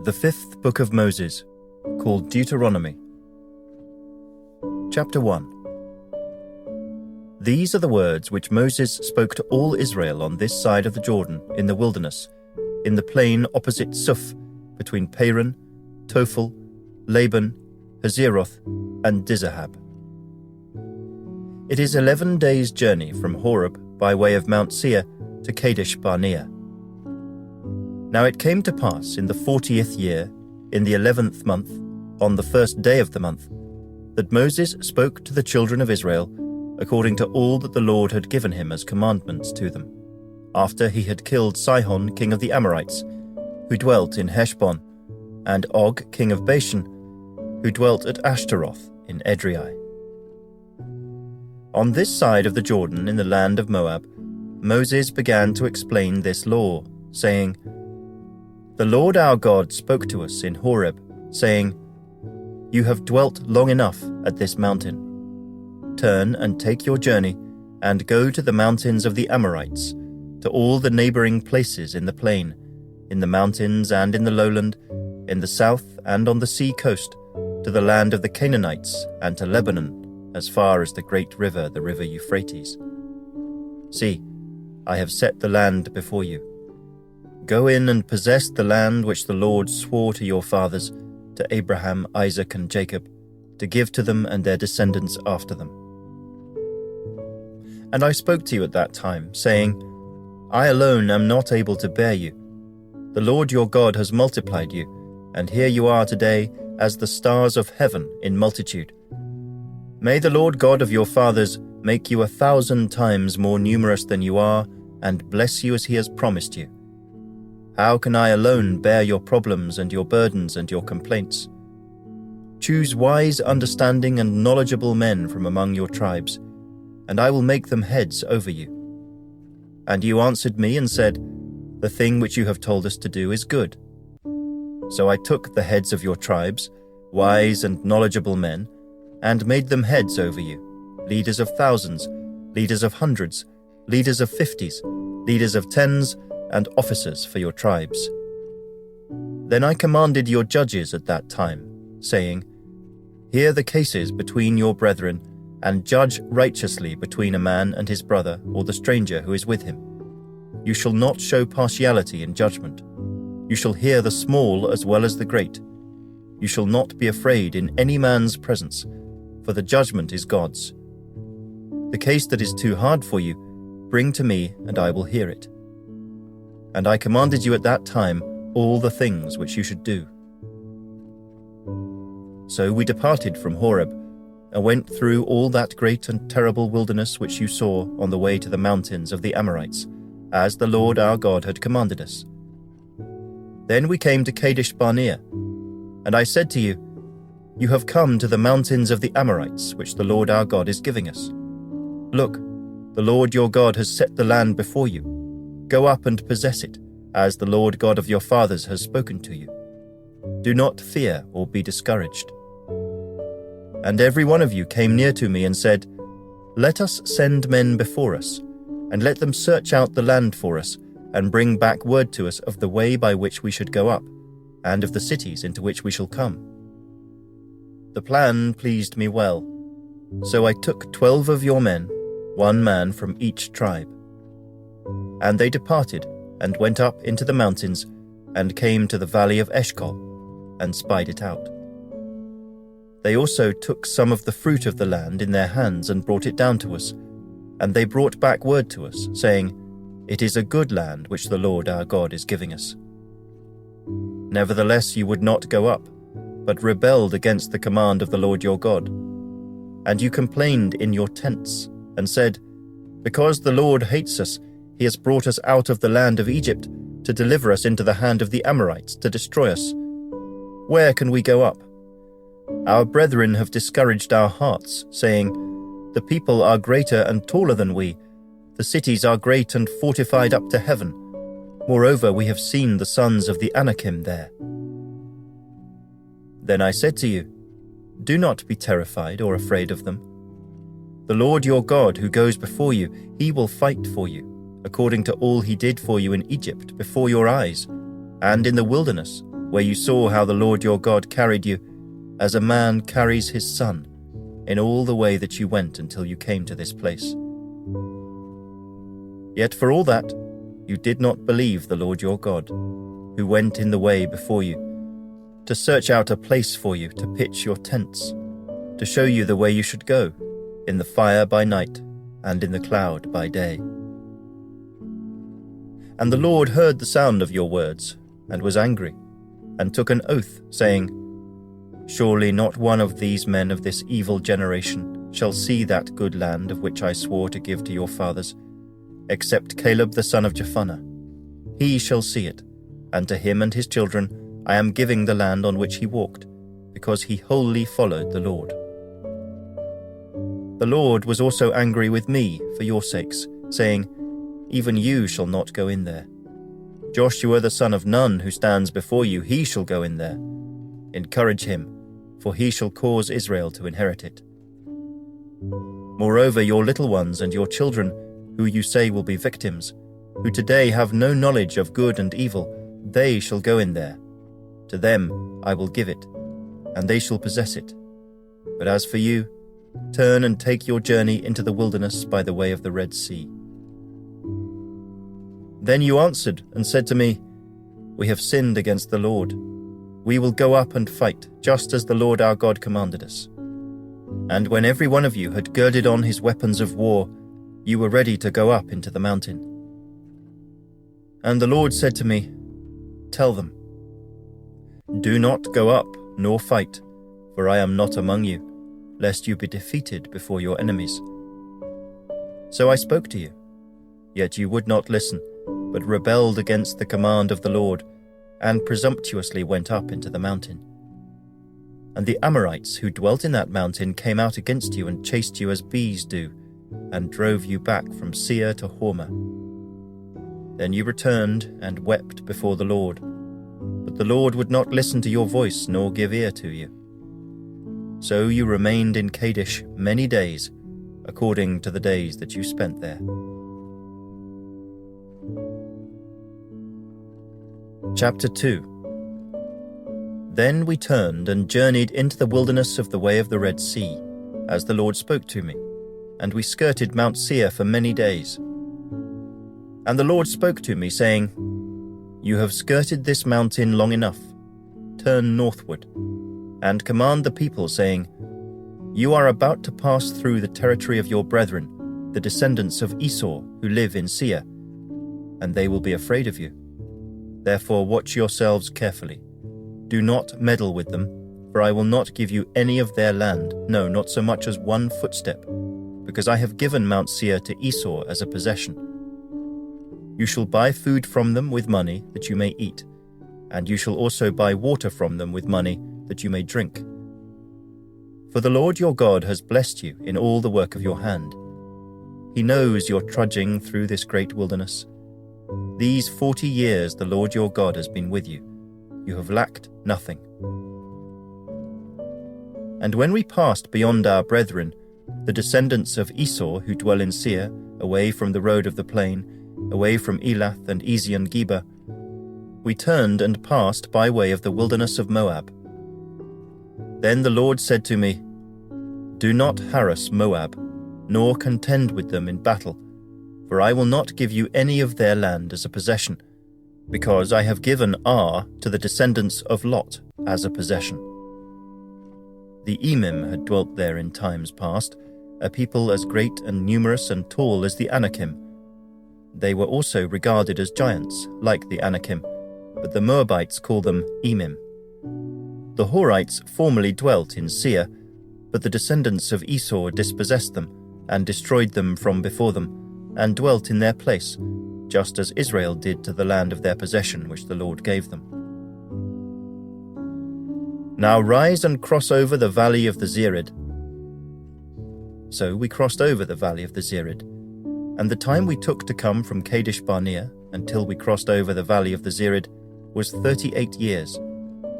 The fifth book of Moses, called Deuteronomy. Chapter 1. These are the words which Moses spoke to all Israel on this side of the Jordan, in the wilderness, in the plain opposite Suph, between Paran, Tophel, Laban, Hazeroth, and Dizahab. It is 11 days' journey from Horeb by way of Mount Seir to Kadesh Barnea. Now it came to pass in the 40th year, in the 11th month, on the first day of the month, that Moses spoke to the children of Israel according to all that the Lord had given him as commandments to them, after he had killed Sihon king of the Amorites, who dwelt in Heshbon, and Og king of Bashan, who dwelt at Ashtaroth in Edrei. On this side of the Jordan in the land of Moab, Moses began to explain this law, saying, The Lord our God spoke to us in Horeb, saying, You have dwelt long enough at this mountain. Turn and take your journey, and go to the mountains of the Amorites, to all the neighboring places in the plain, in the mountains and in the lowland, in the south and on the sea coast, to the land of the Canaanites and to Lebanon, as far as the great river, the river Euphrates. See, I have set the land before you. Go in and possess the land which the Lord swore to your fathers, to Abraham, Isaac, and Jacob, to give to them and their descendants after them. And I spoke to you at that time, saying, I alone am not able to bear you. The Lord your God has multiplied you, and here you are today as the stars of heaven in multitude. May the Lord God of your fathers make you 1,000 times more numerous than you are, and bless you as he has promised you. How can I alone bear your problems and your burdens and your complaints? Choose wise, understanding, and knowledgeable men from among your tribes, and I will make them heads over you. And you answered me and said, The thing which you have told us to do is good. So I took the heads of your tribes, wise and knowledgeable men, and made them heads over you, leaders of thousands, leaders of hundreds, leaders of 50s, leaders of 10s, and officers for your tribes. Then I commanded your judges at that time, saying, Hear the cases between your brethren, and judge righteously between a man and his brother or the stranger who is with him. You shall not show partiality in judgment. You shall hear the small as well as the great. You shall not be afraid in any man's presence, for the judgment is God's. The case that is too hard for you, bring to me, and I will hear it. And I commanded you at that time all the things which you should do. So we departed from Horeb, and went through all that great and terrible wilderness which you saw on the way to the mountains of the Amorites, as the Lord our God had commanded us. Then we came to Kadesh Barnea, and I said to you, You have come to the mountains of the Amorites, which the Lord our God is giving us. Look, the Lord your God has set the land before you. Go up and possess it, as the Lord God of your fathers has spoken to you. Do not fear or be discouraged. And every one of you came near to me and said, Let us send men before us, and let them search out the land for us, and bring back word to us of the way by which we should go up, and of the cities into which we shall come. The plan pleased me well, so I took 12 of your men, 1 man from each tribe. And they departed, and went up into the mountains, and came to the valley of Eshcol, and spied it out. They also took some of the fruit of the land in their hands, and brought it down to us. And they brought back word to us, saying, It is a good land which the Lord our God is giving us. Nevertheless you would not go up, but rebelled against the command of the Lord your God. And you complained in your tents, and said, Because the Lord hates us, he has brought us out of the land of Egypt, to deliver us into the hand of the Amorites, to destroy us. Where can we go up? Our brethren have discouraged our hearts, saying, The people are greater and taller than we. The cities are great and fortified up to heaven. Moreover, we have seen the sons of the Anakim there. Then I said to you, Do not be terrified or afraid of them. The Lord your God who goes before you, he will fight for you, according to all he did for you in Egypt before your eyes, and in the wilderness, where you saw how the Lord your God carried you, as a man carries his son, in all the way that you went until you came to this place. Yet for all that, you did not believe the Lord your God, who went in the way before you, to search out a place for you to pitch your tents, to show you the way you should go, in the fire by night and in the cloud by day. And the Lord heard the sound of your words, and was angry, and took an oath, saying, Surely not one of these men of this evil generation shall see that good land of which I swore to give to your fathers, except Caleb the son of Jephunneh. He shall see it, and to him and his children I am giving the land on which he walked, because he wholly followed the Lord. The Lord was also angry with me for your sakes, saying, Even you shall not go in there. Joshua the son of Nun, who stands before you, he shall go in there. Encourage him, for he shall cause Israel to inherit it. Moreover, your little ones and your children, who you say will be victims, who today have no knowledge of good and evil, they shall go in there. To them I will give it, and they shall possess it. But as for you, turn and take your journey into the wilderness by the way of the Red Sea. Then you answered and said to me, We have sinned against the Lord. We will go up and fight, just as the Lord our God commanded us. And when every one of you had girded on his weapons of war, you were ready to go up into the mountain. And the Lord said to me, Tell them, Do not go up nor fight, for I am not among you, lest you be defeated before your enemies. So I spoke to you, yet you would not listen, but rebelled against the command of the Lord, and presumptuously went up into the mountain. And the Amorites who dwelt in that mountain came out against you and chased you as bees do, and drove you back from Seir to Hormah. Then you returned and wept before the Lord, but the Lord would not listen to your voice nor give ear to you. So you remained in Kadesh many days, according to the days that you spent there. Chapter 2. Then we turned and journeyed into the wilderness of the way of the Red Sea, as the Lord spoke to me, and we skirted Mount Seir for many days. And the Lord spoke to me, saying, You have skirted this mountain long enough. Turn northward, and command the people, saying, You are about to pass through the territory of your brethren, the descendants of Esau, who live in Seir, and they will be afraid of you. Therefore watch yourselves carefully. Do not meddle with them, for I will not give you any of their land, no, not so much as one footstep, because I have given Mount Seir to Esau as a possession. You shall buy food from them with money that you may eat, and you shall also buy water from them with money that you may drink. For the Lord your God has blessed you in all the work of your hand. He knows your trudging through this great wilderness. These 40 years the Lord your God has been with you. You have lacked nothing. And when we passed beyond our brethren, the descendants of Esau who dwell in Seir, away from the road of the plain, away from Elath and Ezion-Geber, we turned and passed by way of the wilderness of Moab. Then the Lord said to me, Do not harass Moab, nor contend with them in battle, for I will not give you any of their land as a possession, because I have given Ar to the descendants of Lot as a possession. The Emim had dwelt there in times past, a people as great and numerous and tall as the Anakim. They were also regarded as giants, like the Anakim, but the Moabites call them Emim. The Horites formerly dwelt in Seir, but the descendants of Esau dispossessed them, and destroyed them from before them, and dwelt in their place, just as Israel did to the land of their possession which the Lord gave them. Now rise and cross over the valley of the Zered. So we crossed over the valley of the Zered, and the time we took to come from Kadesh Barnea until we crossed over the valley of the Zered was 38 years,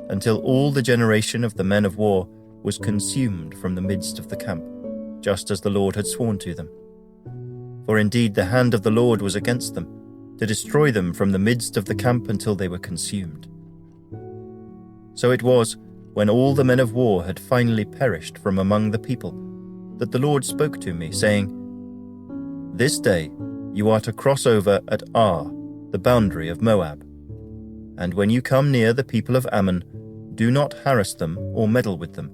until all the generation of the men of war was consumed from the midst of the camp, just as the Lord had sworn to them. For indeed the hand of the Lord was against them, to destroy them from the midst of the camp until they were consumed. So it was, when all the men of war had finally perished from among the people, that the Lord spoke to me, saying, "This day you are to cross over at Ar, the boundary of Moab. And when you come near the people of Ammon, do not harass them or meddle with them,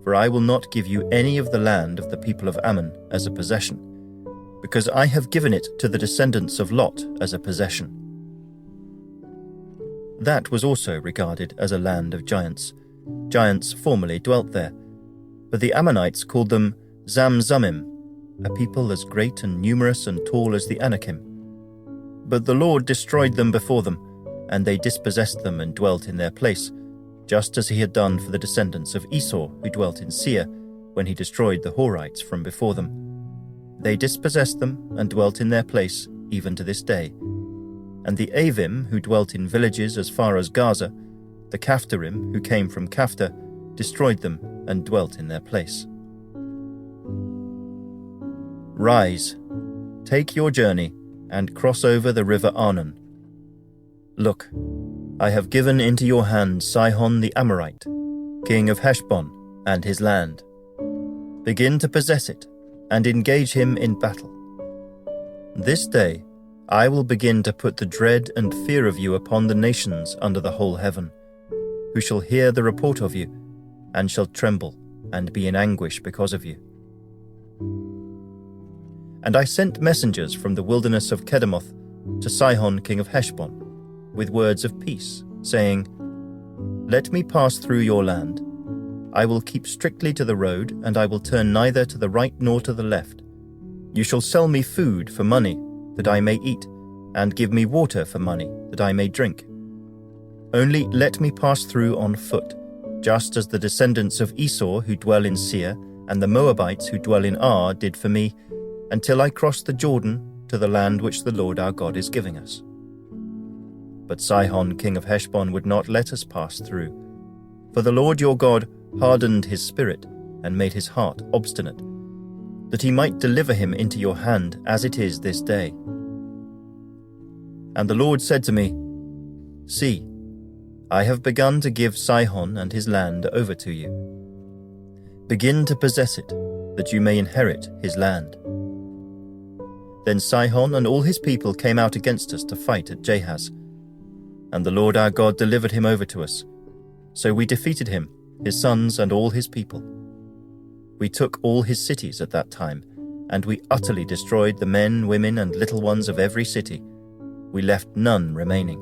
for I will not give you any of the land of the people of Ammon as a possession, because I have given it to the descendants of Lot as a possession." That was also regarded as a land of giants. Giants formerly dwelt there, but the Ammonites called them Zamzummim, a people as great and numerous and tall as the Anakim. But the Lord destroyed them before them, and they dispossessed them and dwelt in their place, just as he had done for the descendants of Esau who dwelt in Seir, when he destroyed the Horites from before them. They dispossessed them and dwelt in their place even to this day. And the Avim, who dwelt in villages as far as Gaza, the Caphtorim, who came from Caphtor, destroyed them and dwelt in their place. Rise, take your journey, and cross over the river Arnon. Look, I have given into your hand Sihon the Amorite, king of Heshbon, and his land. Begin to possess it, and engage him in battle. This day I will begin to put the dread and fear of you upon the nations under the whole heaven, who shall hear the report of you, and shall tremble and be in anguish because of you. And I sent messengers from the wilderness of Kedemoth to Sihon king of Heshbon, with words of peace, saying, "Let me pass through your land. I will keep strictly to the road, and I will turn neither to the right nor to the left. You shall sell me food for money, that I may eat, and give me water for money, that I may drink. Only let me pass through on foot, just as the descendants of Esau who dwell in Seir, and the Moabites who dwell in Ar did for me, until I cross the Jordan to the land which the Lord our God is giving us." But Sihon king of Heshbon would not let us pass through, for the Lord your God hardened his spirit and made his heart obstinate, that he might deliver him into your hand as it is this day. And the Lord said to me, "See, I have begun to give Sihon and his land over to you. Begin to possess it, that you may inherit his land." Then Sihon and all his people came out against us to fight at Jahaz, and the Lord our God delivered him over to us. So we defeated him, his sons and all his people. We took all his cities at that time, and we utterly destroyed the men, women, and little ones of every city. We left none remaining.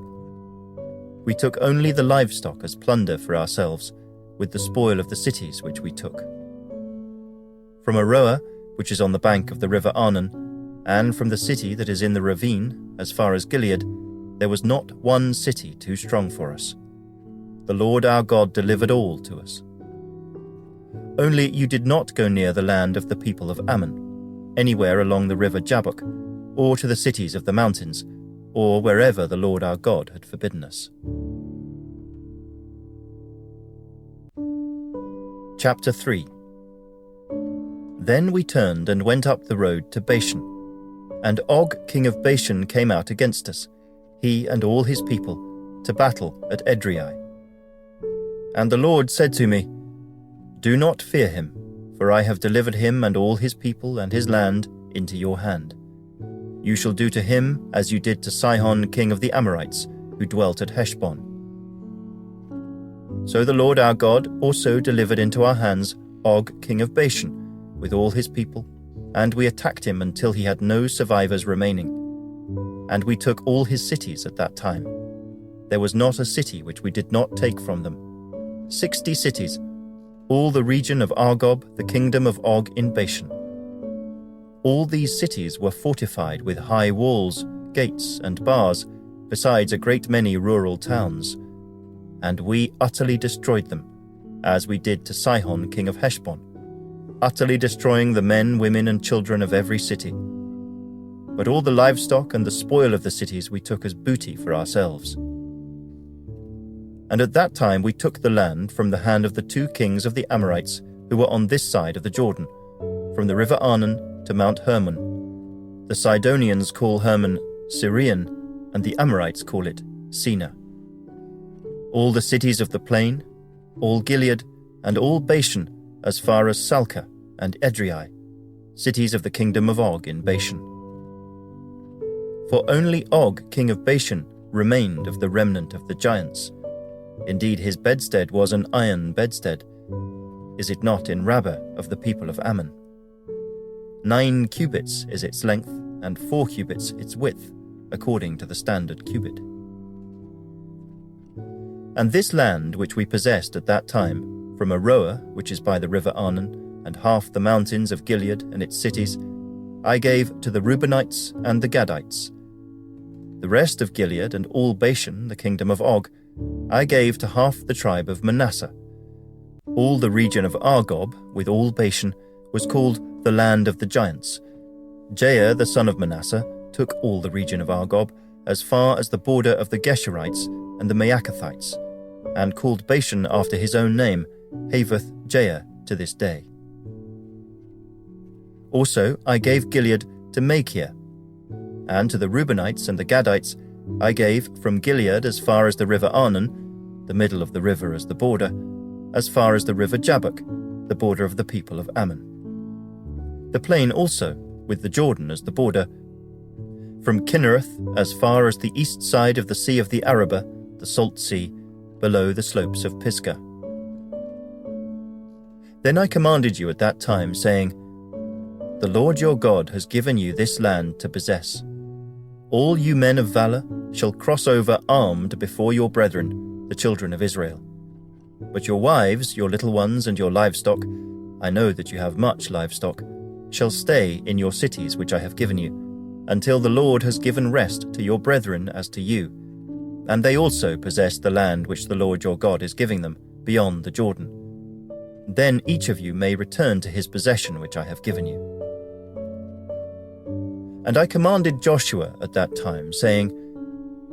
We took only the livestock as plunder for ourselves, with the spoil of the cities which we took. From Aroer, which is on the bank of the river Arnon, and from the city that is in the ravine, as far as Gilead, there was not one city too strong for us. The Lord our God delivered all to us. Only you did not go near the land of the people of Ammon, anywhere along the river Jabbok, or to the cities of the mountains, or wherever the Lord our God had forbidden us. Chapter 3. Then we turned and went up the road to Bashan, and Og king of Bashan came out against us, he and all his people, to battle at Edrei. And the Lord said to me, "Do not fear him, for I have delivered him and all his people and his land into your hand. You shall do to him as you did to Sihon king of the Amorites, who dwelt at Heshbon." So the Lord our God also delivered into our hands Og king of Bashan, with all his people, and we attacked him until he had no survivors remaining. And we took all his cities at that time. There was not a city which we did not take from them. 60 cities, all the region of Argob, the kingdom of Og in Bashan. All these cities were fortified with high walls, gates, and bars, besides a great many rural towns. And we utterly destroyed them, as we did to Sihon king of Heshbon, utterly destroying the men, women, and children of every city. But all the livestock and the spoil of the cities we took as booty for ourselves. And at that time we took the land from the hand of the 2 kings of the Amorites who were on this side of the Jordan, from the river Arnon to Mount Hermon. The Sidonians call Hermon Syrian, and the Amorites call it Sina. All the cities of the plain, all Gilead, and all Bashan, as far as Salcah and Edrei, cities of the kingdom of Og in Bashan. For only Og, king of Bashan, remained of the remnant of the giants. Indeed, his bedstead was an iron bedstead. Is it not in Rabbah of the people of Ammon? 9 cubits is its length, and 4 cubits its width, according to the standard cubit. And this land which we possessed at that time, from Aroer, which is by the river Arnon, and half the mountains of Gilead and its cities, I gave to the Reubenites and the Gadites. The rest of Gilead and all Bashan, the kingdom of Og, I gave to half the tribe of Manasseh. All the region of Argob, with all Bashan, was called the land of the giants. Jair, the son of Manasseh, took all the region of Argob as far as the border of the Geshurites and the Maacathites, and called Bashan after his own name, Havoth Jair, to this day. Also I gave Gilead to Machir, and to the Reubenites and the Gadites I gave from Gilead as far as the river Arnon, the middle of the river as the border, as far as the river Jabbok, the border of the people of Ammon. The plain also, with the Jordan as the border, from Kinnereth as far as the east side of the Sea of the Arabah, the Salt Sea, below the slopes of Pisgah. Then I commanded you at that time, saying, The Lord your God has given you this land to possess. All you men of valor shall cross over armed before your brethren, the children of Israel. But your wives, your little ones, and your livestock, I know that you have much livestock, shall stay in your cities which I have given you, until the Lord has given rest to your brethren as to you, and they also possess the land which the Lord your God is giving them, beyond the Jordan. Then each of you may return to his possession which I have given you. And I commanded Joshua at that time, saying,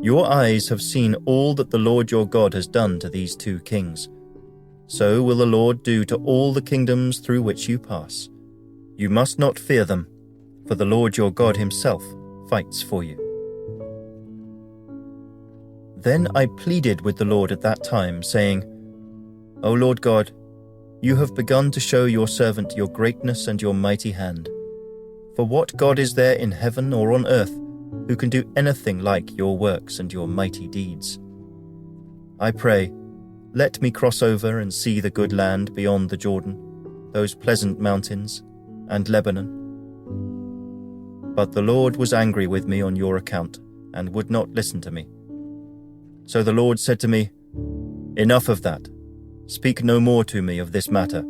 Your eyes have seen all that the Lord your God has done to these 2 kings. So will the Lord do to all the kingdoms through which you pass. You must not fear them, for the Lord your God himself fights for you. Then I pleaded with the Lord at that time, saying, O Lord God, you have begun to show your servant your greatness and your mighty hand. For what God is there in heaven or on earth who can do anything like your works and your mighty deeds? I pray, let me cross over and see the good land beyond the Jordan, those pleasant mountains, and Lebanon. But the Lord was angry with me on your account, and would not listen to me. So the Lord said to me, Enough of that. Speak no more to me of this matter.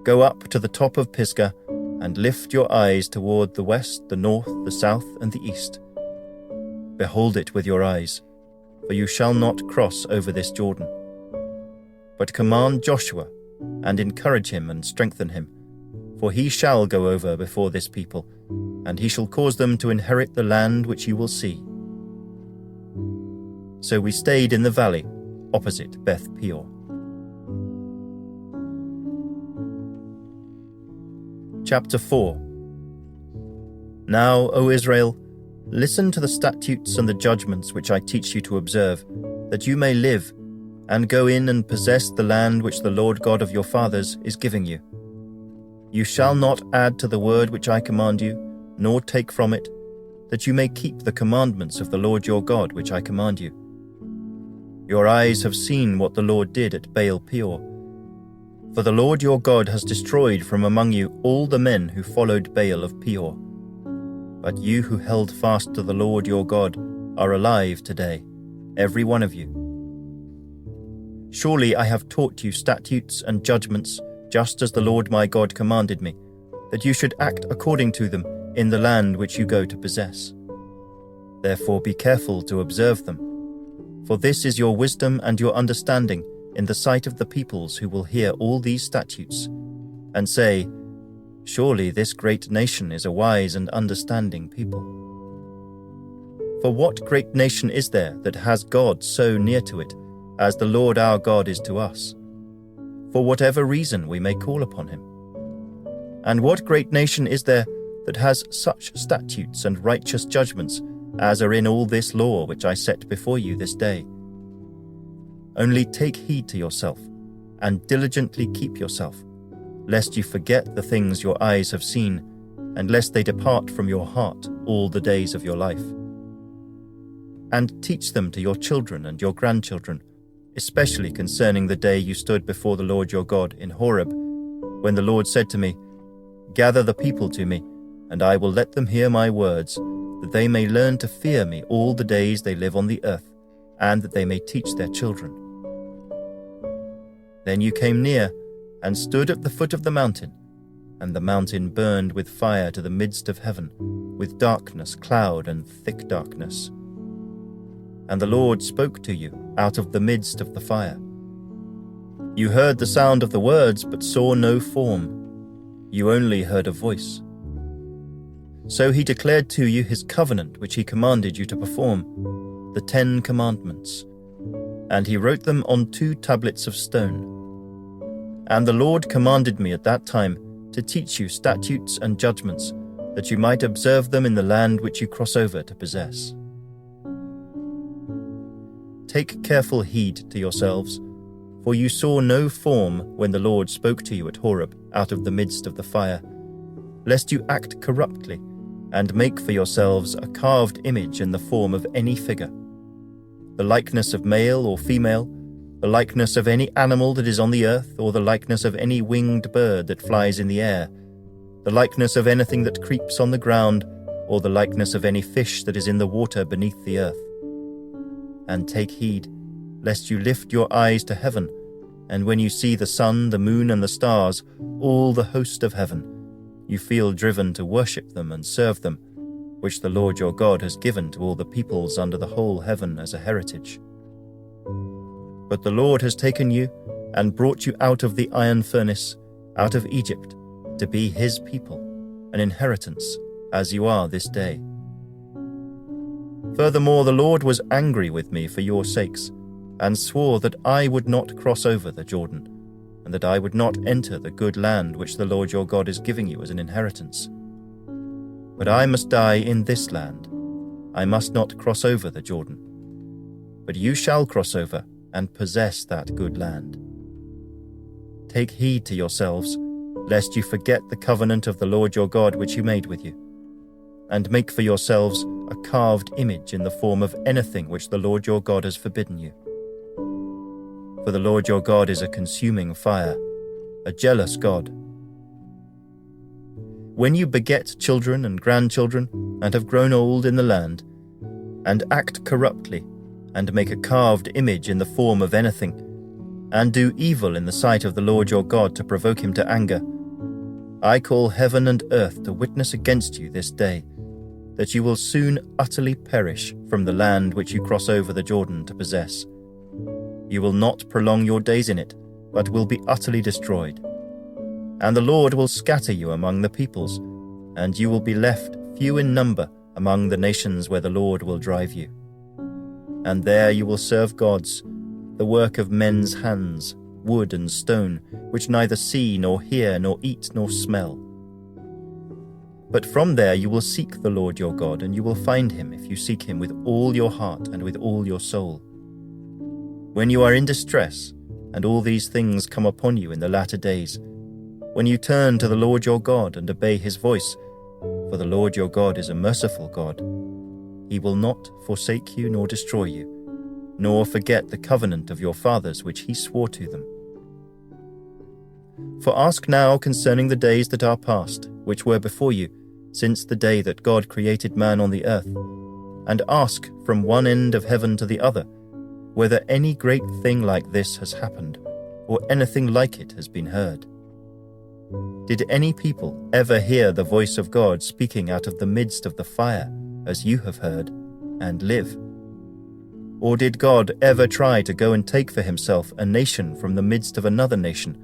Go up to the top of Pisgah, and lift your eyes toward the west, the north, the south, and the east. Behold it with your eyes, for you shall not cross over this Jordan. But command Joshua, and encourage him and strengthen him, for he shall go over before this people, and he shall cause them to inherit the land which you will see. So we stayed in the valley, opposite Beth Peor. Chapter 4. Now, O Israel, listen to the statutes and the judgments which I teach you to observe, that you may live, and go in and possess the land which the Lord God of your fathers is giving you. You shall not add to the word which I command you, nor take from it, that you may keep the commandments of the Lord your God which I command you. Your eyes have seen what the Lord did at Baal Peor. For the Lord your God has destroyed from among you all the men who followed Baal of Peor. But you who held fast to the Lord your God are alive today, every one of you. Surely I have taught you statutes and judgments, just as the Lord my God commanded me, that you should act according to them in the land which you go to possess. Therefore be careful to observe them, for this is your wisdom and your understanding in the sight of the peoples who will hear all these statutes, and say, Surely this great nation is a wise and understanding people. For what great nation is there that has God so near to it, as the Lord our God is to us? For whatever reason we may call upon him. And what great nation is there that has such statutes and righteous judgments as are in all this law which I set before you this day? Only take heed to yourself, and diligently keep yourself, lest you forget the things your eyes have seen, and lest they depart from your heart all the days of your life. And teach them to your children and your grandchildren, especially concerning the day you stood before the Lord your God in Horeb, when the Lord said to me, "Gather the people to me, and I will let them hear my words, that they may learn to fear me all the days they live on the earth, and that they may teach their children." Then you came near and stood at the foot of the mountain, and the mountain burned with fire to the midst of heaven, with darkness, cloud, and thick darkness. And the Lord spoke to you out of the midst of the fire. You heard the sound of the words, but saw no form. You only heard a voice. So he declared to you his covenant which he commanded you to perform, the 10 Commandments, and he wrote them on 2 tablets of stone. And the Lord commanded me at that time to teach you statutes and judgments, that you might observe them in the land which you cross over to possess. Take careful heed to yourselves, for you saw no form when the Lord spoke to you at Horeb out of the midst of the fire, lest you act corruptly and make for yourselves a carved image in the form of any figure, the likeness of male or female, the likeness of any animal that is on the earth, or the likeness of any winged bird that flies in the air, the likeness of anything that creeps on the ground, or the likeness of any fish that is in the water beneath the earth. And take heed, lest you lift your eyes to heaven, and when you see the sun, the moon, and the stars, all the host of heaven, you feel driven to worship them and serve them, which the Lord your God has given to all the peoples under the whole heaven as a heritage. But the Lord has taken you and brought you out of the iron furnace, out of Egypt, to be his people, an inheritance, as you are this day. Furthermore, the Lord was angry with me for your sakes, and swore that I would not cross over the Jordan, and that I would not enter the good land which the Lord your God is giving you as an inheritance. But I must die in this land. I must not cross over the Jordan. But you shall cross over and possess that good land. Take heed to yourselves, lest you forget the covenant of the Lord your God which he made with you, and make for yourselves a carved image in the form of anything which the Lord your God has forbidden you. For the Lord your God is a consuming fire, a jealous God. When you beget children and grandchildren, and have grown old in the land, and act corruptly, and make a carved image in the form of anything, and do evil in the sight of the Lord your God to provoke him to anger, I call heaven and earth to witness against you this day, that you will soon utterly perish from the land which you cross over the Jordan to possess. You will not prolong your days in it, but will be utterly destroyed. And the Lord will scatter you among the peoples, and you will be left few in number among the nations where the Lord will drive you. And there you will serve gods, the work of men's hands, wood and stone, which neither see nor hear nor eat nor smell. But from there you will seek the Lord your God, and you will find him if you seek him with all your heart and with all your soul. When you are in distress, and all these things come upon you in the latter days, when you turn to the Lord your God and obey his voice, for the Lord your God is a merciful God, he will not forsake you nor destroy you, nor forget the covenant of your fathers which he swore to them. For ask now concerning the days that are past, which were before you, since the day that God created man on the earth, and ask from one end of heaven to the other, whether any great thing like this has happened, or anything like it has been heard. Did any people ever hear the voice of God speaking out of the midst of the fire, as you have heard, and live? Or did God ever try to go and take for himself a nation from the midst of another nation,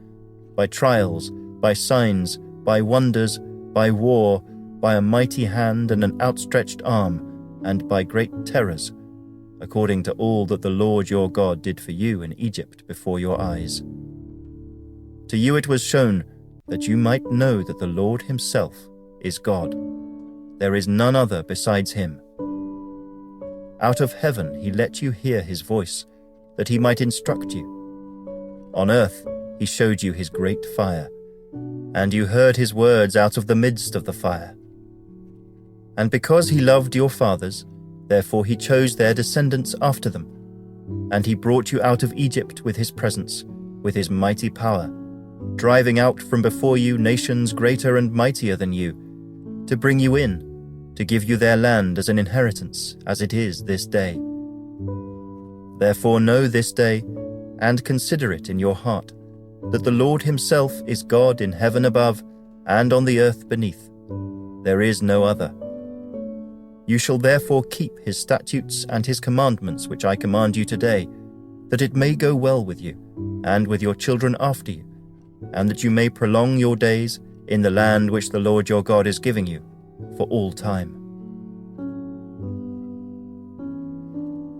by trials, by signs, by wonders, by war, by a mighty hand and an outstretched arm, and by great terrors, according to all that the Lord your God did for you in Egypt before your eyes? To you it was shown that you might know that the Lord himself is God. There is none other besides him. Out of heaven he let you hear his voice, that he might instruct you. On earth he showed you his great fire, and you heard his words out of the midst of the fire. And because he loved your fathers, therefore he chose their descendants after them, and he brought you out of Egypt with his presence, with his mighty power, driving out from before you nations greater and mightier than you, to bring you in, to give you their land as an inheritance, as it is this day. Therefore know this day, and consider it in your heart, that the Lord himself is God in heaven above and on the earth beneath. There is no other. You shall therefore keep his statutes and his commandments which I command you today, that it may go well with you, and with your children after you, and that you may prolong your days in the land which the Lord your God is giving you, for all time.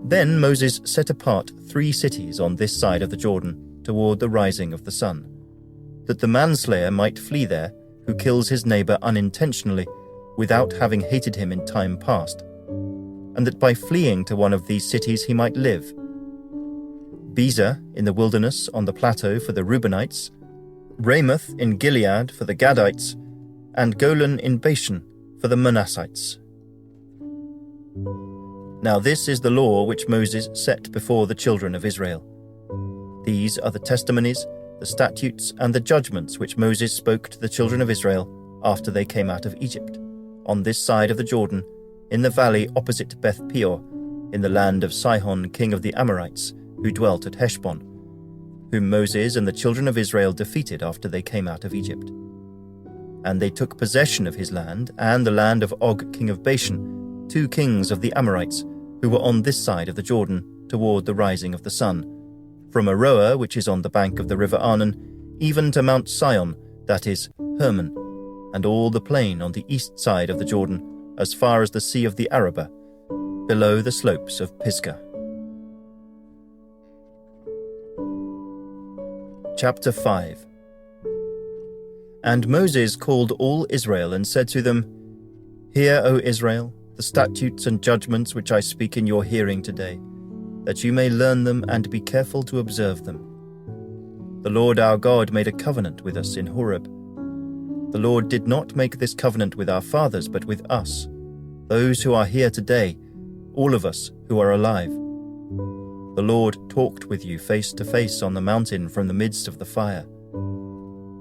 Then Moses set apart 3 cities on this side of the Jordan, toward the rising of the sun, that the manslayer might flee there who kills his neighbor unintentionally without having hated him in time past, and that by fleeing to one of these cities he might live. Bezer in the wilderness on the plateau for the Reubenites, Ramoth in Gilead for the Gadites, and Golan in Bashan for the Manassites. Now this is the law which Moses set before the children of Israel. These are the testimonies, the statutes, and the judgments which Moses spoke to the children of Israel after they came out of Egypt, on this side of the Jordan, in the valley opposite Beth Peor, in the land of Sihon king of the Amorites, who dwelt at Heshbon, whom Moses and the children of Israel defeated after they came out of Egypt. And they took possession of his land and the land of Og king of Bashan, 2 kings of the Amorites, who were on this side of the Jordan, toward the rising of the sun, from Aroer, which is on the bank of the river Arnon, even to Mount Sion, that is, Hermon, and all the plain on the east side of the Jordan, as far as the sea of the Arabah, below the slopes of Pisgah. Chapter 5. And Moses called all Israel and said to them, Hear, O Israel, the statutes and judgments which I speak in your hearing today, that you may learn them and be careful to observe them. The Lord our God made a covenant with us in Horeb. The Lord did not make this covenant with our fathers, but with us, those who are here today, all of us who are alive. The Lord talked with you face to face on the mountain from the midst of the fire.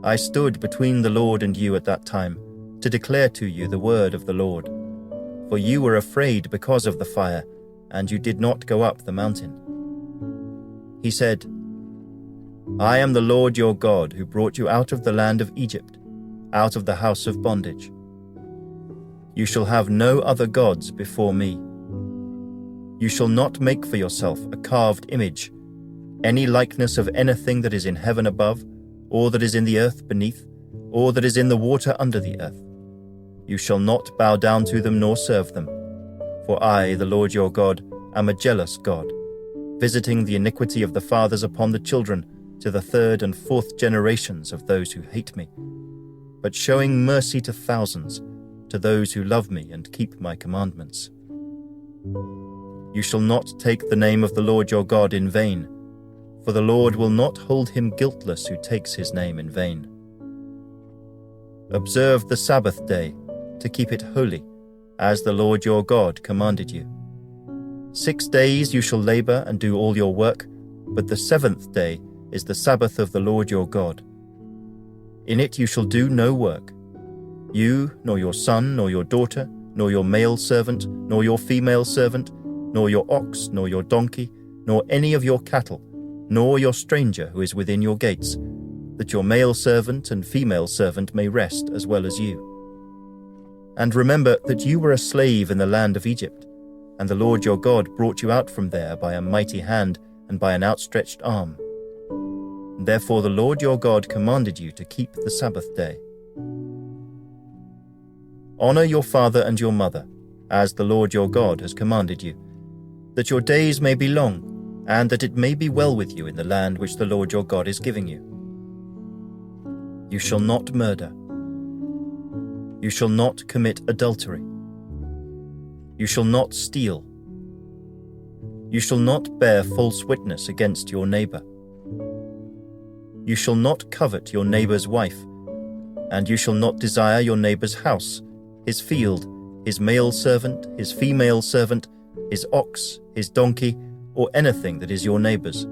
I stood between the Lord and you at that time, to declare to you the word of the Lord. For you were afraid because of the fire, and you did not go up the mountain. He said, I am the Lord your God, who brought you out of the land of Egypt, out of the house of bondage. You shall have no other gods before me. You shall not make for yourself a carved image, any likeness of anything that is in heaven above, or that is in the earth beneath, or that is in the water under the earth. You shall not bow down to them nor serve them. For I, the Lord your God, am a jealous God, visiting the iniquity of the fathers upon the children to the 3rd and 4th generations of those who hate me, but showing mercy to thousands, to those who love me and keep my commandments. You shall not take the name of the Lord your God in vain, for the Lord will not hold him guiltless who takes his name in vain. Observe the Sabbath day, to keep it holy, as the Lord your God commanded you. 6 days you shall labor and do all your work, but the 7th day is the Sabbath of the Lord your God. In it you shall do no work, you, nor your son, nor your daughter, nor your male servant, nor your female servant, nor your ox, nor your donkey, nor any of your cattle, nor your stranger who is within your gates, that your male servant and female servant may rest as well as you. And remember that you were a slave in the land of Egypt, and the Lord your God brought you out from there by a mighty hand and by an outstretched arm. Therefore the Lord your God commanded you to keep the Sabbath day. Honor your father and your mother, as the Lord your God has commanded you, that your days may be long, and that it may be well with you in the land which the Lord your God is giving you. You shall not murder. You shall not commit adultery. You shall not steal. You shall not bear false witness against your neighbor. You shall not covet your neighbor's wife, and you shall not desire your neighbor's house, his field, his male servant, his female servant, his ox, his donkey, or anything that is your neighbor's.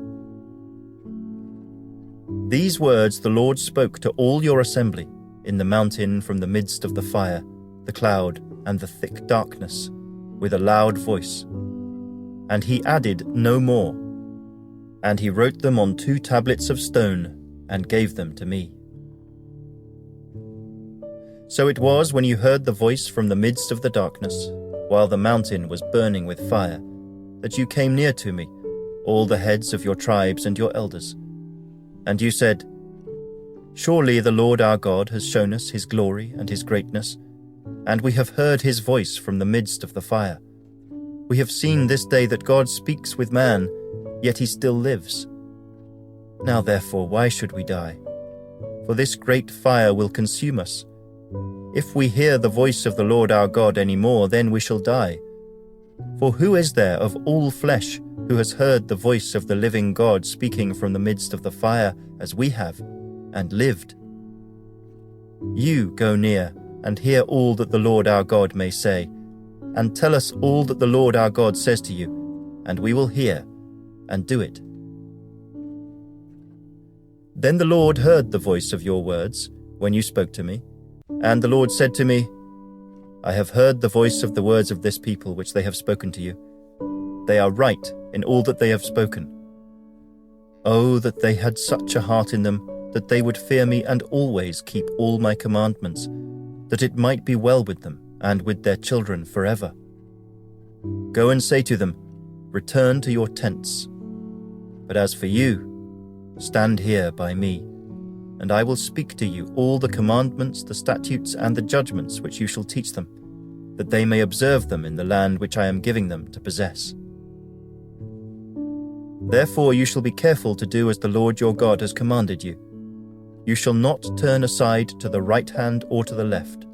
These words the Lord spoke to all your assembly in the mountain from the midst of the fire, the cloud, and the thick darkness, with a loud voice. And he added no more. And he wrote them on 2 tablets of stone and gave them to me. So it was when you heard the voice from the midst of the darkness, while the mountain was burning with fire, that you came near to me, all the heads of your tribes and your elders. And you said, Surely the Lord our God has shown us his glory and his greatness, and we have heard his voice from the midst of the fire. We have seen this day that God speaks with man, yet he still lives. Now therefore, why should we die? For this great fire will consume us. If we hear the voice of the Lord our God any more, then we shall die. For who is there of all flesh who has heard the voice of the living God speaking from the midst of the fire as we have, and lived? You go near and hear all that the Lord our God may say, and tell us all that the Lord our God says to you, and we will hear and do it. Then the Lord heard the voice of your words when you spoke to me, and the Lord said to me, I have heard the voice of the words of this people which they have spoken to you. They are right in all that they have spoken. Oh, that they had such a heart in them, that they would fear me and always keep all my commandments, that it might be well with them and with their children forever. Go and say to them, Return to your tents. But as for you, stand here by me, and I will speak to you all the commandments, the statutes, and the judgments which you shall teach them, that they may observe them in the land which I am giving them to possess. Therefore you shall be careful to do as the Lord your God has commanded you. You shall not turn aside to the right hand or to the left.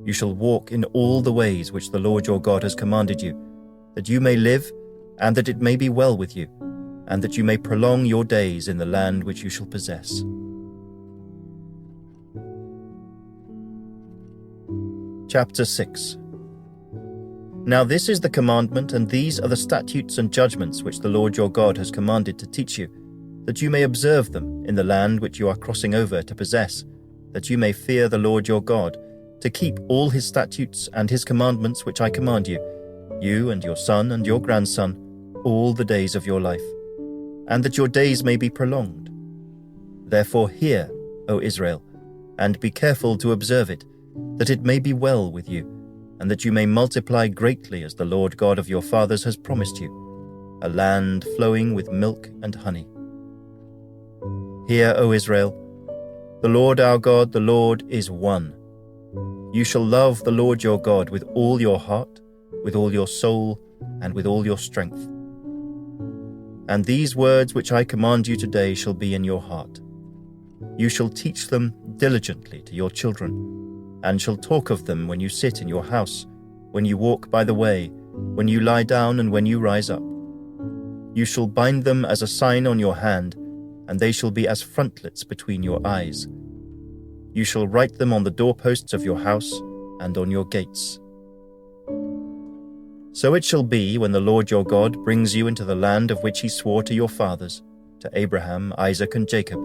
You shall walk in all the ways which the Lord your God has commanded you, that you may live, and that it may be well with you, and that you may prolong your days in the land which you shall possess. Chapter 6. Now this is the commandment, and these are the statutes and judgments which the Lord your God has commanded to teach you, that you may observe them in the land which you are crossing over to possess, that you may fear the Lord your God, to keep all his statutes and his commandments which I command you, you and your son and your grandson, all the days of your life, and that your days may be prolonged. Therefore hear, O Israel, and be careful to observe it, that it may be well with you, and that you may multiply greatly as the Lord God of your fathers has promised you, a land flowing with milk and honey. Hear, O Israel, the Lord our God, the Lord is one. You shall love the Lord your God with all your heart, with all your soul, and with all your strength. And these words which I command you today shall be in your heart. You shall teach them diligently to your children, and shall talk of them when you sit in your house, when you walk by the way, when you lie down and when you rise up. You shall bind them as a sign on your hand, and they shall be as frontlets between your eyes. You shall write them on the doorposts of your house and on your gates. So it shall be when the Lord your God brings you into the land of which he swore to your fathers, to Abraham, Isaac, and Jacob,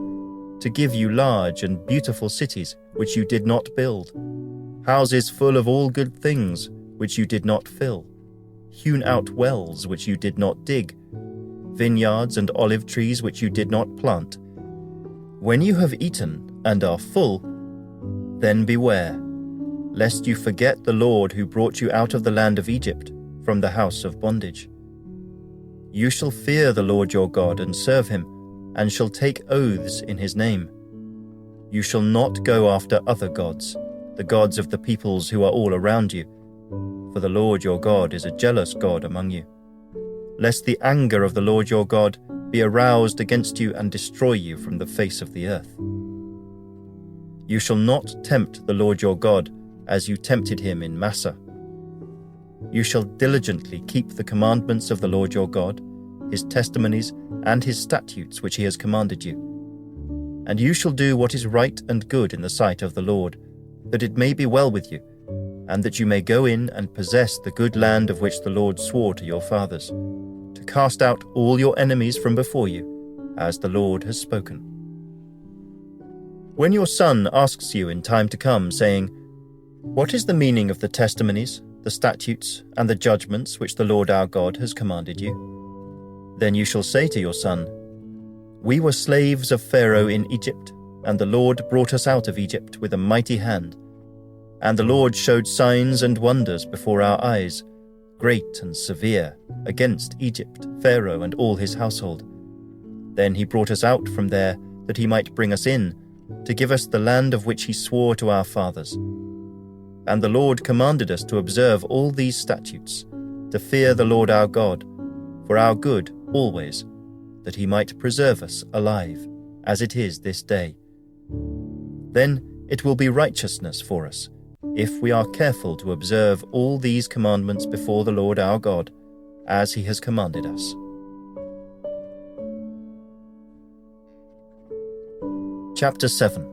to give you large and beautiful cities which you did not build, houses full of all good things which you did not fill, hewn out wells which you did not dig, vineyards and olive trees which you did not plant. When you have eaten and are full, then beware, lest you forget the Lord who brought you out of the land of Egypt, from the house of bondage. You shall fear the Lord your God and serve him, and shall take oaths in his name. You shall not go after other gods, the gods of the peoples who are all around you, for the Lord your God is a jealous God among you, lest the anger of the Lord your God be aroused against you and destroy you from the face of the earth. You shall not tempt the Lord your God as you tempted him in Massah. You shall diligently keep the commandments of the Lord your God, his testimonies, and his statutes which he has commanded you. And you shall do what is right and good in the sight of the Lord, that it may be well with you, and that you may go in and possess the good land of which the Lord swore to your fathers, to cast out all your enemies from before you, as the Lord has spoken. When your son asks you in time to come, saying, "What is the meaning of the testimonies, the statutes, and the judgments which the Lord our God has commanded you?" then you shall say to your son, "We were slaves of Pharaoh in Egypt, and the Lord brought us out of Egypt with a mighty hand. And the Lord showed signs and wonders before our eyes, great and severe, against Egypt, Pharaoh, and all his household. Then he brought us out from there, that he might bring us in, to give us the land of which he swore to our fathers. And the Lord commanded us to observe all these statutes, to fear the Lord our God, for our good always, that he might preserve us alive, as it is this day. Then it will be righteousness for us, if we are careful to observe all these commandments before the Lord our God, as he has commanded us." Chapter 7.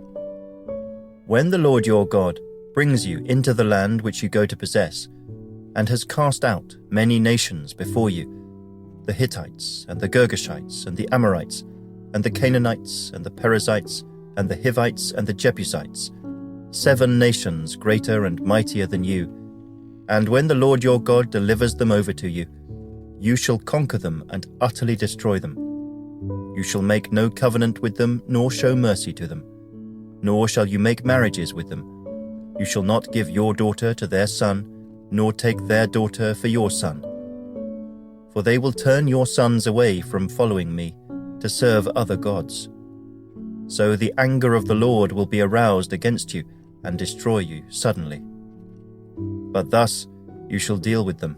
When the Lord your God brings you into the land which you go to possess, and has cast out many nations before you, the Hittites, and the Girgashites, and the Amorites, and the Canaanites, and the Perizzites, and the Hivites, and the Jebusites, 7 nations greater and mightier than you, and when the Lord your God delivers them over to you, you shall conquer them and utterly destroy them. You shall make no covenant with them, nor show mercy to them, nor shall you make marriages with them. You shall not give your daughter to their son, nor take their daughter for your son. For they will turn your sons away from following me, to serve other gods. So the anger of the Lord will be aroused against you, and destroy you suddenly. But thus you shall deal with them.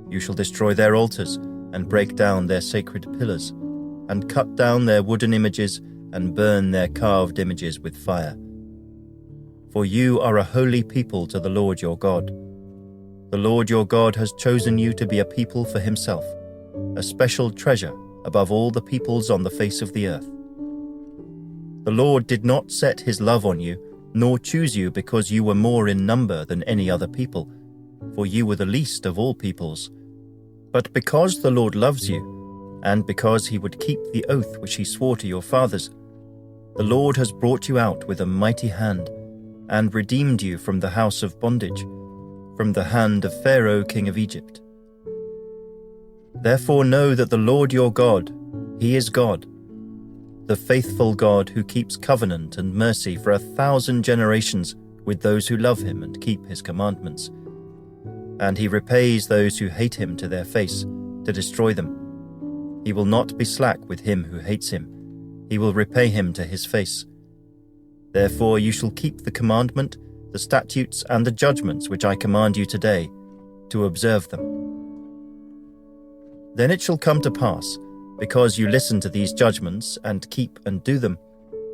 You shall destroy their altars, and break down their sacred pillars, and cut down their wooden images, and burn their carved images with fire. For you are a holy people to the Lord your God. The Lord your God has chosen you to be a people for himself, a special treasure above all the peoples on the face of the earth. The Lord did not set his love on you, nor choose you because you were more in number than any other people, for you were the least of all peoples. But because the Lord loves you, and because he would keep the oath which he swore to your fathers, the Lord has brought you out with a mighty hand, and redeemed you from the house of bondage, from the hand of Pharaoh king of Egypt. Therefore know that the Lord your God, he is God, the faithful God who keeps covenant and mercy for 1,000 generations with those who love him and keep his commandments. And he repays those who hate him to their face, to destroy them. He will not be slack with him who hates him. He will repay him to his face. Therefore you shall keep the commandment, the statutes, and the judgments which I command you today, to observe them. Then it shall come to pass, because you listen to these judgments and keep and do them,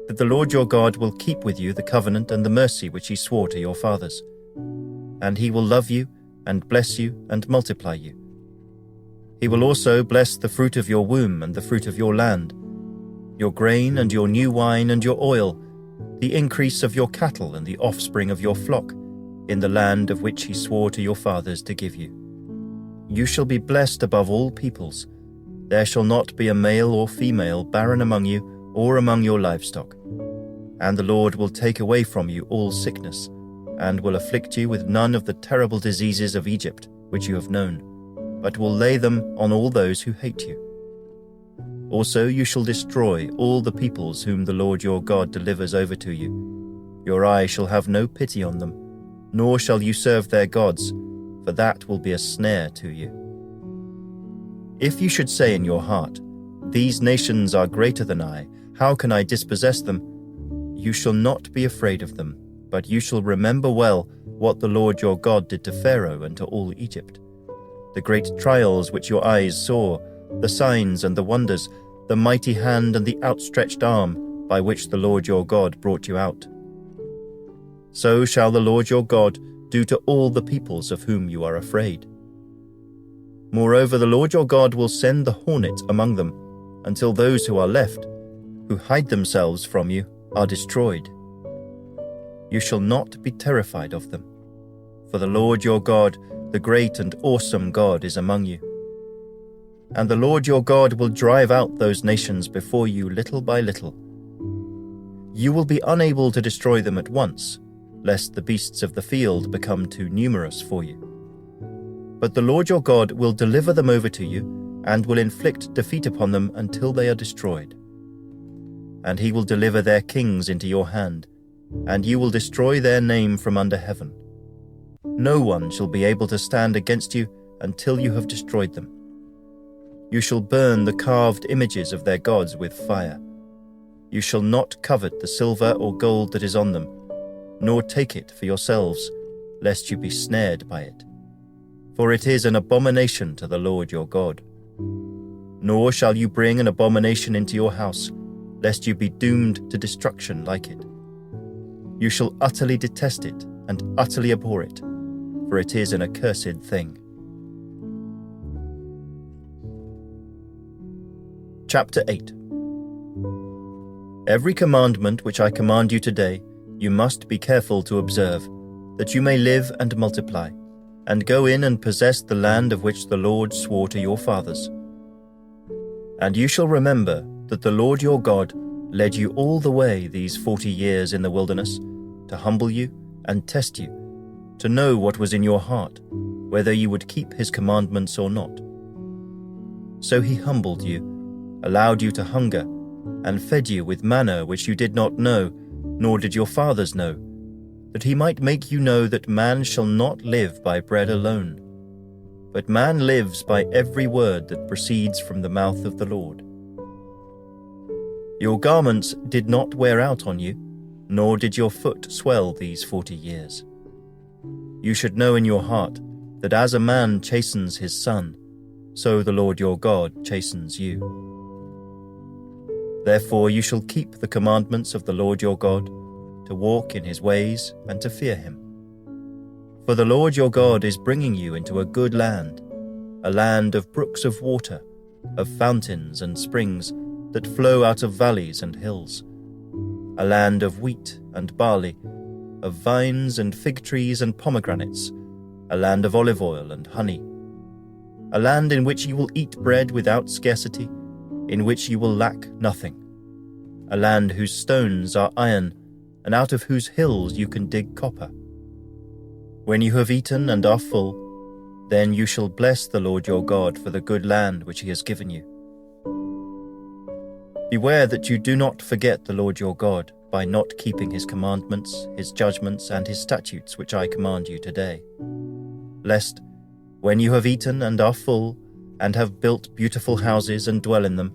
that the Lord your God will keep with you the covenant and the mercy which he swore to your fathers. And he will love you and bless you and multiply you. He will also bless the fruit of your womb and the fruit of your land, your grain and your new wine and your oil, the increase of your cattle and the offspring of your flock, in the land of which he swore to your fathers to give you. You shall be blessed above all peoples. There shall not be a male or female barren among you or among your livestock. And the Lord will take away from you all sickness, and will afflict you with none of the terrible diseases of Egypt which you have known, but will lay them on all those who hate you. Also you shall destroy all the peoples whom the Lord your God delivers over to you. Your eye shall have no pity on them, nor shall you serve their gods, for that will be a snare to you. If you should say in your heart, "These nations are greater than I, how can I dispossess them?" you shall not be afraid of them, but you shall remember well what the Lord your God did to Pharaoh and to all Egypt, the great trials which your eyes saw, the signs and the wonders, the mighty hand and the outstretched arm by which the Lord your God brought you out. So shall the Lord your God do to all the peoples of whom you are afraid. Moreover, the Lord your God will send the hornet among them, until those who are left, who hide themselves from you are destroyed. You shall not be terrified of them, for the Lord your God, the great and awesome God, is among you. And the Lord your God will drive out those nations before you little by little. You will be unable to destroy them at once, lest the beasts of the field become too numerous for you. But the Lord your God will deliver them over to you, and will inflict defeat upon them until they are destroyed. And he will deliver their kings into your hand, and you will destroy their name from under heaven. No one shall be able to stand against you until you have destroyed them. You shall burn the carved images of their gods with fire. You shall not covet the silver or gold that is on them, nor take it for yourselves, lest you be snared by it. For it is an abomination to the Lord your God. Nor shall you bring an abomination into your house, lest you be doomed to destruction like it. You shall utterly detest it and utterly abhor it, for it is an accursed thing. Chapter 8. Every commandment which I command you today, you must be careful to observe, that you may live and multiply, and go in and possess the land of which the Lord swore to your fathers. And you shall remember that the Lord your God led you all the way these 40 years in the wilderness, to humble you and test you, to know what was in your heart, whether you would keep his commandments or not. So he humbled you, allowed you to hunger, and fed you with manna which you did not know, nor did your fathers know, that he might make you know that man shall not live by bread alone, but man lives by every word that proceeds from the mouth of the Lord. Your garments did not wear out on you, nor did your foot swell these 40 years. You should know in your heart that as a man chastens his son, so the Lord your God chastens you. Therefore you shall keep the commandments of the Lord your God, to walk in his ways and to fear him. For the Lord your God is bringing you into a good land, a land of brooks of water, of fountains and springs that flow out of valleys and hills, a land of wheat and barley, of vines and fig trees and pomegranates, a land of olive oil and honey, a land in which you will eat bread without scarcity, in which you will lack nothing, a land whose stones are iron, and out of whose hills you can dig copper. When you have eaten and are full, then you shall bless the Lord your God for the good land which he has given you. Beware that you do not forget the Lord your God by not keeping his commandments, his judgments, and his statutes which I command you today, lest, when you have eaten and are full, and have built beautiful houses and dwell in them,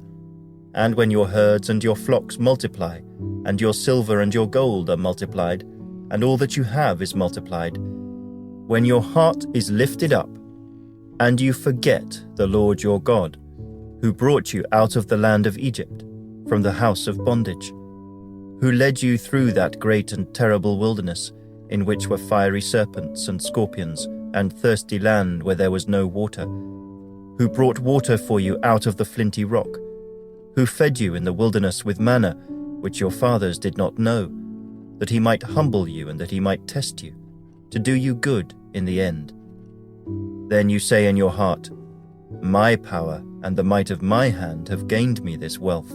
and when your herds and your flocks multiply, and your silver and your gold are multiplied, and all that you have is multiplied, when your heart is lifted up, and you forget the Lord your God, who brought you out of the land of Egypt, from the house of bondage, who led you through that great and terrible wilderness, in which were fiery serpents and scorpions, and thirsty land where there was no water, who brought water for you out of the flinty rock, who fed you in the wilderness with manna, which your fathers did not know, that he might humble you and that he might test you, to do you good in the end. Then you say in your heart, my power and the might of my hand have gained me this wealth.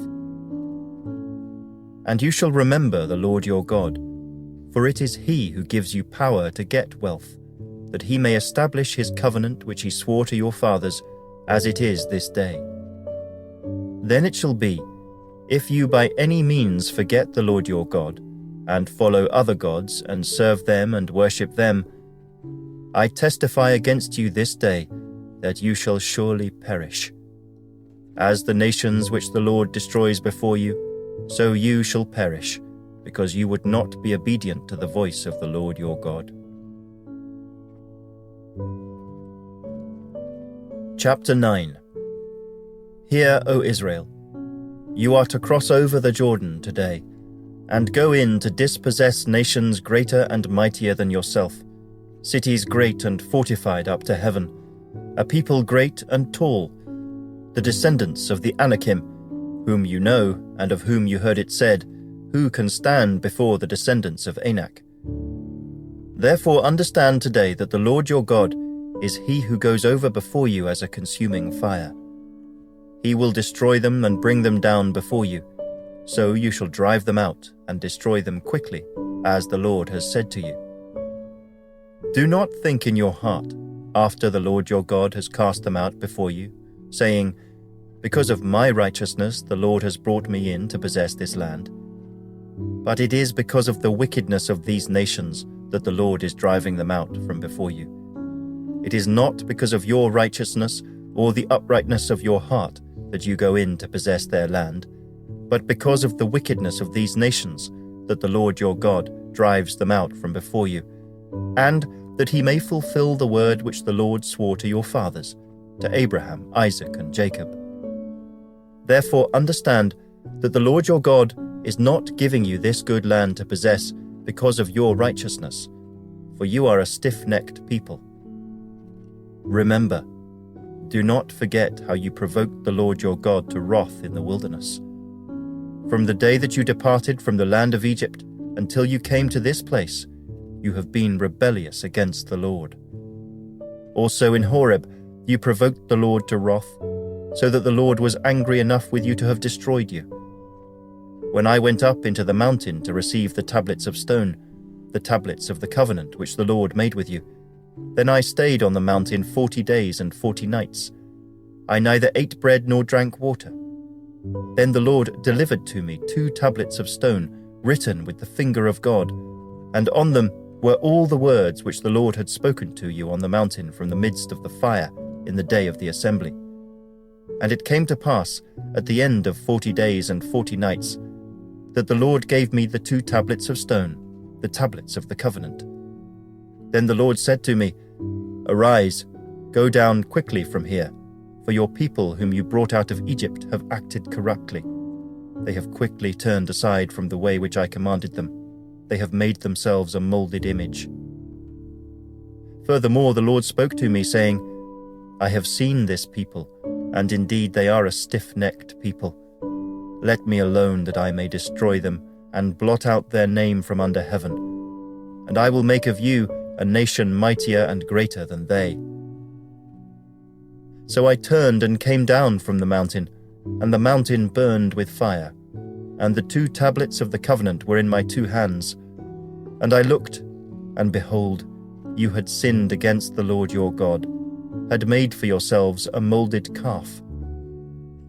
And you shall remember the Lord your God, for it is he who gives you power to get wealth, that he may establish his covenant which he swore to your fathers, as it is this day. Then it shall be, if you by any means forget the Lord your God, and follow other gods, and serve them and worship them, I testify against you this day that you shall surely perish. As the nations which the Lord destroys before you, so you shall perish, because you would not be obedient to the voice of the Lord your God. Chapter 9. Hear, O Israel, you are to cross over the Jordan today, and go in to dispossess nations greater and mightier than yourself, cities great and fortified up to heaven, a people great and tall, the descendants of the Anakim, whom you know, and of whom you heard it said, Who can stand before the descendants of Anak? Therefore understand today that the Lord your God is he who goes over before you as a consuming fire. He will destroy them and bring them down before you, so you shall drive them out and destroy them quickly, as the Lord has said to you. Do not think in your heart, after the Lord your God has cast them out before you, saying, Because of my righteousness the Lord has brought me in to possess this land. But it is because of the wickedness of these nations that the Lord is driving them out from before you. It is not because of your righteousness or the uprightness of your heart that you go in to possess their land, but because of the wickedness of these nations that the Lord your God drives them out from before you, and that he may fulfill the word which the Lord swore to your fathers, to Abraham, Isaac, and Jacob. Therefore understand that the Lord your God is not giving you this good land to possess because of your righteousness, for you are a stiff-necked people. Remember, do not forget how you provoked the Lord your God to wrath in the wilderness. From the day that you departed from the land of Egypt until you came to this place, you have been rebellious against the Lord. Also in Horeb you provoked the Lord to wrath, so that the Lord was angry enough with you to have destroyed you. When I went up into the mountain to receive the tablets of stone, the tablets of the covenant which the Lord made with you, then I stayed on the mountain 40 days and 40 nights. I neither ate bread nor drank water. Then the Lord delivered to me 2 tablets of stone, written with the finger of God, and on them were all the words which the Lord had spoken to you on the mountain from the midst of the fire in the day of the assembly. And it came to pass, at the end of 40 days and 40 nights, that the Lord gave me the 2 tablets of stone, the tablets of the covenant. Then the Lord said to me, Arise, go down quickly from here, for your people whom you brought out of Egypt have acted corruptly. They have quickly turned aside from the way which I commanded them. They have made themselves a molded image. Furthermore, the Lord spoke to me, saying, I have seen this people, and indeed they are a stiff-necked people. Let me alone that I may destroy them and blot out their name from under heaven. And I will make of you a nation mightier and greater than they. So I turned and came down from the mountain, and the mountain burned with fire, and the 2 tablets of the covenant were in my 2 hands. And I looked, and behold, you had sinned against the Lord your God, had made for yourselves a molded calf.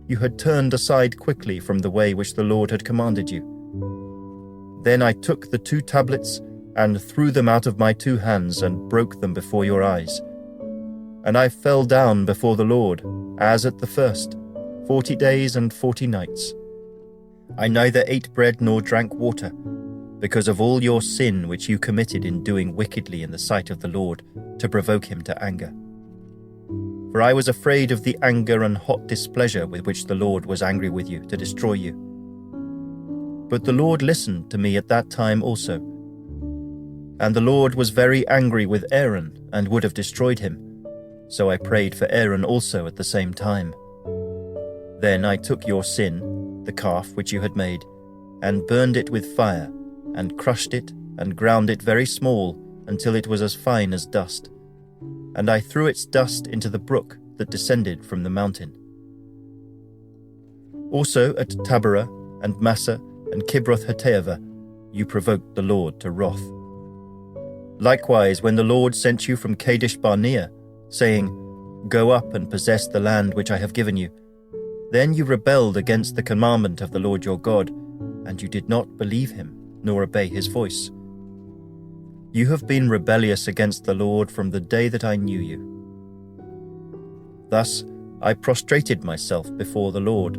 You had turned aside quickly from the way which the Lord had commanded you. Then I took the 2 tablets and threw them out of my 2 hands and broke them before your eyes. And I fell down before the Lord, as at the first, 40 days and 40 nights. I neither ate bread nor drank water, because of all your sin which you committed in doing wickedly in the sight of the Lord, to provoke him to anger. For I was afraid of the anger and hot displeasure with which the Lord was angry with you to destroy you. But the Lord listened to me at that time also. And the Lord was very angry with Aaron and would have destroyed him. So I prayed for Aaron also at the same time. Then I took your sin, the calf which you had made, and burned it with fire, and crushed it and ground it very small until it was as fine as dust. And I threw its dust into the brook that descended from the mountain. Also at Taberah and Massa and Kibroth-Hattaavah you provoked the Lord to wrath. Likewise, when the Lord sent you from Kadesh-barnea, saying, Go up and possess the land which I have given you, then you rebelled against the commandment of the Lord your God, and you did not believe him, nor obey his voice. You have been rebellious against the Lord from the day that I knew you. Thus I prostrated myself before the Lord.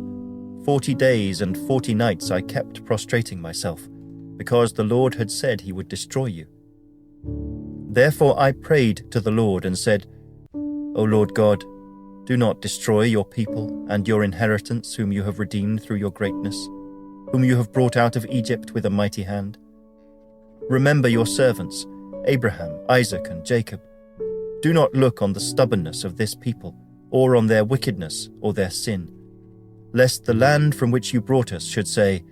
40 days and 40 nights I kept prostrating myself, because the Lord had said he would destroy you. Therefore I prayed to the Lord and said, O Lord God, do not destroy your people and your inheritance whom you have redeemed through your greatness, whom you have brought out of Egypt with a mighty hand. Remember your servants, Abraham, Isaac, and Jacob. Do not look on the stubbornness of this people, or on their wickedness or their sin. lest the land from which you brought us should say,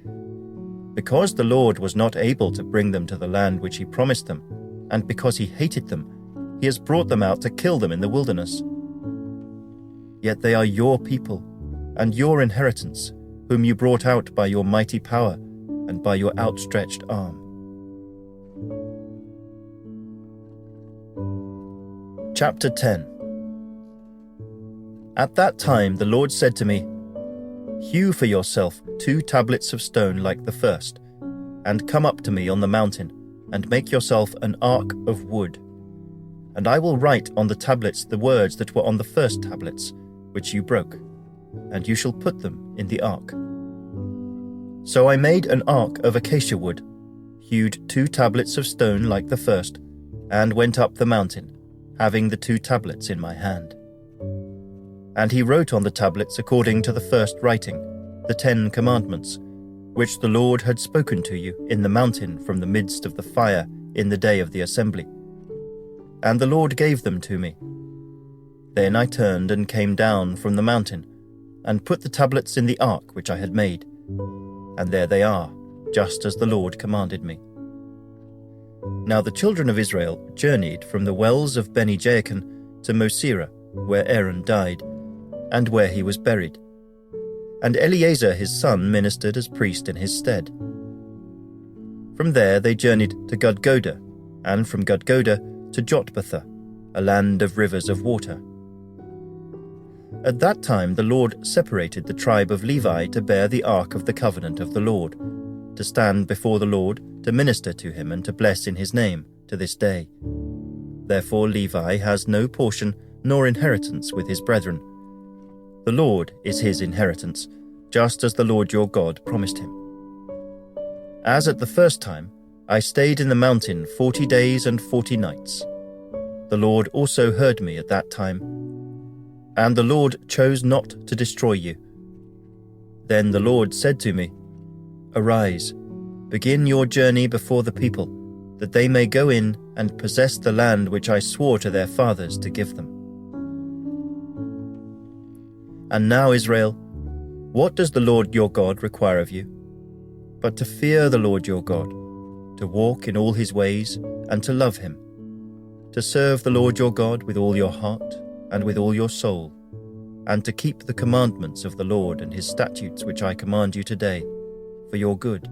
because the Lord was not able to bring them to the land which he promised them, and because he hated them, he has brought them out to kill them in the wilderness. Yet they are your people, and your inheritance, whom you brought out by your mighty power and by your outstretched arm. Chapter 10. At that time the Lord said to me, Hew for yourself 2 tablets of stone like the first, and come up to me on the mountain, and make yourself an ark of wood. And I will write on the tablets the words that were on the first tablets, which you broke, and you shall put them in the ark. So I made an ark of acacia wood, hewed 2 tablets of stone like the first, and went up the mountain, having the 2 tablets in my hand. And he wrote on the tablets according to the first writing, the 10 commandments, which the Lord had spoken to you in the mountain from the midst of the fire in the day of the assembly. And the Lord gave them to me. Then I turned and came down from the mountain, and put the tablets in the ark which I had made. And there they are, just as the Lord commanded me. Now the children of Israel journeyed from the wells of Beni-Jaakan to Mosera, where Aaron died, and where he was buried. And Eleazar his son ministered as priest in his stead. From there they journeyed to Gudgoda, and from Gudgoda to Jotbatha, a land of rivers of water. At that time the Lord separated the tribe of Levi to bear the ark of the covenant of the Lord, to stand before the Lord, to minister to him and to bless in his name to this day. Therefore Levi has no portion nor inheritance with his brethren. The Lord is his inheritance, just as the Lord your God promised him. As at the first time, I stayed in the mountain 40 days and 40 nights. The Lord also heard me at that time, and the Lord chose not to destroy you. Then the Lord said to me, Arise, begin your journey before the people, that they may go in and possess the land which I swore to their fathers to give them. And now, Israel, what does the Lord your God require of you? But to fear the Lord your God, to walk in all his ways, and to love him, to serve the Lord your God with all your heart and with all your soul, and to keep the commandments of the Lord and his statutes which I command you today, for your good.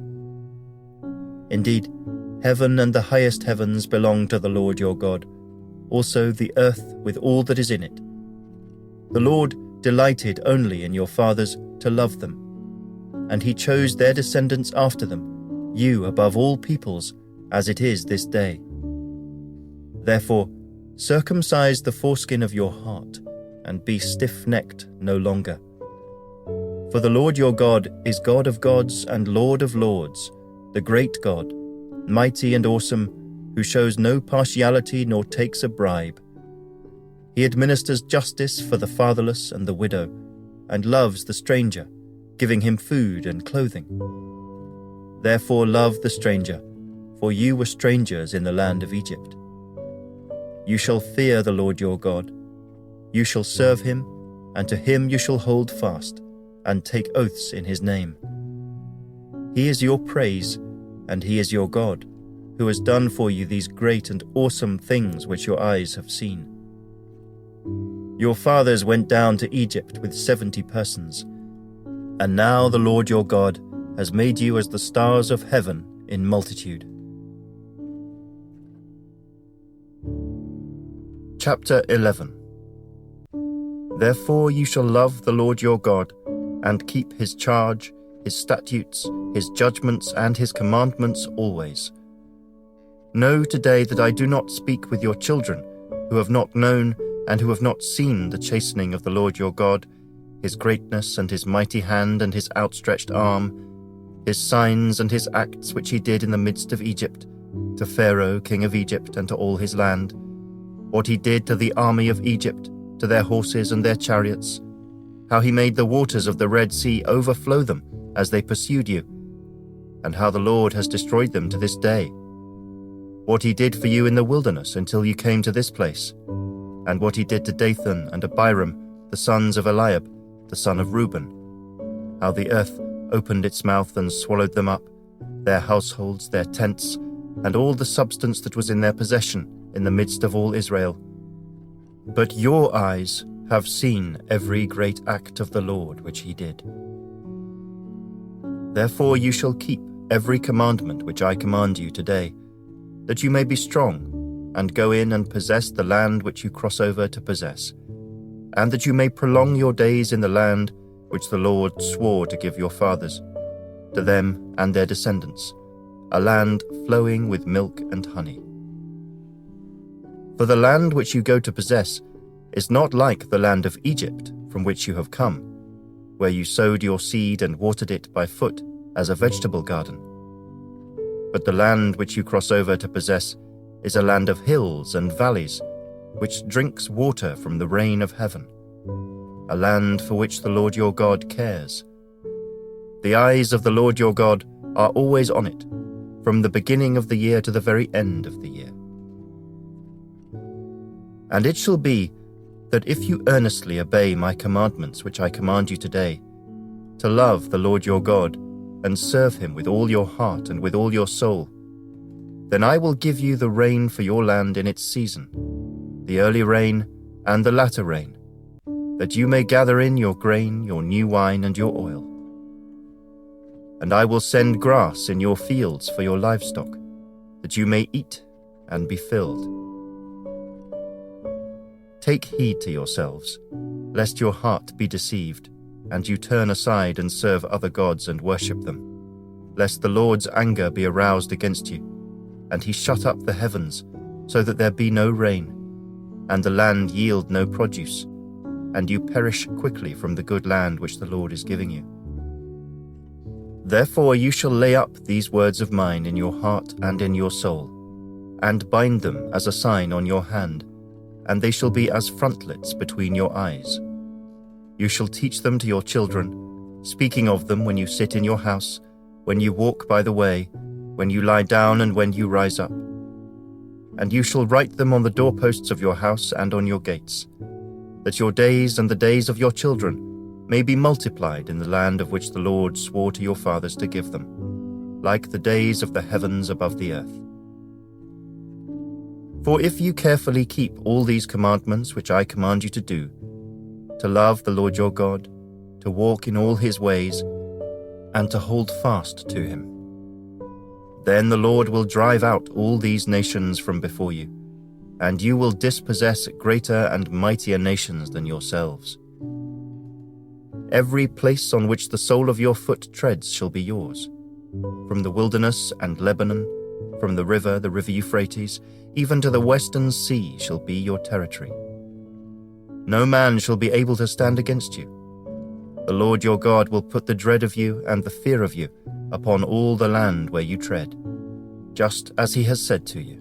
Indeed, heaven and the highest heavens belong to the Lord your God, also the earth with all that is in it. The Lord delighted only in your fathers to love them, and he chose their descendants after them, you above all peoples, as it is this day. Therefore, circumcise the foreskin of your heart, and be stiff-necked no longer. For the Lord your God is God of gods and Lord of lords, the great God, mighty and awesome, who shows no partiality nor takes a bribe. He administers justice for the fatherless and the widow, and loves the stranger, giving him food and clothing. Therefore love the stranger, for you were strangers in the land of Egypt. You shall fear the Lord your God. You shall serve him, and to him you shall hold fast, and take oaths in his name. He is your praise, and he is your God, who has done for you these great and awesome things which your eyes have seen. Your fathers went down to Egypt with 70 persons, and now the Lord your God has made you as the stars of heaven in multitude. Chapter 11. Therefore you shall love the Lord your God, and keep his charge, his statutes, his judgments, and his commandments always. Know today that I do not speak with your children, who have not known and who have not seen the chastening of the Lord your God, his greatness and his mighty hand and his outstretched arm, his signs and his acts which he did in the midst of Egypt, to Pharaoh king of Egypt and to all his land, what he did to the army of Egypt, to their horses and their chariots, how he made the waters of the Red Sea overflow them as they pursued you, and how the Lord has destroyed them to this day, what he did for you in the wilderness until you came to this place, and what he did to Dathan and Abiram, the sons of Eliab, the son of Reuben, how the earth opened its mouth and swallowed them up, their households, their tents, and all the substance that was in their possession in the midst of all Israel. But your eyes have seen every great act of the Lord which he did. Therefore you shall keep every commandment which I command you today, that you may be strong, and go in and possess the land which you cross over to possess, and that you may prolong your days in the land which the Lord swore to give your fathers, to them and their descendants, a land flowing with milk and honey. For the land which you go to possess is not like the land of Egypt from which you have come, where you sowed your seed and watered it by foot as a vegetable garden. But the land which you cross over to possess is a land of hills and valleys, which drinks water from the rain of heaven, a land for which the Lord your God cares. The eyes of the Lord your God are always on it, from the beginning of the year to the very end of the year. And it shall be that if you earnestly obey my commandments which I command you today, to love the Lord your God, and serve him with all your heart and with all your soul, then I will give you the rain for your land in its season, the early rain and the latter rain, that you may gather in your grain, your new wine, and your oil. And I will send grass in your fields for your livestock, that you may eat and be filled. Take heed to yourselves, lest your heart be deceived, and you turn aside and serve other gods and worship them, lest the Lord's anger be aroused against you, and he shut up the heavens, so that there be no rain, and the land yield no produce, and you perish quickly from the good land which the Lord is giving you. Therefore you shall lay up these words of mine in your heart and in your soul, and bind them as a sign on your hand, and they shall be as frontlets between your eyes. You shall teach them to your children, speaking of them when you sit in your house, when you walk by the way, when you lie down and when you rise up. And you shall write them on the doorposts of your house and on your gates, that your days and the days of your children may be multiplied in the land of which the Lord swore to your fathers to give them, like the days of the heavens above the earth. For if you carefully keep all these commandments which I command you to do, to love the Lord your God, to walk in all his ways, and to hold fast to him, then the Lord will drive out all these nations from before you, and you will dispossess greater and mightier nations than yourselves. Every place on which the sole of your foot treads shall be yours, from the wilderness and Lebanon, from the river Euphrates, even to the western sea shall be your territory. No man shall be able to stand against you. The Lord your God will put the dread of you and the fear of you upon all the land where you tread, just as he has said to you.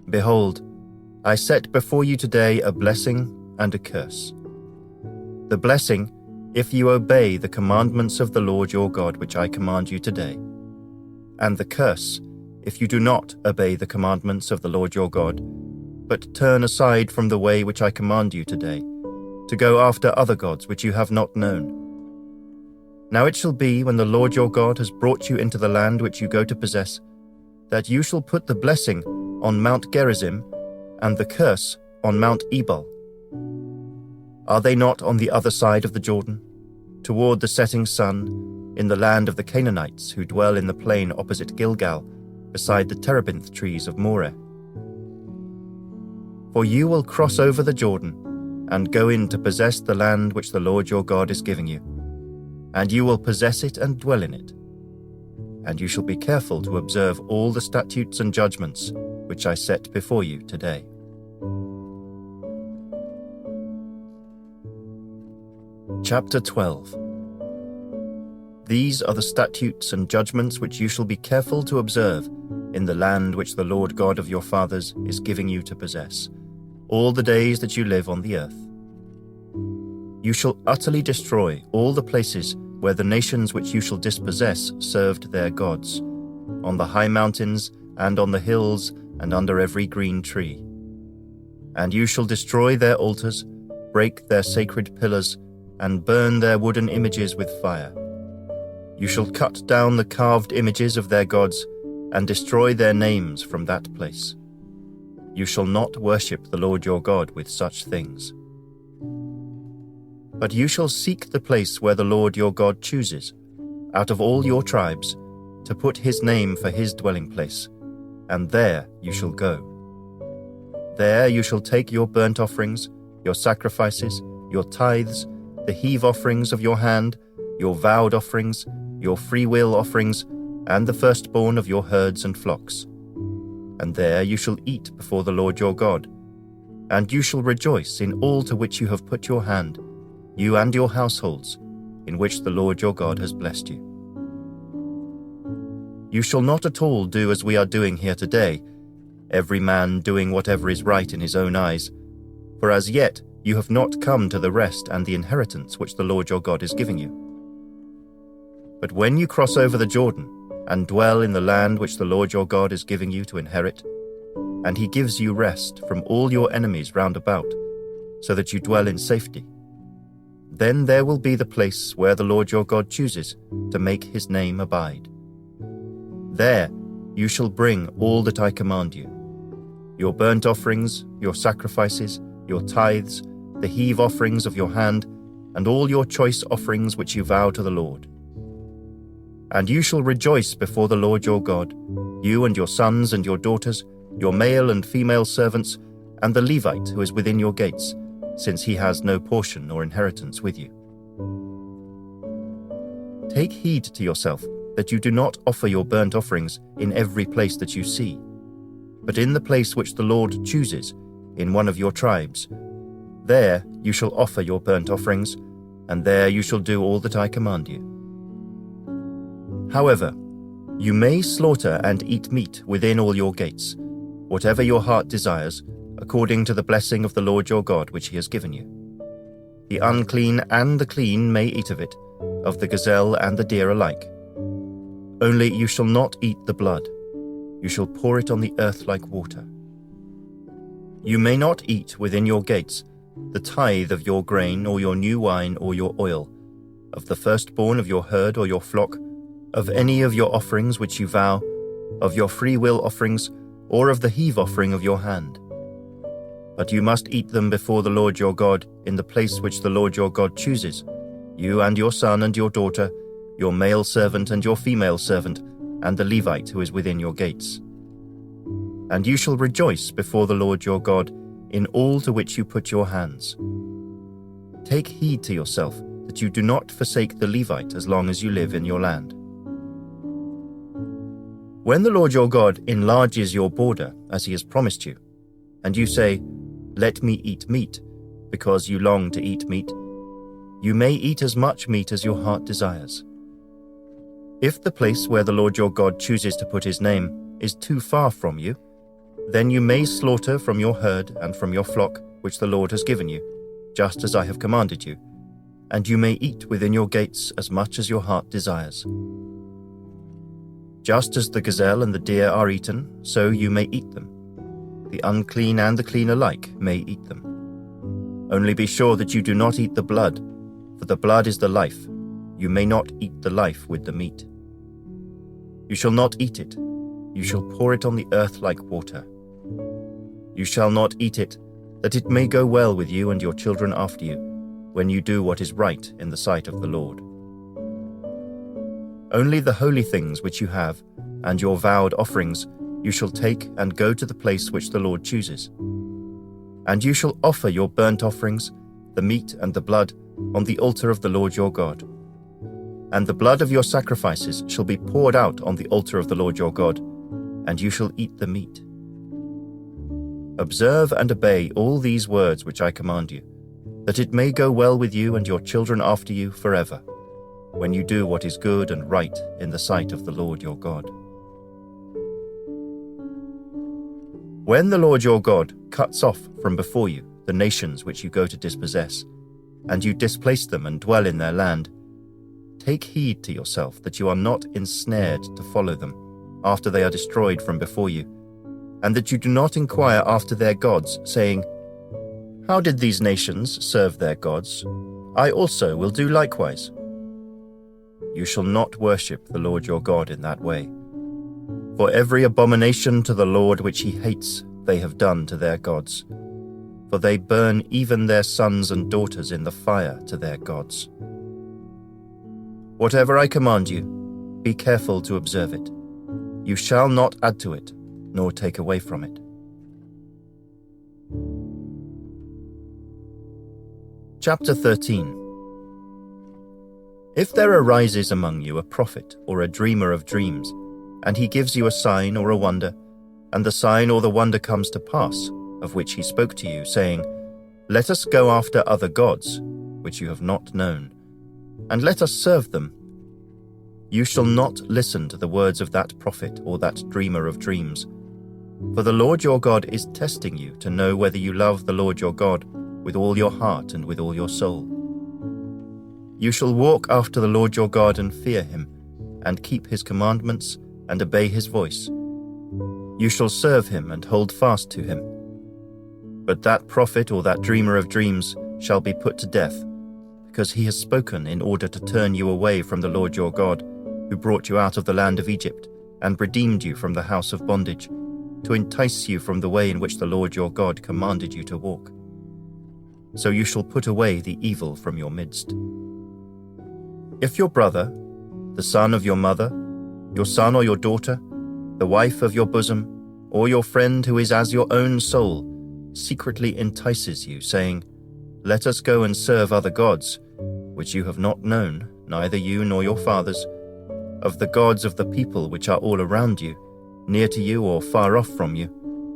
Behold, I set before you today a blessing and a curse. The blessing, if you obey the commandments of the Lord your God which I command you today, and the curse, if you do not obey the commandments of the Lord your God, but turn aside from the way which I command you today, to go after other gods which you have not known. Now it shall be, when the Lord your God has brought you into the land which you go to possess, that you shall put the blessing on Mount Gerizim, and the curse on Mount Ebal. Are they not on the other side of the Jordan, toward the setting sun, in the land of the Canaanites who dwell in the plain opposite Gilgal, beside the terebinth trees of Moreh? For you will cross over the Jordan, and go in to possess the land which the Lord your God is giving you, and you will possess it and dwell in it. And you shall be careful to observe all the statutes and judgments which I set before you today. Chapter 12. These are the statutes and judgments which you shall be careful to observe in the land which the Lord God of your fathers is giving you to possess, all the days that you live on the earth. You shall utterly destroy all the places where the nations which you shall dispossess served their gods, on the high mountains and on the hills and under every green tree. And you shall destroy their altars, break their sacred pillars, and burn their wooden images with fire. You shall cut down the carved images of their gods and destroy their names from that place. You shall not worship the Lord your God with such things. But you shall seek the place where the Lord your God chooses, out of all your tribes, to put his name for his dwelling place, and there you shall go. There you shall take your burnt offerings, your sacrifices, your tithes, the heave offerings of your hand, your vowed offerings, your freewill offerings, and the firstborn of your herds and flocks. And there you shall eat before the Lord your God, and you shall rejoice in all to which you have put your hand, you and your households, in which the Lord your God has blessed you. You shall not at all do as we are doing here today, every man doing whatever is right in his own eyes, for as yet you have not come to the rest and the inheritance which the Lord your God is giving you. But when you cross over the Jordan, and dwell in the land which the Lord your God is giving you to inherit, and he gives you rest from all your enemies round about, so that you dwell in safety, then there will be the place where the Lord your God chooses to make his name abide. There you shall bring all that I command you, your burnt offerings, your sacrifices, your tithes, the heave offerings of your hand, and all your choice offerings which you vow to the Lord. And you shall rejoice before the Lord your God, you and your sons and your daughters, your male and female servants, and the Levite who is within your gates, since he has no portion or inheritance with you. Take heed to yourself that you do not offer your burnt offerings in every place that you see, but in the place which the Lord chooses, in one of your tribes. There you shall offer your burnt offerings, and there you shall do all that I command you. However, you may slaughter and eat meat within all your gates, whatever your heart desires, according to the blessing of the Lord your God which he has given you. The unclean and the clean may eat of it, of the gazelle and the deer alike. Only you shall not eat the blood. You shall pour it on the earth like water. You may not eat within your gates the tithe of your grain or your new wine or your oil, of the firstborn of your herd or your flock, of any of your offerings which you vow, of your free will offerings, or of the heave offering of your hand. But you must eat them before the Lord your God in the place which the Lord your God chooses, you and your son and your daughter, your male servant and your female servant, and the Levite who is within your gates. And you shall rejoice before the Lord your God in all to which you put your hands. Take heed to yourself that you do not forsake the Levite as long as you live in your land. When the Lord your God enlarges your border, as he has promised you, and you say, "Let me eat meat," because you long to eat meat, you may eat as much meat as your heart desires. If the place where the Lord your God chooses to put his name is too far from you, then you may slaughter from your herd and from your flock which the Lord has given you, just as I have commanded you, and you may eat within your gates as much as your heart desires. Just as the gazelle and the deer are eaten, so you may eat them. The unclean and the clean alike may eat them. Only be sure that you do not eat the blood, for the blood is the life. You may not eat the life with the meat. You shall not eat it. You shall pour it on the earth like water. You shall not eat it, that it may go well with you and your children after you, when you do what is right in the sight of the Lord. Only the holy things which you have, and your vowed offerings, you shall take and go to the place which the Lord chooses. And you shall offer your burnt offerings, the meat and the blood, on the altar of the Lord your God. And the blood of your sacrifices shall be poured out on the altar of the Lord your God, and you shall eat the meat. Observe and obey all these words which I command you, that it may go well with you and your children after you forever, when you do what is good and right in the sight of the Lord your God. When the Lord your God cuts off from before you the nations which you go to dispossess, and you displace them and dwell in their land, take heed to yourself that you are not ensnared to follow them after they are destroyed from before you, and that you do not inquire after their gods, saying, "How did these nations serve their gods? I also will do likewise. You shall not worship the Lord your God in that way. For every abomination to the Lord which he hates they have done to their gods. For they burn even their sons and daughters in the fire to their gods. Whatever I command you, be careful to observe it. You shall not add to it, nor take away from it. Chapter 13. If there arises among you a prophet or a dreamer of dreams, and he gives you a sign or a wonder, and the sign or the wonder comes to pass, of which he spoke to you, saying, Let us go after other gods, which you have not known, and let us serve them, you shall not listen to the words of that prophet or that dreamer of dreams. For the Lord your God is testing you to know whether you love the Lord your God with all your heart and with all your soul. You shall walk after the Lord your God and fear him, and keep his commandments and obey his voice. You shall serve him and hold fast to him. But that prophet or that dreamer of dreams shall be put to death, because he has spoken in order to turn you away from the Lord your God, who brought you out of the land of Egypt, and redeemed you from the house of bondage, to entice you from the way in which the Lord your God commanded you to walk. So you shall put away the evil from your midst. If your brother, the son of your mother, your son or your daughter, the wife of your bosom, or your friend who is as your own soul, secretly entices you, saying, Let us go and serve other gods, which you have not known, neither you nor your fathers, of the gods of the people which are all around you, near to you or far off from you,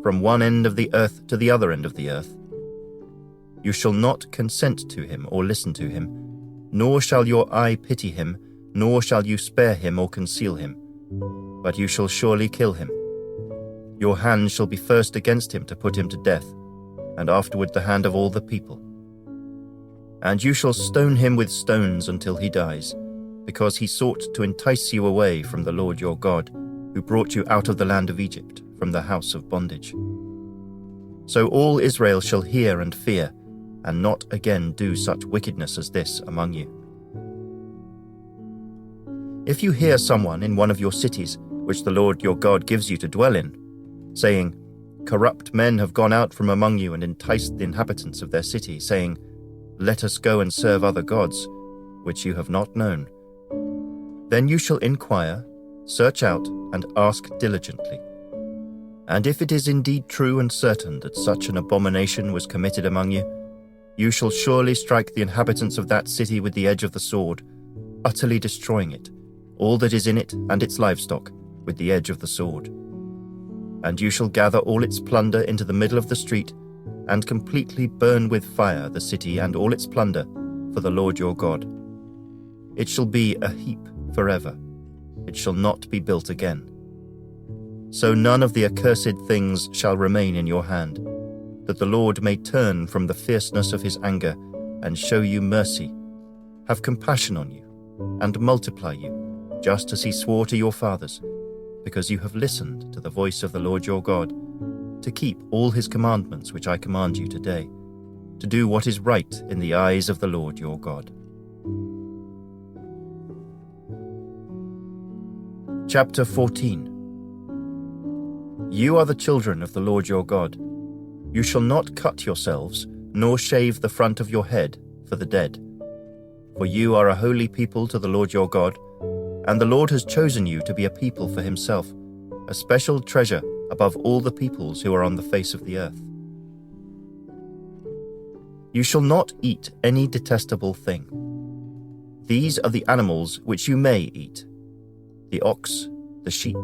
from one end of the earth to the other end of the earth. You shall not consent to him or listen to him, nor shall your eye pity him, nor shall you spare him or conceal him, but you shall surely kill him. Your hand shall be first against him to put him to death, and afterward the hand of all the people. And you shall stone him with stones until he dies, because he sought to entice you away from the Lord your God, who brought you out of the land of Egypt, from the house of bondage. So all Israel shall hear and fear, and not again do such wickedness as this among you. If you hear someone in one of your cities, which the Lord your God gives you to dwell in, saying, Corrupt men have gone out from among you and enticed the inhabitants of their city, saying, Let us go and serve other gods, which you have not known, then you shall inquire, search out, and ask diligently. And if it is indeed true and certain that such an abomination was committed among you, you shall surely strike the inhabitants of that city with the edge of the sword, utterly destroying it, all that is in it and its livestock, with the edge of the sword. And you shall gather all its plunder into the middle of the street, and completely burn with fire the city and all its plunder, for the Lord your God. It shall be a heap forever. It shall not be built again. So none of the accursed things shall remain in your hand, that the Lord may turn from the fierceness of his anger and show you mercy, have compassion on you, and multiply you, just as he swore to your fathers, because you have listened to the voice of the Lord your God, to keep all his commandments which I command you today, to do what is right in the eyes of the Lord your God. Chapter 14. You are the children of the Lord your God. You shall not cut yourselves, nor shave the front of your head for the dead. For you are a holy people to the Lord your God, and the Lord has chosen you to be a people for himself, a special treasure above all the peoples who are on the face of the earth. You shall not eat any detestable thing. These are the animals which you may eat: the ox, the sheep,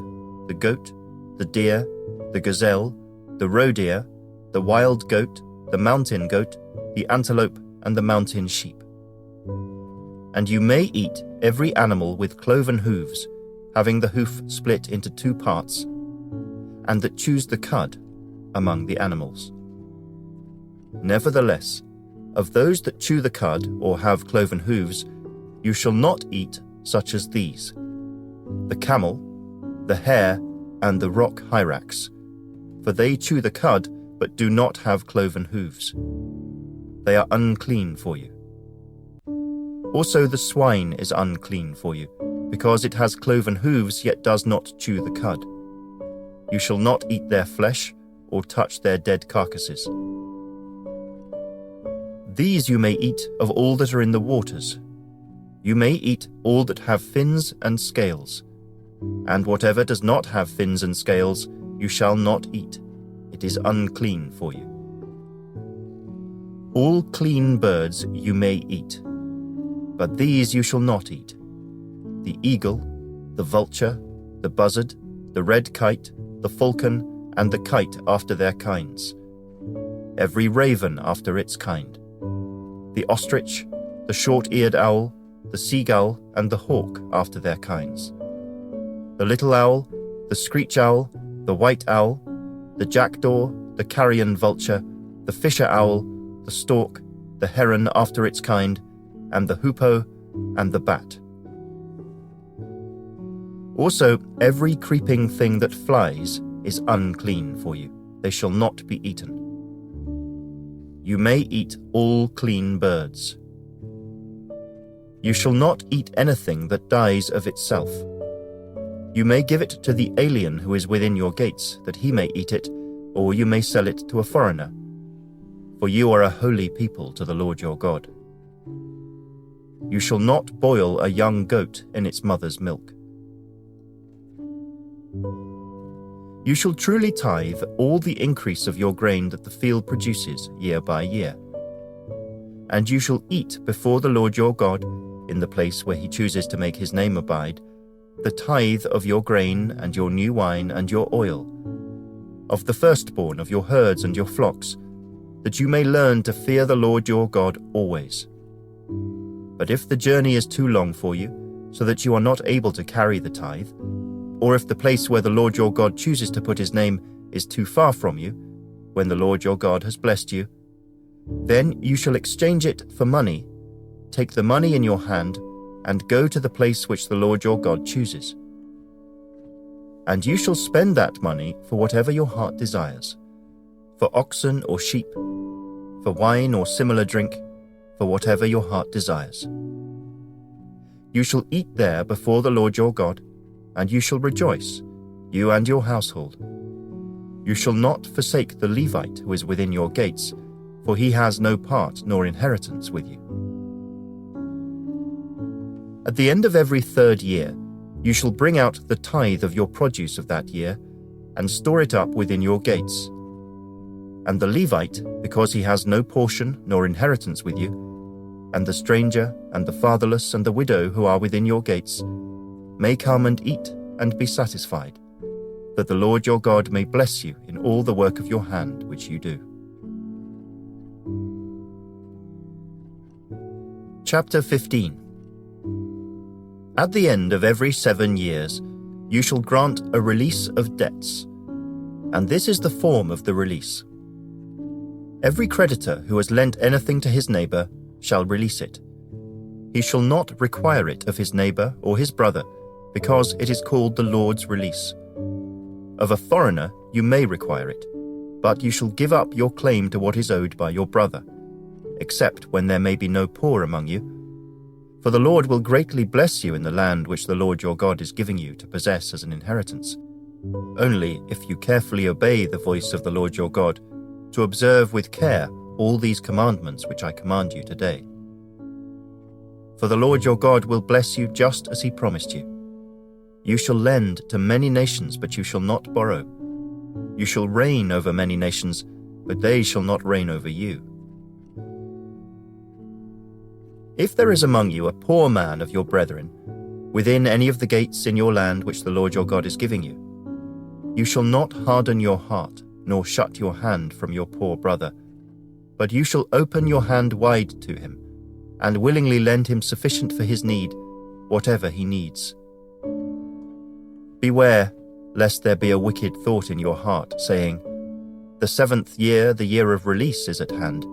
the goat, the deer, the gazelle, the roe deer, the wild goat, the mountain goat, the antelope, and the mountain sheep. And you may eat every animal with cloven hooves, having the hoof split into 2 parts, and that chews the cud among the animals. Nevertheless, of those that chew the cud or have cloven hooves, you shall not eat such as these: the camel, the hare, and the rock hyrax, for they chew the cud but do not have cloven hooves. They are unclean for you. Also the swine is unclean for you, because it has cloven hooves yet does not chew the cud. You shall not eat their flesh or touch their dead carcasses. These you may eat of all that are in the waters. You may eat all that have fins and scales, and whatever does not have fins and scales you shall not eat. It is unclean for you. All clean birds you may eat, but these you shall not eat: the eagle, the vulture, the buzzard, the red kite, the falcon, and the kite after their kinds, every raven after its kind, the ostrich, the short-eared owl, the seagull, and the hawk after their kinds, the little owl, the screech owl, the white owl, the jackdaw, the carrion vulture, the fisher owl, the stork, the heron after its kind, and the hoopoe, and the bat. Also, every creeping thing that flies is unclean for you. They shall not be eaten. You may eat all clean birds. You shall not eat anything that dies of itself. You may give it to the alien who is within your gates, that he may eat it, or you may sell it to a foreigner. For you are a holy people to the Lord your God. You shall not boil a young goat in its mother's milk. You shall truly tithe all the increase of your grain that the field produces year by year. And you shall eat before the Lord your God, in the place where he chooses to make his name abide, the tithe of your grain and your new wine and your oil, of the firstborn of your herds and your flocks, that you may learn to fear the Lord your God always. But if the journey is too long for you, so that you are not able to carry the tithe, or if the place where the Lord your God chooses to put his name is too far from you, when the Lord your God has blessed you, then you shall exchange it for money, take the money in your hand, and go to the place which the Lord your God chooses. And you shall spend that money for whatever your heart desires, for oxen or sheep, for wine or similar drink, for whatever your heart desires. You shall eat there before the Lord your God, and you shall rejoice, you and your household. You shall not forsake the Levite who is within your gates, for he has no part nor inheritance with you. At the end of every 3rd year, you shall bring out the tithe of your produce of that year, and store it up within your gates. And the Levite, because he has no portion nor inheritance with you, and the stranger, and the fatherless, and the widow who are within your gates, may come and eat and be satisfied, that the Lord your God may bless you in all the work of your hand which you do. Chapter 15. At the end of every 7 years, you shall grant a release of debts, and this is the form of the release. Every creditor who has lent anything to his neighbor shall release it. He shall not require it of his neighbor or his brother, because it is called the Lord's release. Of a foreigner you may require it, but you shall give up your claim to what is owed by your brother, except when there may be no poor among you. For the Lord will greatly bless you in the land which the Lord your God is giving you to possess as an inheritance. Only if you carefully obey the voice of the Lord your God, to observe with care all these commandments which I command you today. For the Lord your God will bless you just as he promised you. You shall lend to many nations, but you shall not borrow. You shall reign over many nations, but they shall not reign over you. If there is among you a poor man of your brethren, within any of the gates in your land which the Lord your God is giving you, you shall not harden your heart, nor shut your hand from your poor brother, but you shall open your hand wide to him, and willingly lend him sufficient for his need, whatever he needs. Beware, lest there be a wicked thought in your heart, saying, "The 7th year, the year of release, is at hand,"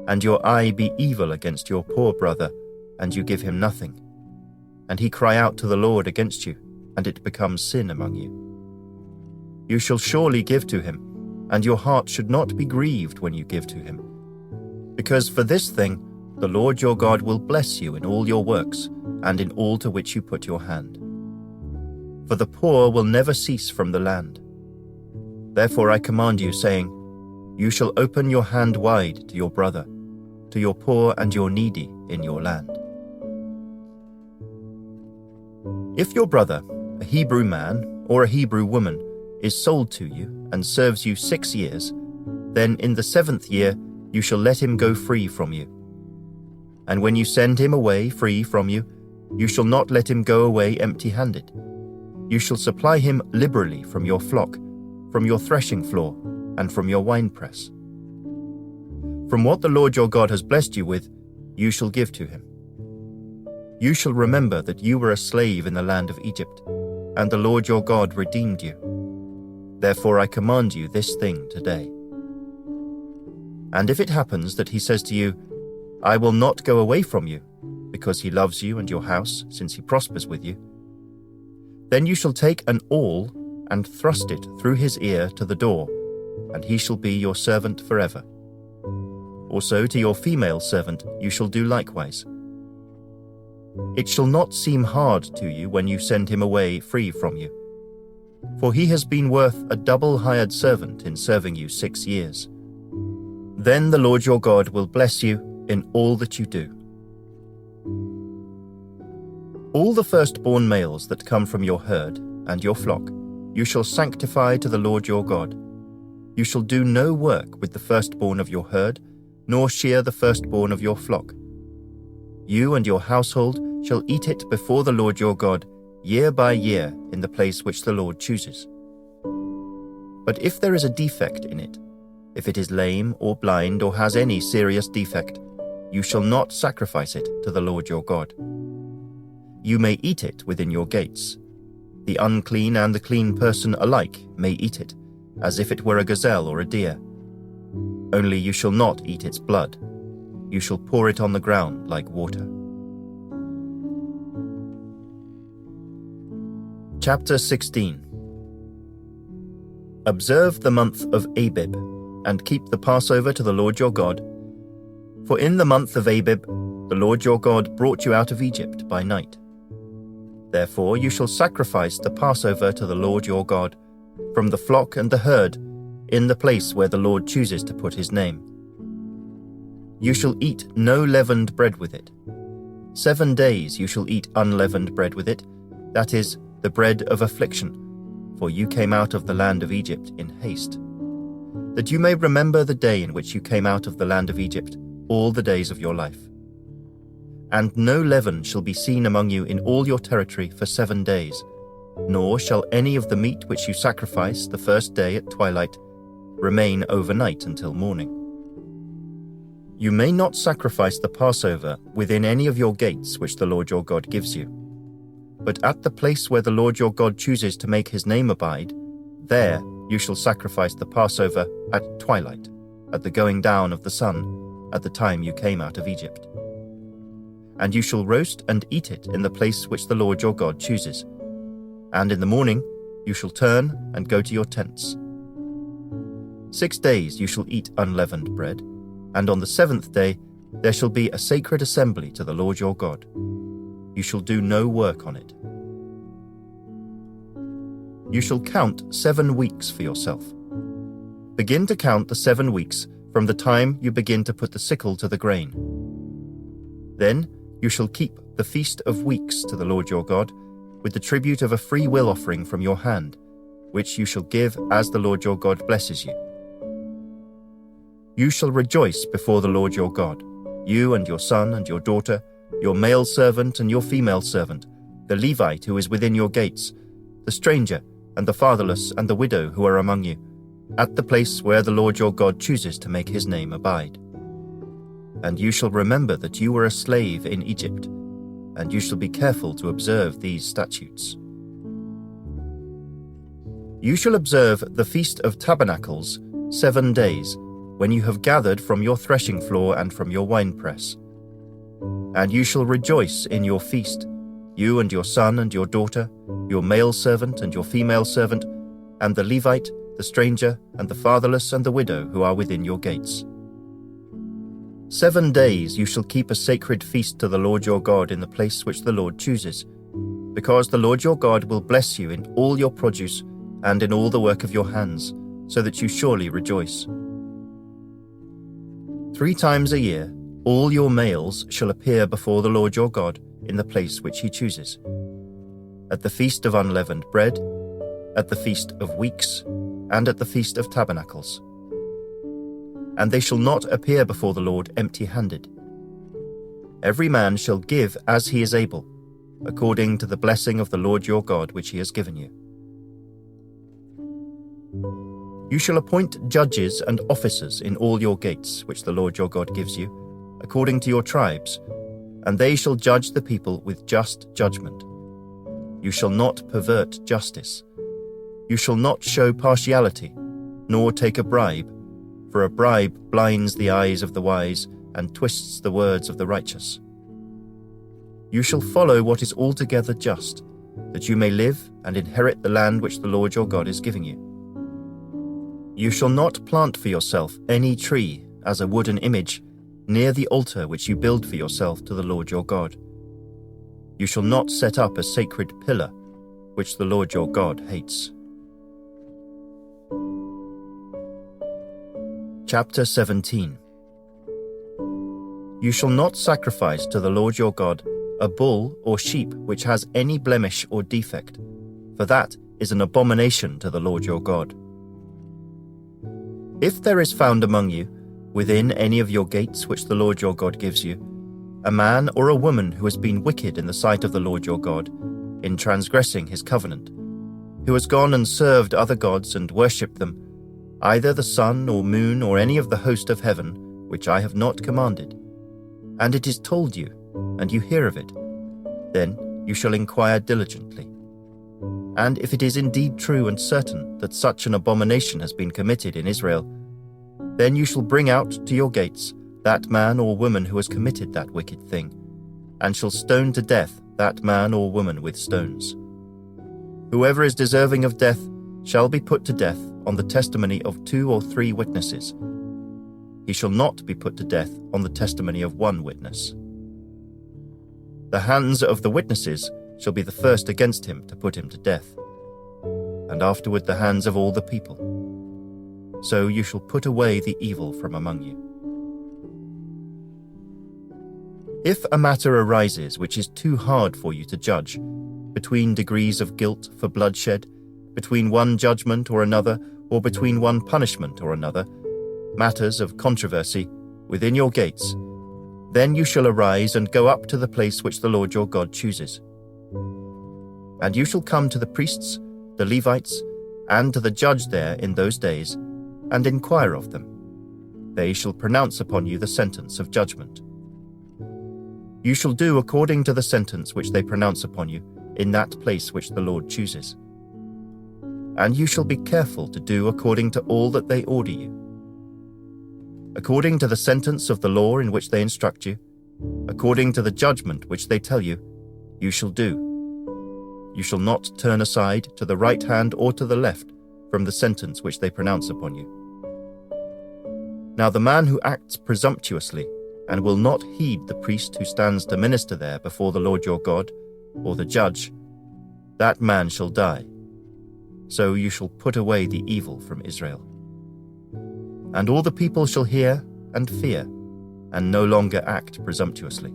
and your eye be evil against your poor brother, and you give him nothing, and he cry out to the Lord against you, and it becomes sin among you. You shall surely give to him, and your heart should not be grieved when you give to him. Because for this thing the Lord your God will bless you in all your works and in all to which you put your hand. For the poor will never cease from the land. Therefore I command you, saying, You shall open your hand wide to your brother, to your poor and your needy in your land. If your brother, a Hebrew man or a Hebrew woman, is sold to you and serves you 6 years, then in the 7th year you shall let him go free from you. And when you send him away free from you, you shall not let him go away empty-handed. You shall supply him liberally from your flock, from your threshing floor, and from your winepress. From what the Lord your God has blessed you with, you shall give to him. You shall remember that you were a slave in the land of Egypt, and the Lord your God redeemed you. Therefore I command you this thing today. And if it happens that he says to you, I will not go away from you, because he loves you and your house, since he prospers with you, then you shall take an awl and thrust it through his ear to the door, and he shall be your servant forever. Also to your female servant you shall do likewise. It shall not seem hard to you when you send him away free from you, for he has been worth a double hired servant in serving you 6 years. Then the Lord your God will bless you in all that you do. All the firstborn males that come from your herd and your flock you shall sanctify to the Lord your God. You shall do no work with the firstborn of your herd, nor shear the firstborn of your flock. You and your household shall eat it before the Lord your God, year by year, in the place which the Lord chooses. But if there is a defect in it, if it is lame or blind or has any serious defect, you shall not sacrifice it to the Lord your God. You may eat it within your gates. The unclean and the clean person alike may eat it, as if it were a gazelle or a deer. Only you shall not eat its blood. You shall pour it on the ground like water. Chapter 16. Observe the month of Abib, and keep the Passover to the Lord your God. For in the month of Abib the Lord your God brought you out of Egypt by night. Therefore you shall sacrifice the Passover to the Lord your God, from the flock and the herd, in the place where the Lord chooses to put his name. You shall eat no leavened bread with it. 7 days you shall eat unleavened bread with it, that is, the bread of affliction, for you came out of the land of Egypt in haste, that you may remember the day in which you came out of the land of Egypt all the days of your life. And no leaven shall be seen among you in all your territory for 7 days, nor shall any of the meat which you sacrifice the first day at twilight remain overnight until morning. You may not sacrifice the Passover within any of your gates which the Lord your God gives you, but at the place where the Lord your God chooses to make his name abide, there you shall sacrifice the Passover at twilight, at the going down of the sun, at the time you came out of Egypt. And you shall roast and eat it in the place which the Lord your God chooses. And in the morning you shall turn and go to your tents. 6 days you shall eat unleavened bread, and on the 7th day there shall be a sacred assembly to the Lord your God. You shall do no work on it. You shall count 7 weeks for yourself. Begin to count the 7 weeks from the time you begin to put the sickle to the grain. Then you shall keep the Feast of Weeks to the Lord your God, with the tribute of a free will offering from your hand, which you shall give as the Lord your God blesses you. You shall rejoice before the Lord your God, you and your son and your daughter, your male servant and your female servant, the Levite who is within your gates, the stranger and the fatherless and the widow who are among you, at the place where the Lord your God chooses to make his name abide. And you shall remember that you were a slave in Egypt, and you shall be careful to observe these statutes. You shall observe the Feast of Tabernacles 7 days, when you have gathered from your threshing floor and from your winepress. And you shall rejoice in your feast, you and your son and your daughter, your male servant and your female servant, and the Levite, the stranger, and the fatherless and the widow who are within your gates. 7 days you shall keep a sacred feast to the Lord your God in the place which the Lord chooses, because the Lord your God will bless you in all your produce and in all the work of your hands, so that you surely rejoice. 3 times a year all your males shall appear before the Lord your God in the place which he chooses, at the feast of unleavened bread, at the feast of weeks, and at the feast of tabernacles. And they shall not appear before the Lord empty-handed. Every man shall give as he is able, according to the blessing of the Lord your God which he has given you. You shall appoint judges and officers in all your gates which the Lord your God gives you, according to your tribes, and they shall judge the people with just judgment. You shall not pervert justice. You shall not show partiality, nor take a bribe, for a bribe blinds the eyes of the wise and twists the words of the righteous. You shall follow what is altogether just, that you may live and inherit the land which the Lord your God is giving you. You shall not plant for yourself any tree as a wooden image near the altar which you build for yourself to the Lord your God. You shall not set up a sacred pillar, which the Lord your God hates. Chapter 17. You shall not sacrifice to the Lord your God a bull or sheep which has any blemish or defect, for that is an abomination to the Lord your God. If there is found among you, within any of your gates which the Lord your God gives you, a man or a woman who has been wicked in the sight of the Lord your God, in transgressing his covenant, who has gone and served other gods and worshipped them, either the sun or moon or any of the host of heaven, which I have not commanded, and it is told you, and you hear of it, then you shall inquire diligently. And if it is indeed true and certain that such an abomination has been committed in Israel, then you shall bring out to your gates that man or woman who has committed that wicked thing, and shall stone to death that man or woman with stones. Whoever is deserving of death shall be put to death on the testimony of 2 or 3 witnesses. He shall not be put to death on the testimony of 1 witness. The hands of the witnesses shall be the first against him to put him to death, and afterward the hands of all the people. So you shall put away the evil from among you. If a matter arises which is too hard for you to judge, between degrees of guilt for bloodshed, between one judgment or another, or between one punishment or another, matters of controversy within your gates, then you shall arise and go up to the place which the Lord your God chooses. And you shall come to the priests, the Levites, and to the judge there in those days, and inquire of them. They shall pronounce upon you the sentence of judgment. You shall do according to the sentence which they pronounce upon you in that place which the Lord chooses. And you shall be careful to do according to all that they order you. According to the sentence of the law in which they instruct you, according to the judgment which they tell you, you shall do. You shall not turn aside to the right hand or to the left from the sentence which they pronounce upon you. Now the man who acts presumptuously and will not heed the priest who stands to minister there before the Lord your God, or the judge, that man shall die. So you shall put away the evil from Israel. And all the people shall hear and fear, and no longer act presumptuously.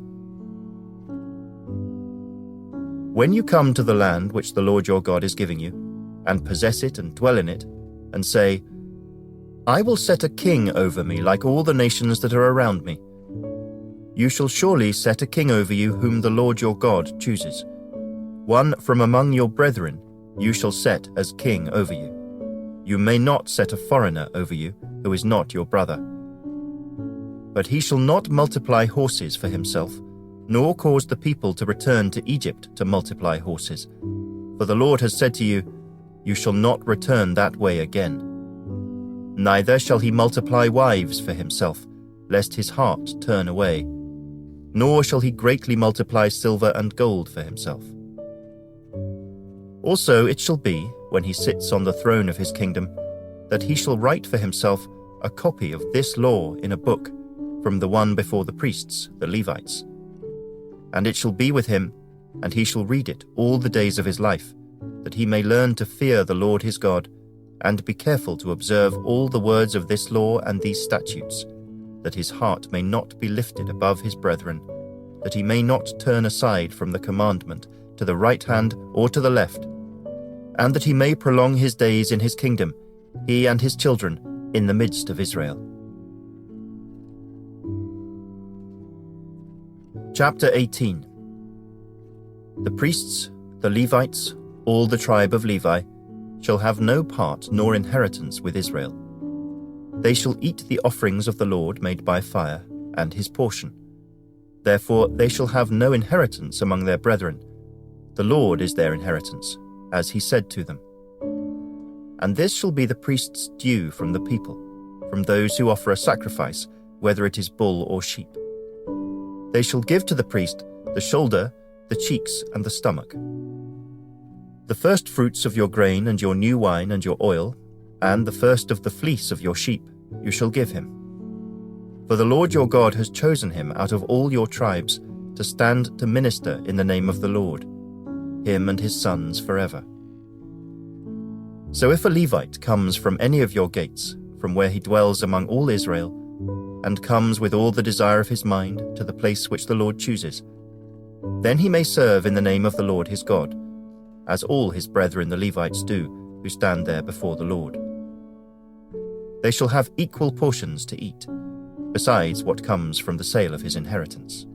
When you come to the land which the Lord your God is giving you, and possess it and dwell in it, and say, I will set a king over me like all the nations that are around me, you shall surely set a king over you whom the Lord your God chooses. One from among your brethren you shall set as king over you. You may not set a foreigner over you who is not your brother. But he shall not multiply horses for himself, nor cause the people to return to Egypt to multiply horses. For the Lord has said to you, you shall not return that way again. Neither shall he multiply wives for himself, lest his heart turn away. Nor shall he greatly multiply silver and gold for himself. Also it shall be, when he sits on the throne of his kingdom, that he shall write for himself a copy of this law in a book, from the one before the priests, the Levites. And it shall be with him, and he shall read it all the days of his life, that he may learn to fear the Lord his God, and be careful to observe all the words of this law and these statutes, that his heart may not be lifted above his brethren, that he may not turn aside from the commandment to the right hand or to the left, and that he may prolong his days in his kingdom, he and his children, in the midst of Israel. Chapter 18. The priests, the Levites, all the tribe of Levi, shall have no part nor inheritance with Israel. They shall eat the offerings of the Lord made by fire, and his portion. Therefore they shall have no inheritance among their brethren. The Lord is their inheritance, as he said to them. And this shall be the priest's due from the people, from those who offer a sacrifice, whether it is bull or sheep. They shall give to the priest the shoulder, the cheeks, and the stomach. The first fruits of your grain and your new wine and your oil, and the first of the fleece of your sheep, you shall give him. For the Lord your God has chosen him out of all your tribes to stand to minister in the name of the Lord, him and his sons forever. So if a Levite comes from any of your gates, from where he dwells among all Israel, and comes with all the desire of his mind to the place which the Lord chooses, then he may serve in the name of the Lord his God, as all his brethren the Levites do, who stand there before the Lord. They shall have equal portions to eat, besides what comes from the sale of his inheritance.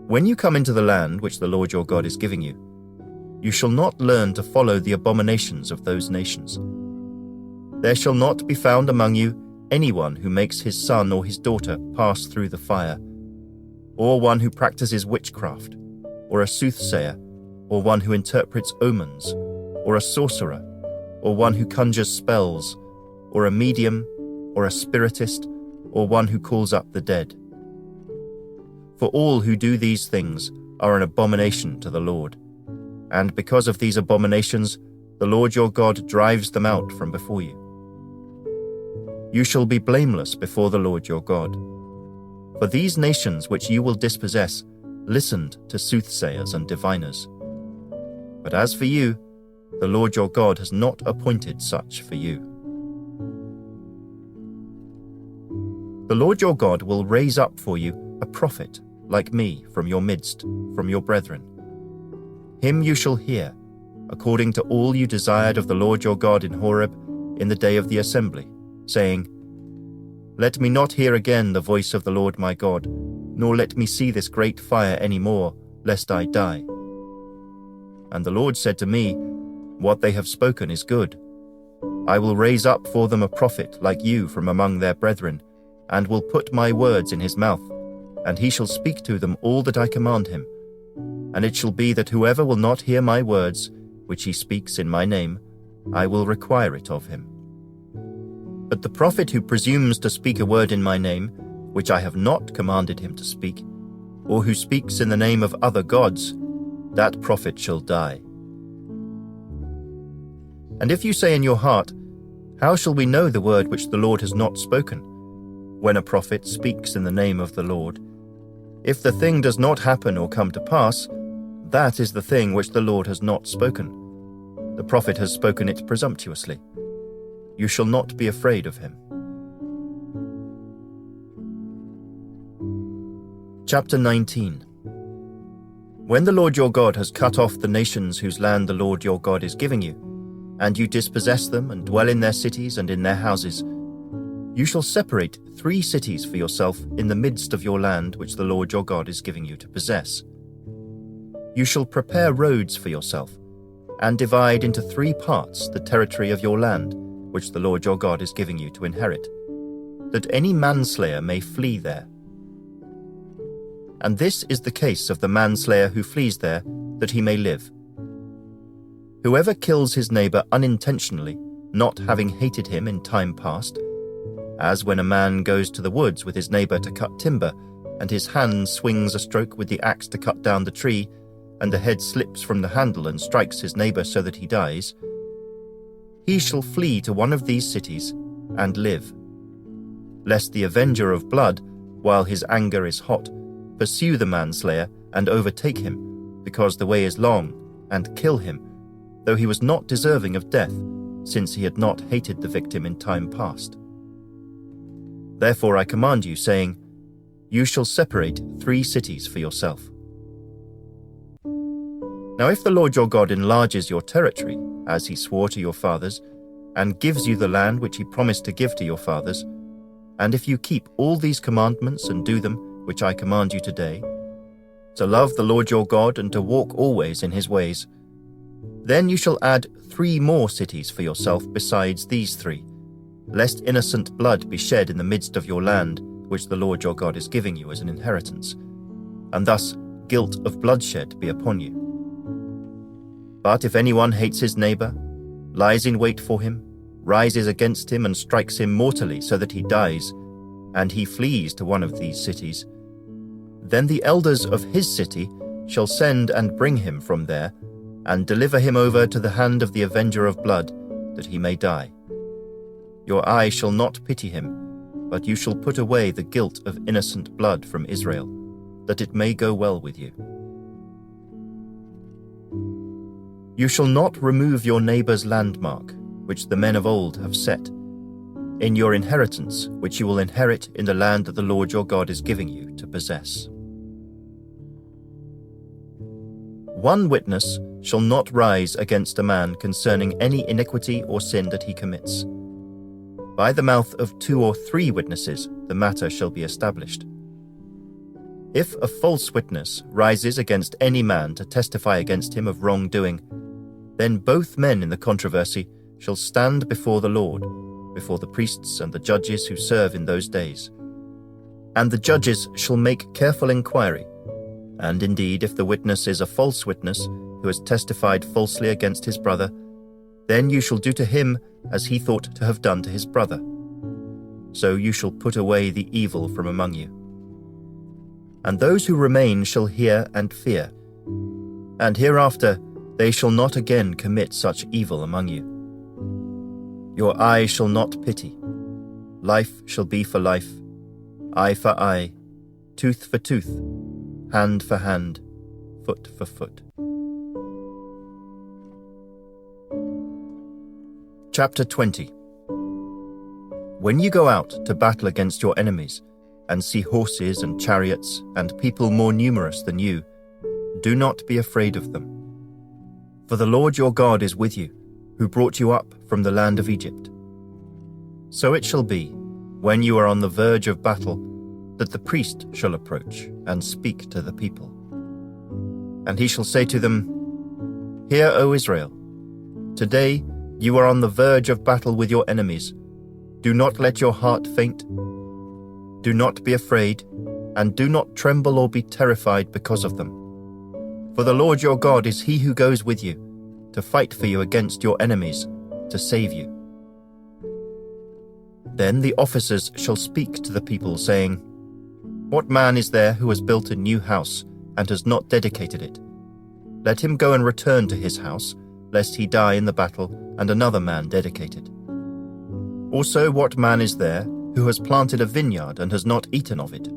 When you come into the land which the Lord your God is giving you, you shall not learn to follow the abominations of those nations. There shall not be found among you anyone who makes his son or his daughter pass through the fire, or one who practices witchcraft, or a soothsayer, or one who interprets omens, or a sorcerer, or one who conjures spells, or a medium, or a spiritist, or one who calls up the dead. For all who do these things are an abomination to the Lord, and because of these abominations, the Lord your God drives them out from before you. You shall be blameless before the Lord your God. For these nations which you will dispossess listened to soothsayers and diviners. But as for you, the Lord your God has not appointed such for you. The Lord your God will raise up for you a prophet like me from your midst, from your brethren. Him you shall hear, according to all you desired of the Lord your God in Horeb in the day of the assembly, saying, Let me not hear again the voice of the Lord my God, nor let me see this great fire any more, lest I die. And the Lord said to me, What they have spoken is good. I will raise up for them a prophet like you from among their brethren, and will put my words in his mouth, and he shall speak to them all that I command him. And it shall be that whoever will not hear my words, which he speaks in my name, I will require it of him. But the prophet who presumes to speak a word in my name, which I have not commanded him to speak, or who speaks in the name of other gods, that prophet shall die. And if you say in your heart, How shall we know the word which the Lord has not spoken? When a prophet speaks in the name of the Lord, if the thing does not happen or come to pass, that is the thing which the Lord has not spoken. The prophet has spoken it presumptuously. You shall not be afraid of him. Chapter 19. When the Lord your God has cut off the nations whose land the Lord your God is giving you, and you dispossess them and dwell in their cities and in their houses, you shall separate 3 cities for yourself in the midst of your land which the Lord your God is giving you to possess. You shall prepare roads for yourself, and divide into 3 parts the territory of your land, which the Lord your God is giving you to inherit, that any manslayer may flee there. And this is the case of the manslayer who flees there, that he may live. Whoever kills his neighbor unintentionally, not having hated him in time past, as when a man goes to the woods with his neighbor to cut timber, and his hand swings a stroke with the axe to cut down the tree, and the head slips from the handle and strikes his neighbor so that he dies, he shall flee to one of these cities and live. lest the avenger of blood, while his anger is hot, pursue the manslayer and overtake him, because the way is long, and kill him, though he was not deserving of death, since he had not hated the victim in time past. Therefore I command you, saying, you shall separate 3 cities for yourself. Now if the Lord your God enlarges your territory, as he swore to your fathers, and gives you the land which he promised to give to your fathers, and if you keep all these commandments and do them, which I command you today, to love the Lord your God and to walk always in his ways, then you shall add 3 more cities for yourself besides these 3, lest innocent blood be shed in the midst of your land, which the Lord your God is giving you as an inheritance, and thus guilt of bloodshed be upon you. But if anyone hates his neighbor, lies in wait for him, rises against him and strikes him mortally so that he dies, and he flees to one of these cities, then the elders of his city shall send and bring him from there, and deliver him over to the hand of the avenger of blood, that he may die. Your eye shall not pity him, but you shall put away the guilt of innocent blood from Israel, that it may go well with you. You shall not remove your neighbor's landmark, which the men of old have set, in your inheritance, which you will inherit in the land that the Lord your God is giving you to possess. One witness shall not rise against a man concerning any iniquity or sin that he commits. By the mouth of 2 or 3 witnesses the matter shall be established. If a false witness rises against any man to testify against him of wrongdoing, then both men in the controversy shall stand before the Lord, before the priests and the judges who serve in those days. And the judges shall make careful inquiry, and indeed if the witness is a false witness who has testified falsely against his brother, then you shall do to him as he thought to have done to his brother. So you shall put away the evil from among you. And those who remain shall hear and fear, and hereafter they shall not again commit such evil among you. Your eye shall not pity. Life shall be for life, eye for eye, tooth for tooth, hand for hand, foot for foot. Chapter 20. When you go out to battle against your enemies, and see horses and chariots and people more numerous than you, do not be afraid of them. For the Lord your God is with you, who brought you up from the land of Egypt. So it shall be, when you are on the verge of battle, that the priest shall approach and speak to the people. And he shall say to them, Hear, O Israel, today you are on the verge of battle with your enemies. Do not let your heart faint. Do not be afraid, and do not tremble or be terrified because of them. For the Lord your God is he who goes with you, to fight for you against your enemies, to save you. Then the officers shall speak to the people, saying, What man is there who has built a new house, and has not dedicated it? Let him go and return to his house, lest he die in the battle, and another man dedicate it. Also, what man is there who has planted a vineyard and has not eaten of it?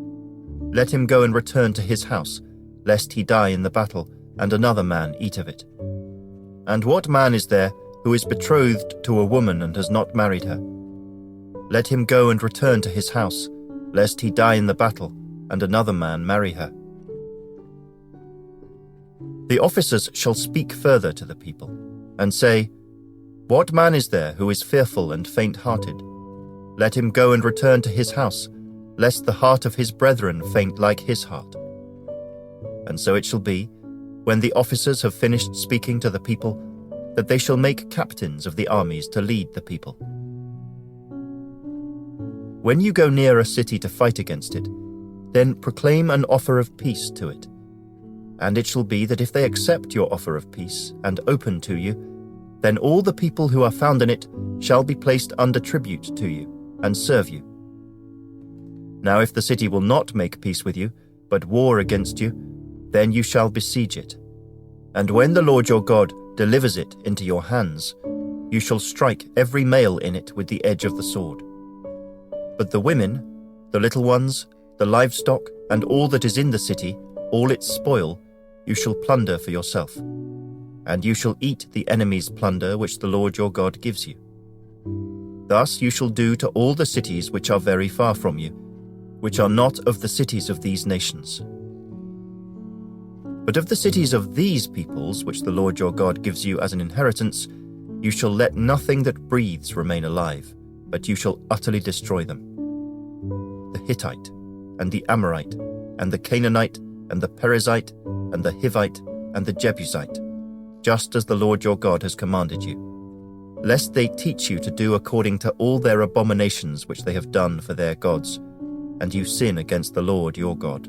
Let him go and return to his house, lest he die in the battle, and another man eat of it. And what man is there who is betrothed to a woman and has not married her? Let him go and return to his house, lest he die in the battle, and another man marry her. The officers shall speak further to the people, and say, What man is there who is fearful and faint-hearted? Let him go and return to his house, lest the heart of his brethren faint like his heart. And so it shall be, when the officers have finished speaking to the people, that they shall make captains of the armies to lead the people. When you go near a city to fight against it, then proclaim an offer of peace to it. And it shall be that if they accept your offer of peace and open to you, then all the people who are found in it shall be placed under tribute to you and serve you. Now if the city will not make peace with you, but war against you, then you shall besiege it. And when the Lord your God delivers it into your hands, you shall strike every male in it with the edge of the sword. But the women, the little ones, the livestock, and all that is in the city, all its spoil, you shall plunder for yourself. And you shall eat the enemy's plunder which the Lord your God gives you. Thus you shall do to all the cities which are very far from you, which are not of the cities of these nations. But of the cities of these peoples, which the Lord your God gives you as an inheritance, you shall let nothing that breathes remain alive, but you shall utterly destroy them. The Hittite, and the Amorite, and the Canaanite, and the Perizzite, and the Hivite, and the Jebusite, just as the Lord your God has commanded you, lest they teach you to do according to all their abominations which they have done for their gods, and you sin against the Lord your God.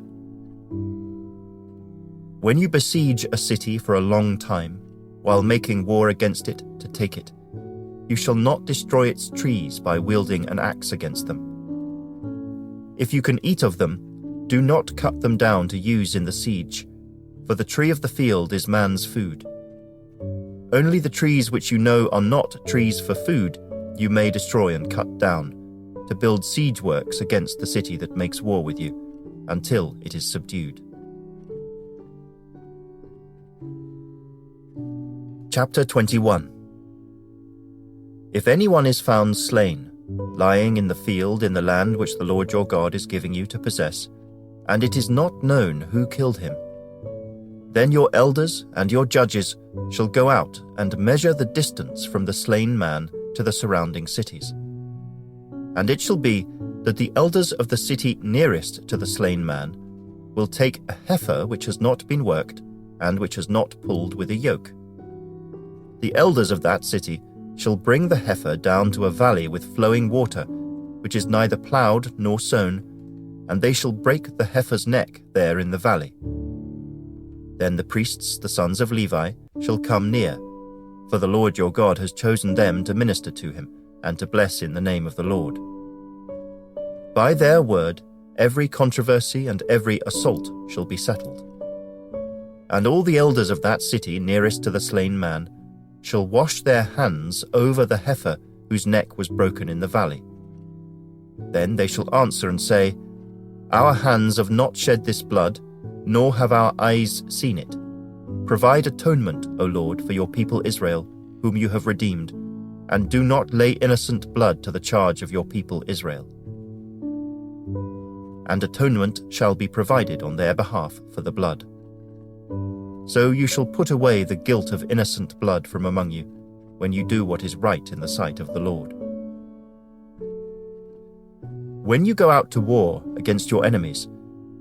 When you besiege a city for a long time, while making war against it to take it, you shall not destroy its trees by wielding an axe against them. If you can eat of them, do not cut them down to use in the siege, for the tree of the field is man's food. Only the trees which you know are not trees for food you may destroy and cut down, to build siege works against the city that makes war with you, until it is subdued. Chapter 21. If anyone is found slain, lying in the field in the land which the Lord your God is giving you to possess, and it is not known who killed him, then your elders and your judges shall go out and measure the distance from the slain man to the surrounding cities. And it shall be that the elders of the city nearest to the slain man will take a heifer which has not been worked and which has not pulled with a yoke. The elders of that city shall bring the heifer down to a valley with flowing water, which is neither ploughed nor sown, and they shall break the heifer's neck there in the valley. Then the priests, the sons of Levi, shall come near, for the Lord your God has chosen them to minister to him and to bless in the name of the Lord. By their word, every controversy and every assault shall be settled. And all the elders of that city nearest to the slain man shall wash their hands over the heifer whose neck was broken in the valley. Then they shall answer and say, Our hands have not shed this blood, nor have our eyes seen it. Provide atonement, O Lord, for your people Israel, whom you have redeemed, and do not lay innocent blood to the charge of your people Israel. And atonement shall be provided on their behalf for the blood. So you shall put away the guilt of innocent blood from among you, when you do what is right in the sight of the Lord. When you go out to war against your enemies,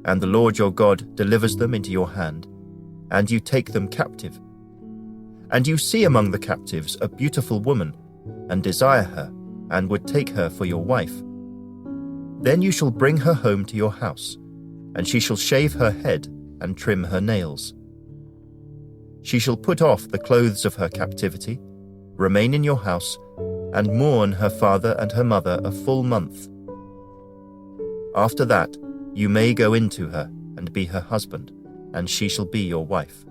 and the Lord your God delivers them into your hand, and you take them captive, and you see among the captives a beautiful woman, and desire her, and would take her for your wife, then you shall bring her home to your house, and she shall shave her head and trim her nails. She shall put off the clothes of her captivity, remain in your house, and mourn her father and her mother a full month. After that, you may go into her and be her husband, and she shall be your wife.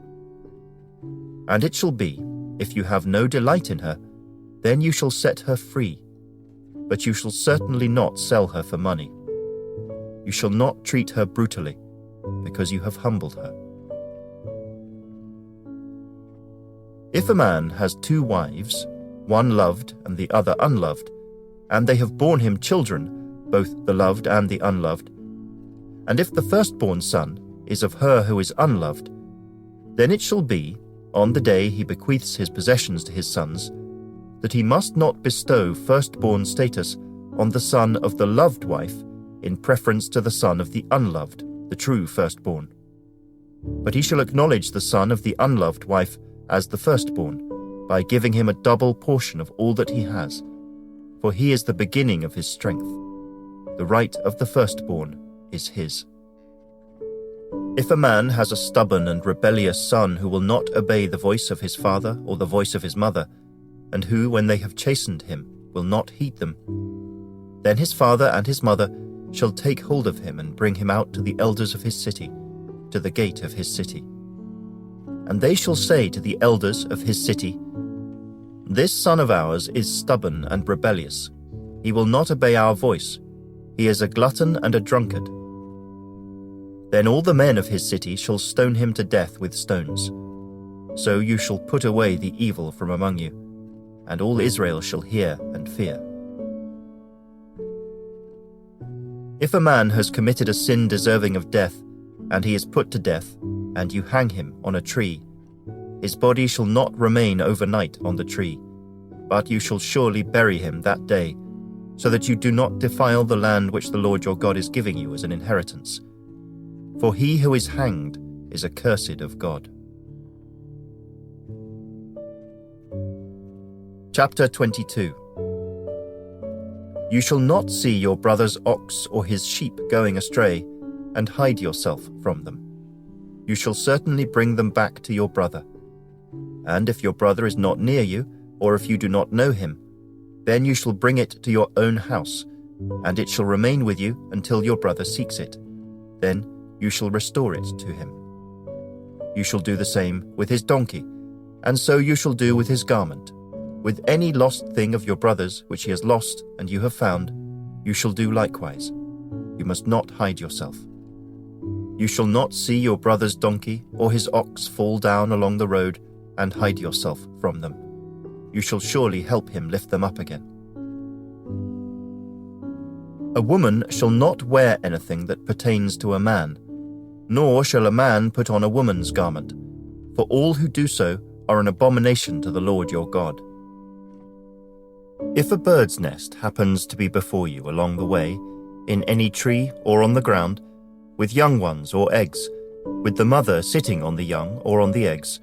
And it shall be, if you have no delight in her, then you shall set her free, but you shall certainly not sell her for money. You shall not treat her brutally, because you have humbled her. If a man has 2 wives, one loved and the other unloved, and they have borne him children, both the loved and the unloved, and if the firstborn son is of her who is unloved, then it shall be, on the day he bequeaths his possessions to his sons, that he must not bestow firstborn status on the son of the loved wife in preference to the son of the unloved, the true firstborn. But he shall acknowledge the son of the unloved wife as the firstborn, by giving him a double portion of all that he has, for he is the beginning of his strength. The right of the firstborn is his. If a man has a stubborn and rebellious son who will not obey the voice of his father or the voice of his mother, and who, when they have chastened him, will not heed them, then his father and his mother shall take hold of him and bring him out to the elders of his city, to the gate of his city. And they shall say to the elders of his city, This son of ours is stubborn and rebellious. He will not obey our voice. He is a glutton and a drunkard. Then all the men of his city shall stone him to death with stones. So you shall put away the evil from among you, and all Israel shall hear and fear. If a man has committed a sin deserving of death, and he is put to death, and you hang him on a tree, his body shall not remain overnight on the tree, but you shall surely bury him that day, so that you do not defile the land which the Lord your God is giving you as an inheritance. For he who is hanged is accursed of God. Chapter 22. You shall not see your brother's ox or his sheep going astray, and hide yourself from them. You shall certainly bring them back to your brother. And if your brother is not near you, or if you do not know him, then you shall bring it to your own house, and it shall remain with you until your brother seeks it. Then you shall restore it to him. You shall do the same with his donkey, and so you shall do with his garment. With any lost thing of your brother's which he has lost and you have found, you shall do likewise. You must not hide yourself. You shall not see your brother's donkey or his ox fall down along the road and hide yourself from them. You shall surely help him lift them up again. A woman shall not wear anything that pertains to a man, nor shall a man put on a woman's garment, for all who do so are an abomination to the Lord your God. If a bird's nest happens to be before you along the way, in any tree or on the ground, with young ones or eggs, with the mother sitting on the young or on the eggs,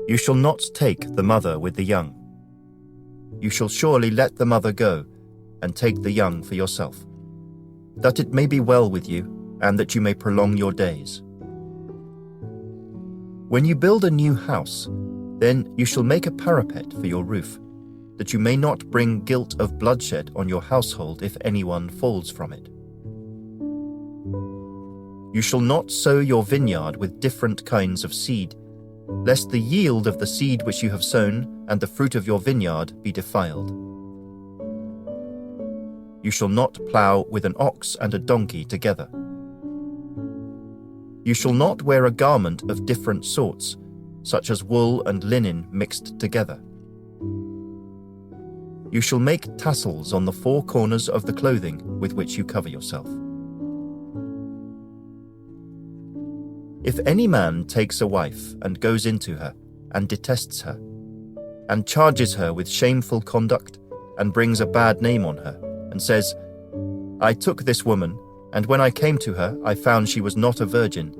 you shall not take the mother with the young. You shall surely let the mother go, and take the young for yourself, that it may be well with you, and that you may prolong your days. When you build a new house, then you shall make a parapet for your roof, that you may not bring guilt of bloodshed on your household if anyone falls from it. You shall not sow your vineyard with different kinds of seed, lest the yield of the seed which you have sown and the fruit of your vineyard be defiled. You shall not plough with an ox and a donkey together. You shall not wear a garment of different sorts, such as wool and linen mixed together. You shall make tassels on the four corners of the clothing with which you cover yourself. If any man takes a wife and goes into her, and detests her, and charges her with shameful conduct, and brings a bad name on her, and says, I took this woman, and when I came to her, I found she was not a virgin,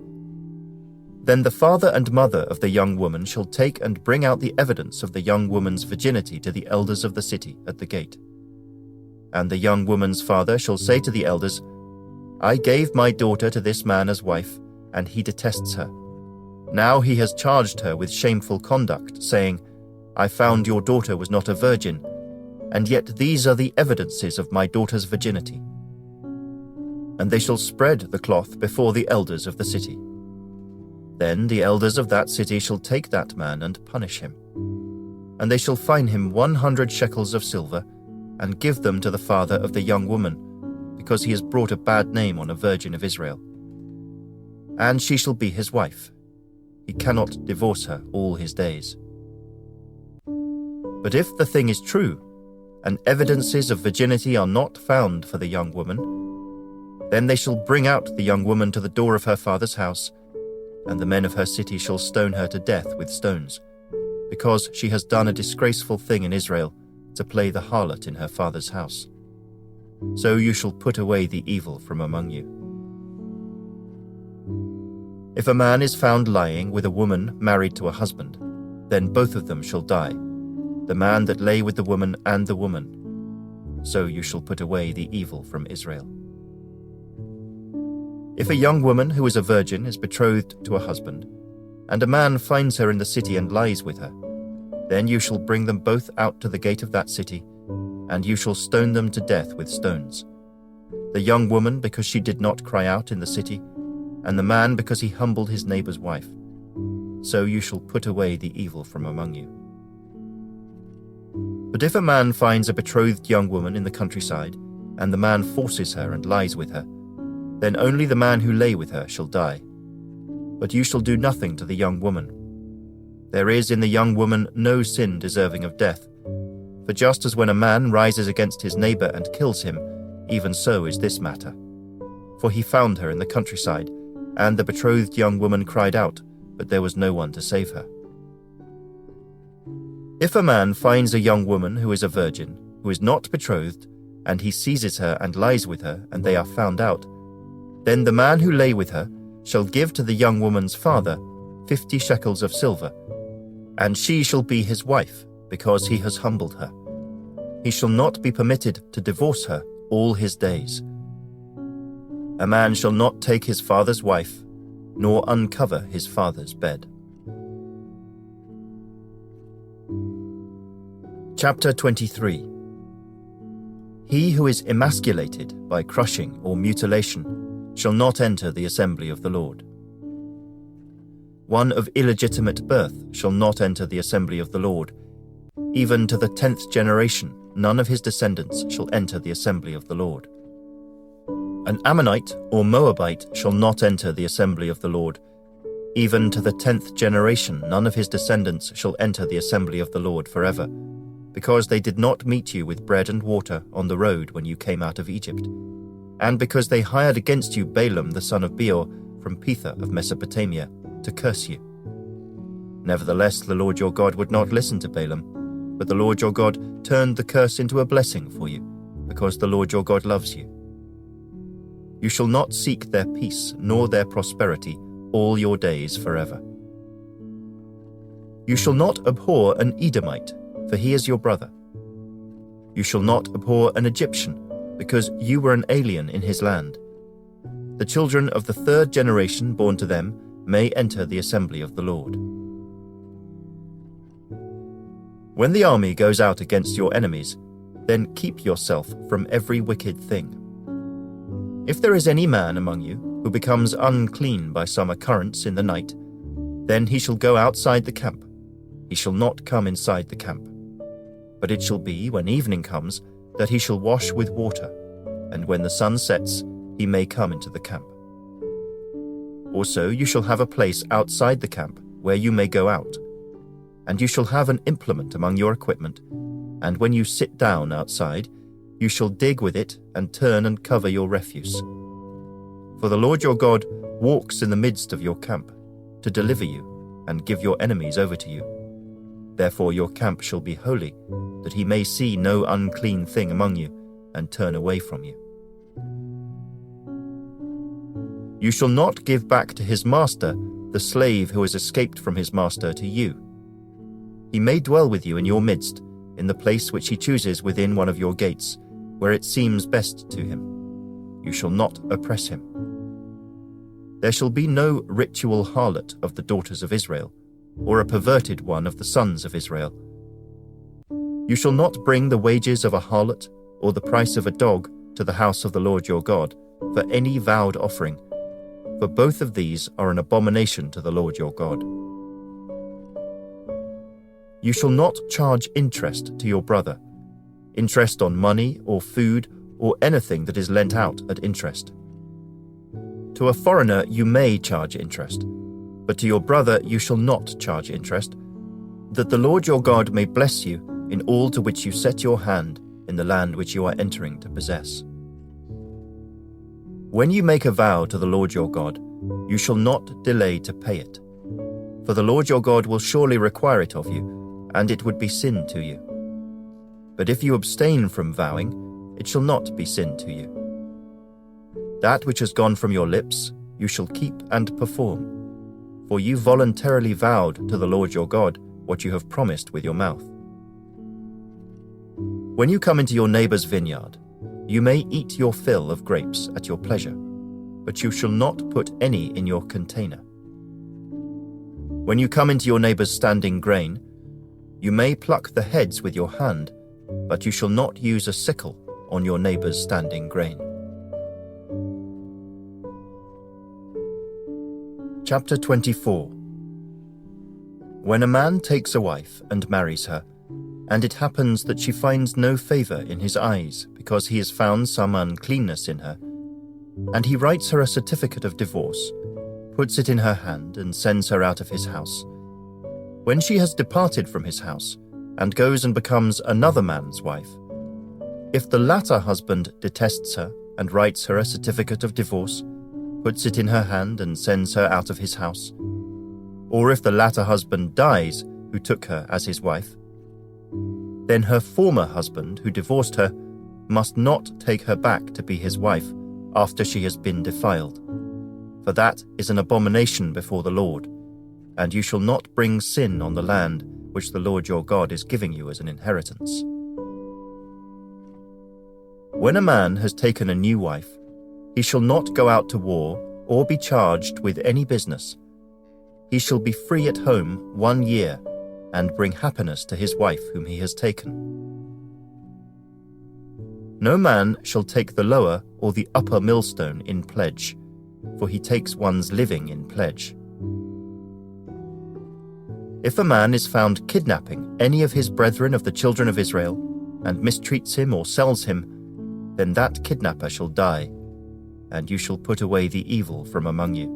then the father and mother of the young woman shall take and bring out the evidence of the young woman's virginity to the elders of the city at the gate. And the young woman's father shall say to the elders, I gave my daughter to this man as wife, and he detests her. Now he has charged her with shameful conduct, saying, I found your daughter was not a virgin, and yet these are the evidences of my daughter's virginity. And they shall spread the cloth before the elders of the city. Then the elders of that city shall take that man and punish him. And they shall fine him 100 shekels of silver, and give them to the father of the young woman, because he has brought a bad name on a virgin of Israel. And she shall be his wife. He cannot divorce her all his days. But if the thing is true, and evidences of virginity are not found for the young woman, then they shall bring out the young woman to the door of her father's house, and the men of her city shall stone her to death with stones, because she has done a disgraceful thing in Israel, to play the harlot in her father's house. So you shall put away the evil from among you. If a man is found lying with a woman married to a husband, then both of them shall die, the man that lay with the woman and the woman. So you shall put away the evil from Israel. If a young woman who is a virgin is betrothed to a husband, and a man finds her in the city and lies with her, then you shall bring them both out to the gate of that city, and you shall stone them to death with stones. The young woman because she did not cry out in the city, and the man because he humbled his neighbor's wife. So you shall put away the evil from among you. But if a man finds a betrothed young woman in the countryside, and the man forces her and lies with her, then only the man who lay with her shall die. But you shall do nothing to the young woman. There is in the young woman no sin deserving of death. For just as when a man rises against his neighbor and kills him, even so is this matter. For he found her in the countryside, and the betrothed young woman cried out, but there was no one to save her. If a man finds a young woman who is a virgin, who is not betrothed, and he seizes her and lies with her, and they are found out, then the man who lay with her shall give to the young woman's father 50 shekels of silver, and she shall be his wife, because he has humbled her. He shall not be permitted to divorce her all his days. A man shall not take his father's wife, nor uncover his father's bed. Chapter 23. He who is emasculated by crushing or mutilation shall not enter the assembly of the Lord. One of illegitimate birth shall not enter the assembly of the Lord. Even to the 10th generation, none of his descendants shall enter the assembly of the Lord. An Ammonite or Moabite shall not enter the assembly of the Lord. Even to the 10th generation, none of his descendants shall enter the assembly of the Lord forever, because they did not meet you with bread and water on the road when you came out of Egypt, and because they hired against you Balaam the son of Beor from Petha of Mesopotamia to curse you. Nevertheless, the Lord your God would not listen to Balaam, but the Lord your God turned the curse into a blessing for you, because the Lord your God loves you. You shall not seek their peace nor their prosperity all your days forever. You shall not abhor an Edomite, for he is your brother. You shall not abhor an Egyptian, because you were an alien in his land. The children of the 3rd generation born to them may enter the assembly of the Lord. When the army goes out against your enemies, then keep yourself from every wicked thing. If there is any man among you who becomes unclean by some occurrence in the night, then he shall go outside the camp. He shall not come inside the camp. But it shall be, when evening comes, that he shall wash with water, and when the sun sets, he may come into the camp. Also you shall have a place outside the camp where you may go out, and you shall have an implement among your equipment, and when you sit down outside, you shall dig with it and turn and cover your refuse. For the Lord your God walks in the midst of your camp, to deliver you and give your enemies over to you. Therefore your camp shall be holy, that he may see no unclean thing among you, and turn away from you. You shall not give back to his master the slave who has escaped from his master to you. He may dwell with you in your midst, in the place which he chooses within one of your gates, where it seems best to him. You shall not oppress him. There shall be no ritual harlot of the daughters of Israel, or a perverted one of the sons of Israel. You shall not bring the wages of a harlot or the price of a dog to the house of the Lord your God for any vowed offering, for both of these are an abomination to the Lord your God. You shall not charge interest to your brother, interest on money or food or anything that is lent out at interest. To a foreigner you may charge interest, but to your brother you shall not charge interest, that the Lord your God may bless you in all to which you set your hand in the land which you are entering to possess. When you make a vow to the Lord your God, you shall not delay to pay it, for the Lord your God will surely require it of you, and it would be sin to you. But if you abstain from vowing, it shall not be sin to you. That which has gone from your lips you shall keep and perform, for you voluntarily vowed to the Lord your God what you have promised with your mouth. When you come into your neighbor's vineyard, you may eat your fill of grapes at your pleasure, but you shall not put any in your container. When you come into your neighbor's standing grain, you may pluck the heads with your hand, but you shall not use a sickle on your neighbor's standing grain. Chapter 24. When a man takes a wife and marries her, and it happens that she finds no favor in his eyes because he has found some uncleanness in her, and he writes her a certificate of divorce, puts it in her hand, and sends her out of his house. When she has departed from his house and goes and becomes another man's wife, if the latter husband detests her and writes her a certificate of divorce, puts it in her hand, and sends her out of his house, or if the latter husband dies who took her as his wife, then her former husband who divorced her must not take her back to be his wife after she has been defiled, for that is an abomination before the Lord, and you shall not bring sin on the land which the Lord your God is giving you as an inheritance. When a man has taken a new wife, he shall not go out to war or be charged with any business. He shall be free at home 1 year and bring happiness to his wife whom he has taken. No man shall take the lower or the upper millstone in pledge, for he takes one's living in pledge. If a man is found kidnapping any of his brethren of the children of Israel, and mistreats him or sells him, then that kidnapper shall die, and you shall put away the evil from among you.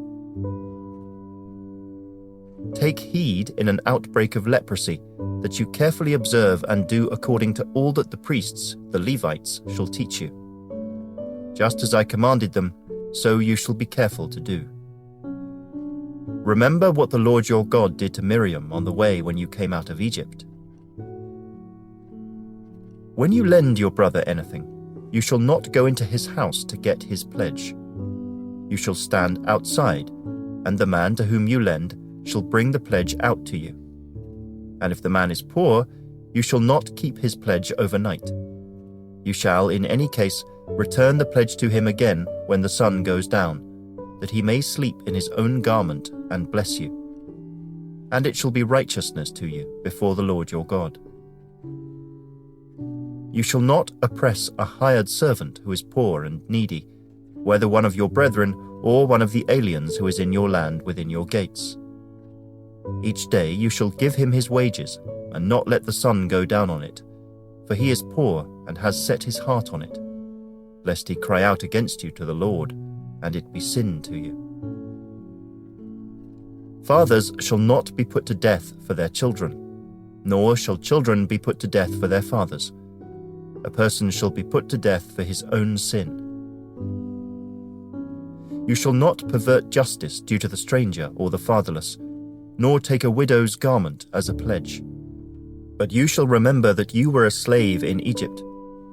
Take heed in an outbreak of leprosy, that you carefully observe and do according to all that the priests, the Levites, shall teach you. Just as I commanded them, so you shall be careful to do. Remember what the Lord your God did to Miriam on the way when you came out of Egypt. When you lend your brother anything, you shall not go into his house to get his pledge. You shall stand outside, and the man to whom you lend shall bring the pledge out to you. And if the man is poor, you shall not keep his pledge overnight. You shall, in any case, return the pledge to him again when the sun goes down, that he may sleep in his own garment and bless you. And it shall be righteousness to you before the Lord your God. You shall not oppress a hired servant who is poor and needy, whether one of your brethren or one of the aliens who is in your land within your gates. Each day you shall give him his wages, and not let the sun go down on it, for he is poor and has set his heart on it, lest he cry out against you to the Lord, and it be sin to you. Fathers shall not be put to death for their children, nor shall children be put to death for their fathers. A person shall be put to death for his own sin. You shall not pervert justice due to the stranger or the fatherless, nor take a widow's garment as a pledge. But you shall remember that you were a slave in Egypt,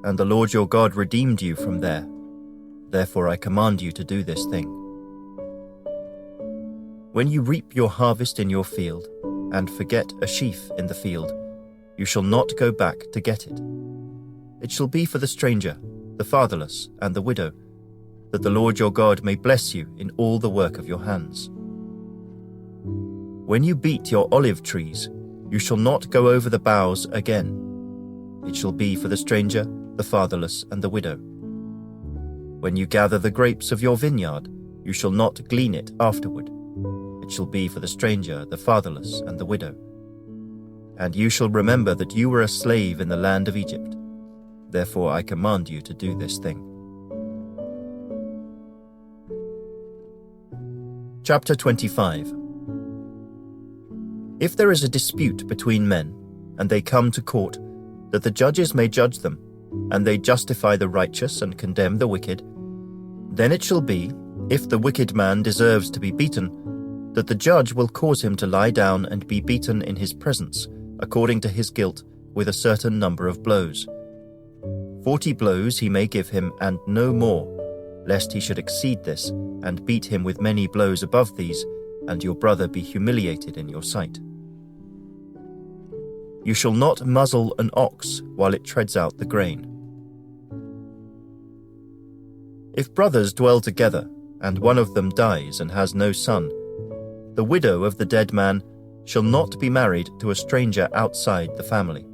and the Lord your God redeemed you from there. Therefore I command you to do this thing. When you reap your harvest in your field, and forget a sheaf in the field, you shall not go back to get it. It shall be for the stranger, the fatherless, and the widow, that the Lord your God may bless you in all the work of your hands. When you beat your olive trees, you shall not go over the boughs again. It shall be for the stranger, the fatherless, and the widow. When you gather the grapes of your vineyard, you shall not glean it afterward. It shall be for the stranger, the fatherless, and the widow. And you shall remember that you were a slave in the land of Egypt. Therefore I command you to do this thing. Chapter 25. If there is a dispute between men, and they come to court, that the judges may judge them, and they justify the righteous and condemn the wicked, then it shall be, if the wicked man deserves to be beaten, that the judge will cause him to lie down and be beaten in his presence, according to his guilt, with a certain number of blows. 40 blows he may give him, and no more, lest he should exceed this, and beat him with many blows above these, and your brother be humiliated in your sight. You shall not muzzle an ox while it treads out the grain. If brothers dwell together, and one of them dies and has no son, the widow of the dead man shall not be married to a stranger outside the family.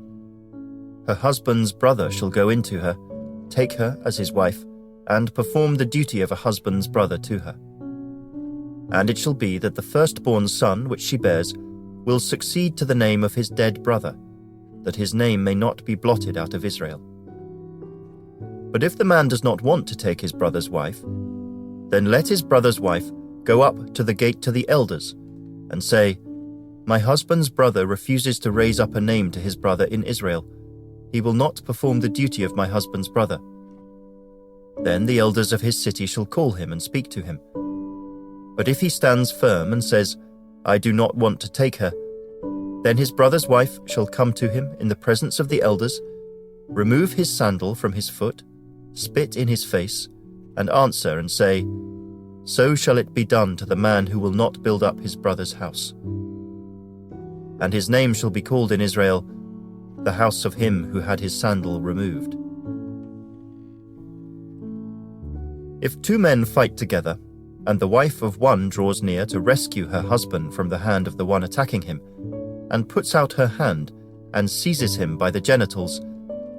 Her husband's brother shall go into her, take her as his wife, and perform the duty of a husband's brother to her. And it shall be that the firstborn son which she bears will succeed to the name of his dead brother, that his name may not be blotted out of Israel. But if the man does not want to take his brother's wife, then let his brother's wife go up to the gate to the elders and say, "My husband's brother refuses to raise up a name to his brother in Israel. He will not perform the duty of my husband's brother." Then the elders of his city shall call him and speak to him. But if he stands firm and says, "I do not want to take her," then his brother's wife shall come to him in the presence of the elders, remove his sandal from his foot, spit in his face, and answer and say, "So shall it be done to the man who will not build up his brother's house." And his name shall be called in Israel, "The house of him who had his sandal removed." If two men fight together, and the wife of one draws near to rescue her husband from the hand of the one attacking him, and puts out her hand and seizes him by the genitals,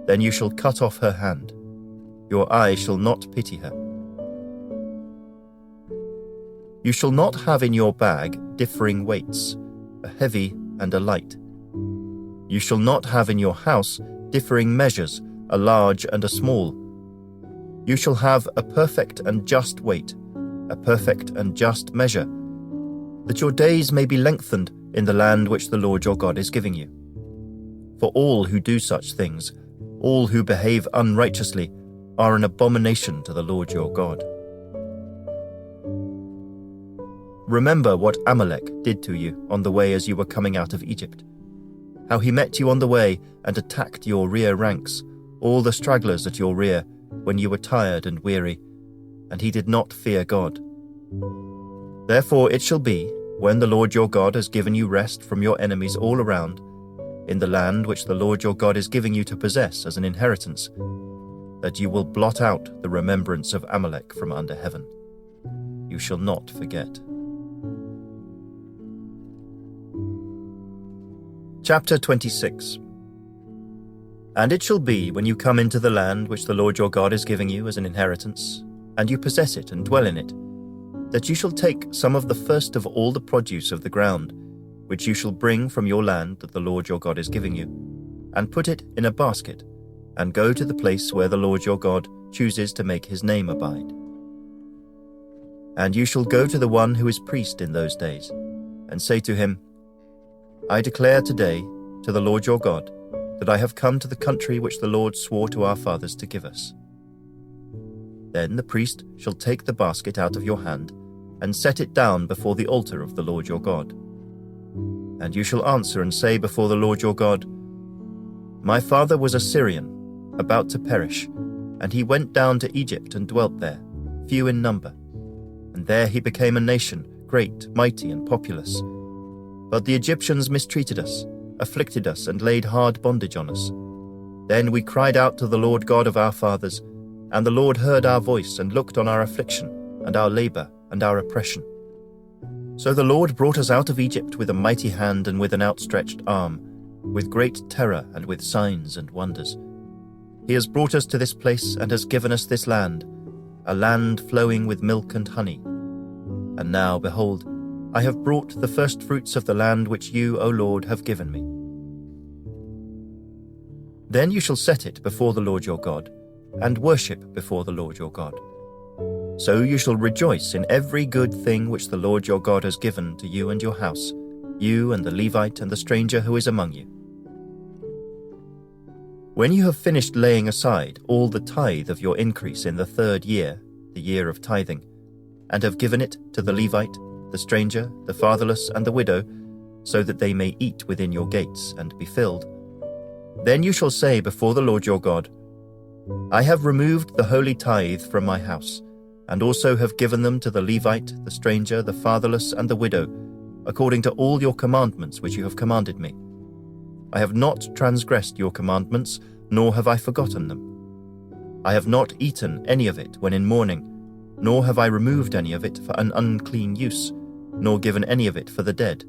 then you shall cut off her hand. Your eye shall not pity her. You shall not have in your bag differing weights, a heavy and a light. You shall not have in your house differing measures, a large and a small. You shall have a perfect and just weight, a perfect and just measure, that your days may be lengthened in the land which the Lord your God is giving you. For all who do such things, all who behave unrighteously, are an abomination to the Lord your God. Remember what Amalek did to you on the way as you were coming out of Egypt, how he met you on the way and attacked your rear ranks, all the stragglers at your rear, when you were tired and weary, and he did not fear God. Therefore it shall be, when the Lord your God has given you rest from your enemies all around, in the land which the Lord your God is giving you to possess as an inheritance, that you will blot out the remembrance of Amalek from under heaven. You shall not forget. Chapter 26. And it shall be, when you come into the land which the Lord your God is giving you as an inheritance, and you possess it and dwell in it, that you shall take some of the first of all the produce of the ground, which you shall bring from your land that the Lord your God is giving you, and put it in a basket, and go to the place where the Lord your God chooses to make his name abide. And you shall go to the one who is priest in those days, and say to him, "I declare today to the Lord your God that I have come to the country which the Lord swore to our fathers to give us." Then the priest shall take the basket out of your hand and set it down before the altar of the Lord your God. And you shall answer and say before the Lord your God, "My father was a Syrian, about to perish, and he went down to Egypt and dwelt there, few in number. And there he became a nation, great, mighty, and populous. But the Egyptians mistreated us, afflicted us, and laid hard bondage on us. Then we cried out to the Lord God of our fathers, and the Lord heard our voice and looked on our affliction, and our labor, and our oppression. So the Lord brought us out of Egypt with a mighty hand and with an outstretched arm, with great terror and with signs and wonders. He has brought us to this place and has given us this land, a land flowing with milk and honey. And now, behold, I have brought the first fruits of the land which you, O Lord, have given me. Then you shall set it before the Lord your God, and worship before the Lord your God. So you shall rejoice in every good thing which the Lord your God has given to you and your house, you and the Levite and the stranger who is among you. When you have finished laying aside all the tithe of your increase in the 3rd year, the year of tithing, and have given it to the Levite, the stranger, the fatherless, and the widow, so that they may eat within your gates and be filled, then you shall say before the Lord your God, I have removed the holy tithe from my house, and also have given them to the Levite, the stranger, the fatherless, and the widow, according to all your commandments which you have commanded me. I have not transgressed your commandments, nor have I forgotten them. I have not eaten any of it when in mourning, nor have I removed any of it for an unclean use, nor given any of it for the dead.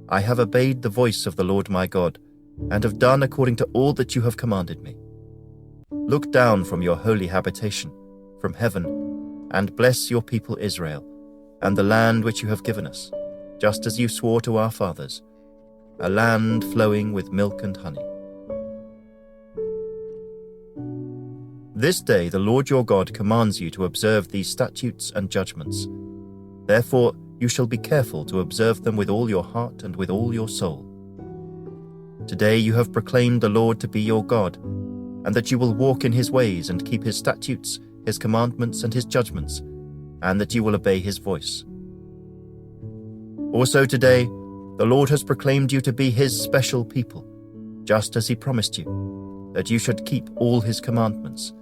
I have obeyed the voice of the Lord my God, and have done according to all that you have commanded me. Look down from your holy habitation, from heaven, and bless your people Israel, and the land which you have given us, just as you swore to our fathers, a land flowing with milk and honey. This day the Lord your God commands you to observe these statutes and judgments. Therefore you shall be careful to observe them with all your heart and with all your soul. Today you have proclaimed the Lord to be your God, and that you will walk in his ways and keep his statutes, his commandments, and his judgments, and that you will obey his voice. Also today, the Lord has proclaimed you to be his special people, just as he promised you, that you should keep all his commandments,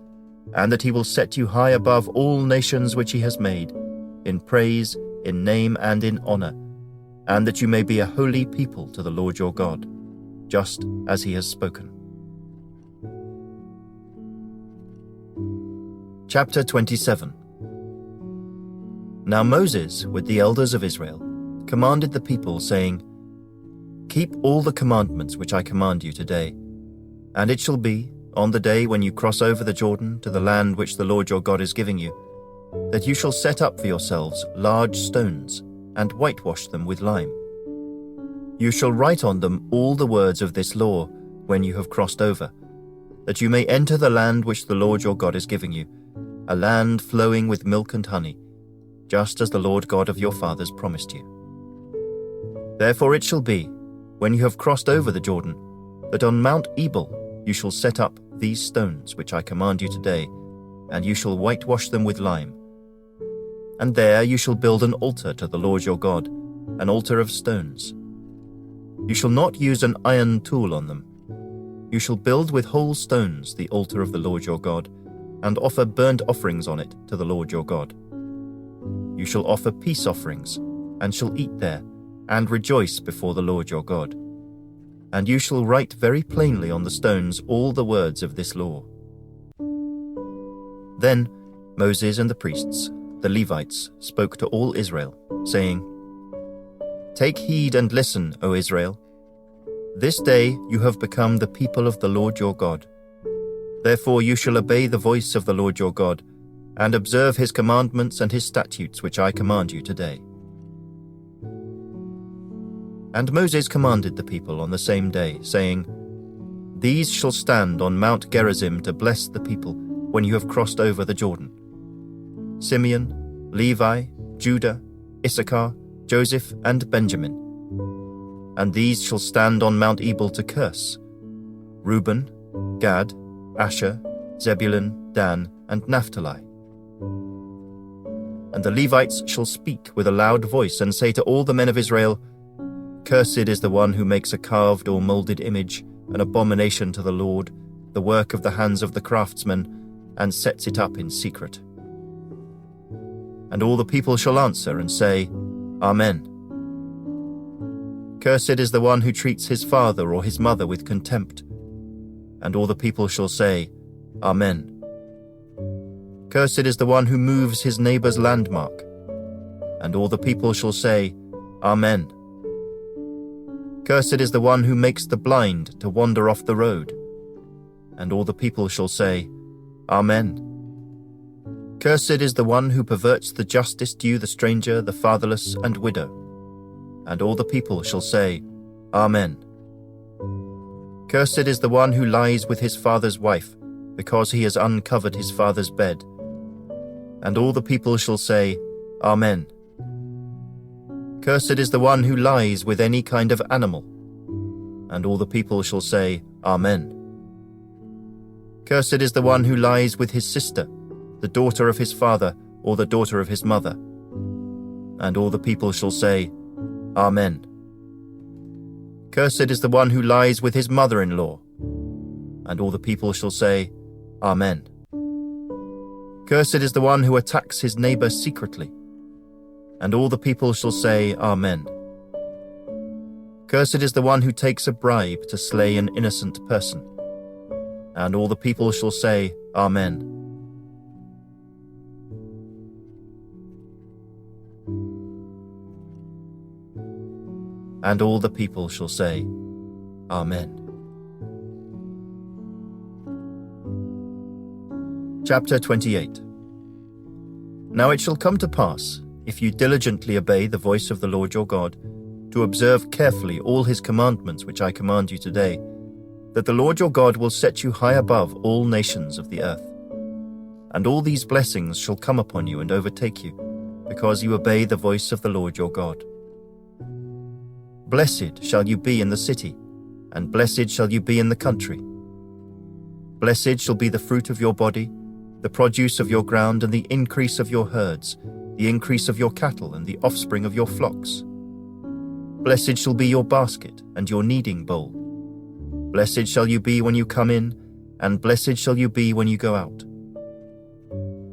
and that he will set you high above all nations which he has made, in praise, in name, and in honor, and that you may be a holy people to the Lord your God, just as he has spoken. Chapter 27. Now Moses, with the elders of Israel, commanded the people, saying, Keep all the commandments which I command you today, and it shall be, on the day when you cross over the Jordan to the land which the Lord your God is giving you, that you shall set up for yourselves large stones, and whitewash them with lime. You shall write on them all the words of this law when you have crossed over, that you may enter the land which the Lord your God is giving you, a land flowing with milk and honey, just as the Lord God of your fathers promised you. Therefore it shall be, when you have crossed over the Jordan, that on Mount Ebal you shall set up these stones which I command you today, and you shall whitewash them with lime. And there you shall build an altar to the Lord your God, an altar of stones. You shall not use an iron tool on them. You shall build with whole stones the altar of the Lord your God, and offer burnt offerings on it to the Lord your God. You shall offer peace offerings, and shall eat there, and rejoice before the Lord your God. And you shall write very plainly on the stones all the words of this law. Then Moses and the priests, the Levites, spoke to all Israel, saying, Take heed and listen, O Israel. This day you have become the people of the Lord your God. Therefore you shall obey the voice of the Lord your God, and observe his commandments and his statutes which I command you today. And Moses commanded the people on the same day, saying, These shall stand on Mount Gerizim to bless the people when you have crossed over the Jordan: Simeon, Levi, Judah, Issachar, Joseph, and Benjamin. And these shall stand on Mount Ebal to curse: Reuben, Gad, Asher, Zebulun, Dan, and Naphtali. And the Levites shall speak with a loud voice and say to all the men of Israel, Cursed is the one who makes a carved or molded image, an abomination to the Lord, the work of the hands of the craftsman, and sets it up in secret. And all the people shall answer and say, Amen. Cursed is the one who treats his father or his mother with contempt. And all the people shall say, Amen. Cursed is the one who moves his neighbor's landmark. And all the people shall say, Amen. Cursed is the one who makes the blind to wander off the road. And all the people shall say, Amen. Cursed is the one who perverts the justice due the stranger, the fatherless, and widow. And all the people shall say, Amen. Cursed is the one who lies with his father's wife, because he has uncovered his father's bed. And all the people shall say, Amen. Cursed is the one who lies with any kind of animal. And all the people shall say, Amen. Cursed is the one who lies with his sister, the daughter of his father, or the daughter of his mother. And all the people shall say, Amen. Cursed is the one who lies with his mother-in-law. And all the people shall say, Amen. Cursed is the one who attacks his neighbor secretly. And all the people shall say, Amen. Cursed is the one who takes a bribe to slay an innocent person. And all the people shall say, Amen. And all the people shall say, Amen. Chapter 28. Now it shall come to pass, if you diligently obey the voice of the Lord your God, to observe carefully all his commandments which I command you today, that the Lord your God will set you high above all nations of the earth. and all these blessings shall come upon you and overtake you, because you obey the voice of the Lord your God. Blessed shall you be in the city, and blessed shall you be in the country. Blessed shall be the fruit of your body, the produce of your ground, and the increase of your herds, the increase of your cattle, and the offspring of your flocks. Blessed shall be your basket and your kneading bowl. Blessed shall you be when you come in, and blessed shall you be when you go out.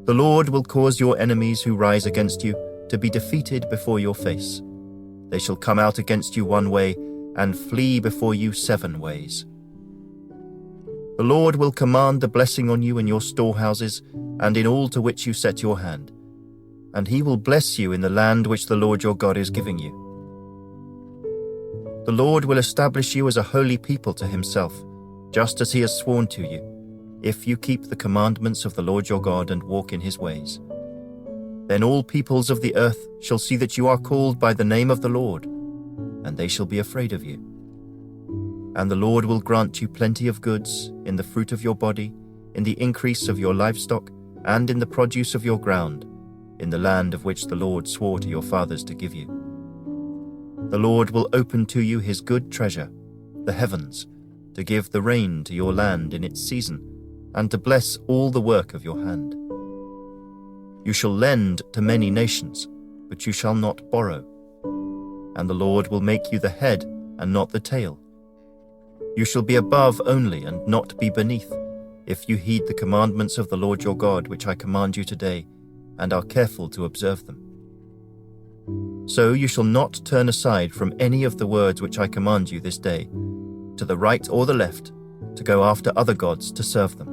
The Lord will cause your enemies who rise against you to be defeated before your face. They shall come out against you one way, and flee before you 7 ways. The Lord will command the blessing on you in your storehouses, and in all to which you set your hand. And he will bless you in the land which the Lord your God is giving you. The Lord will establish you as a holy people to himself, just as he has sworn to you, if you keep the commandments of the Lord your God and walk in his ways. Then all peoples of the earth shall see that you are called by the name of the Lord, and they shall be afraid of you. And the Lord will grant you plenty of goods in the fruit of your body, in the increase of your livestock, and in the produce of your ground, in the land of which the Lord swore to your fathers to give you. The Lord will open to you his good treasure, the heavens, to give the rain to your land in its season, and to bless all the work of your hand. You shall lend to many nations, but you shall not borrow. And the Lord will make you the head and not the tail. You shall be above only and not be beneath, if you heed the commandments of the Lord your God which I command you today, and are careful to observe them. So you shall not turn aside from any of the words which I command you this day, to the right or the left, to go after other gods to serve them.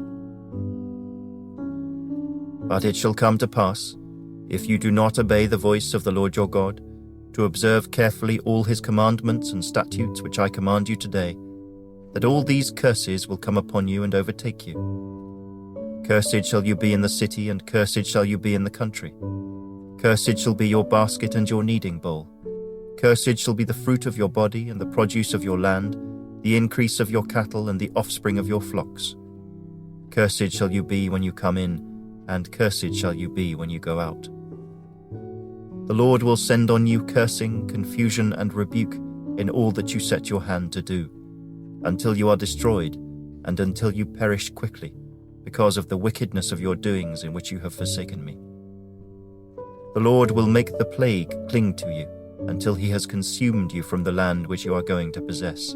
But it shall come to pass, if you do not obey the voice of the Lord your God, to observe carefully all his commandments and statutes which I command you today, that all these curses will come upon you and overtake you. Cursed shall you be in the city, and cursed shall you be in the country. Cursed shall be your basket and your kneading bowl. Cursed shall be the fruit of your body and the produce of your land, the increase of your cattle and the offspring of your flocks. Cursed shall you be when you come in, and cursed shall you be when you go out. The Lord will send on you cursing, confusion, and rebuke in all that you set your hand to do, until you are destroyed, and until you perish quickly, because of the wickedness of your doings in which you have forsaken me. The Lord will make the plague cling to you, until he has consumed you from the land which you are going to possess.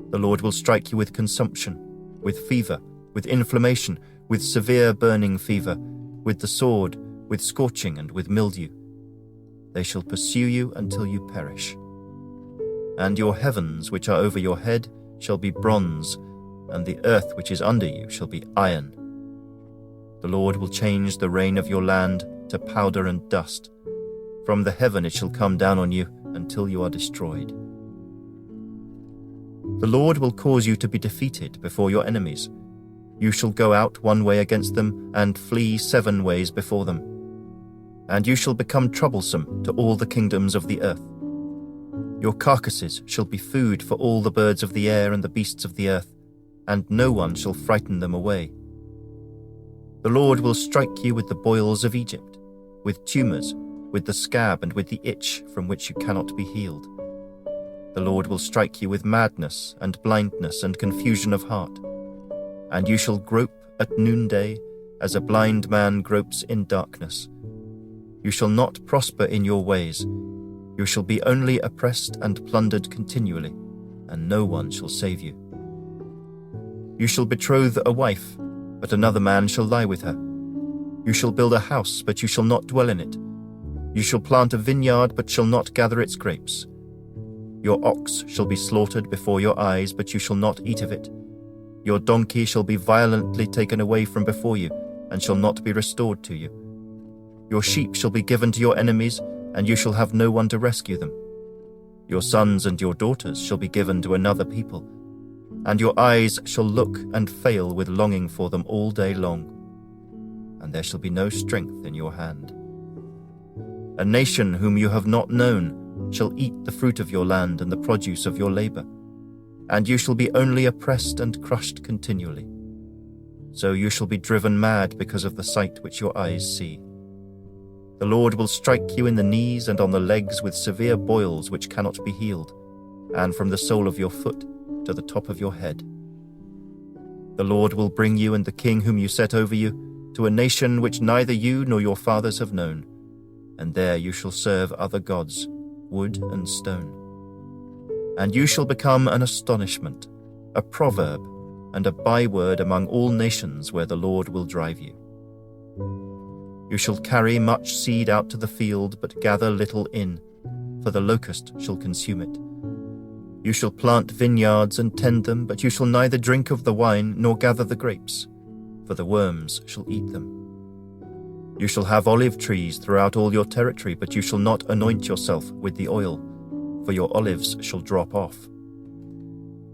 The Lord will strike you with consumption, with fever, with inflammation, with severe burning fever, with the sword, with scorching, and with mildew. They shall pursue you until you perish. And your heavens which are over your head shall be bronze, and the earth which is under you shall be iron. The Lord will change the rain of your land to powder and dust. From the heaven it shall come down on you until you are destroyed. The Lord will cause you to be defeated before your enemies. You shall go out one way against them, and flee 7 ways before them. And you shall become troublesome to all the kingdoms of the earth. Your carcasses shall be food for all the birds of the air and the beasts of the earth, and no one shall frighten them away. The Lord will strike you with the boils of Egypt, with tumors, with the scab, and with the itch from which you cannot be healed. The Lord will strike you with madness and blindness and confusion of heart. And you shall grope at noonday, as a blind man gropes in darkness. You shall not prosper in your ways. You shall be only oppressed and plundered continually, and no one shall save you. You shall betroth a wife, but another man shall lie with her. You shall build a house, but you shall not dwell in it. You shall plant a vineyard, but shall not gather its grapes. Your ox shall be slaughtered before your eyes, but you shall not eat of it. Your donkey shall be violently taken away from before you, and shall not be restored to you. Your sheep shall be given to your enemies, and you shall have no one to rescue them. Your sons and your daughters shall be given to another people, and your eyes shall look and fail with longing for them all day long, and there shall be no strength in your hand. A nation whom you have not known shall eat the fruit of your land and the produce of your labor, and you shall be only oppressed and crushed continually. so you shall be driven mad because of the sight which your eyes see. The Lord will strike you in the knees and on the legs with severe boils which cannot be healed, and from the sole of your foot to the top of your head. The Lord will bring you and the king whom you set over you to a nation which neither you nor your fathers have known, and there you shall serve other gods, wood and stone. And you shall become an astonishment, a proverb, and a byword among all nations where the Lord will drive you. You shall carry much seed out to the field, but gather little in, for the locust shall consume it. You shall plant vineyards and tend them, but you shall neither drink of the wine nor gather the grapes, for the worms shall eat them. You shall have olive trees throughout all your territory, but you shall not anoint yourself with the oil, for your olives shall drop off.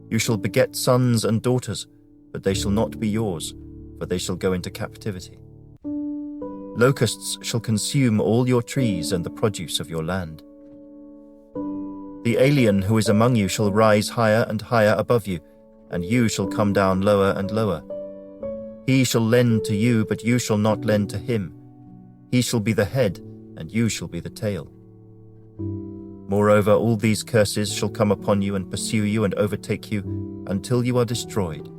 You shall beget sons and daughters, but they shall not be yours, for they shall go into captivity. Locusts shall consume all your trees and the produce of your land. The alien who is among you shall rise higher and higher above you, and you shall come down lower and lower. He shall lend to you, but you shall not lend to him. He shall be the head, and you shall be the tail. Moreover, all these curses shall come upon you and pursue you and overtake you until you are destroyed,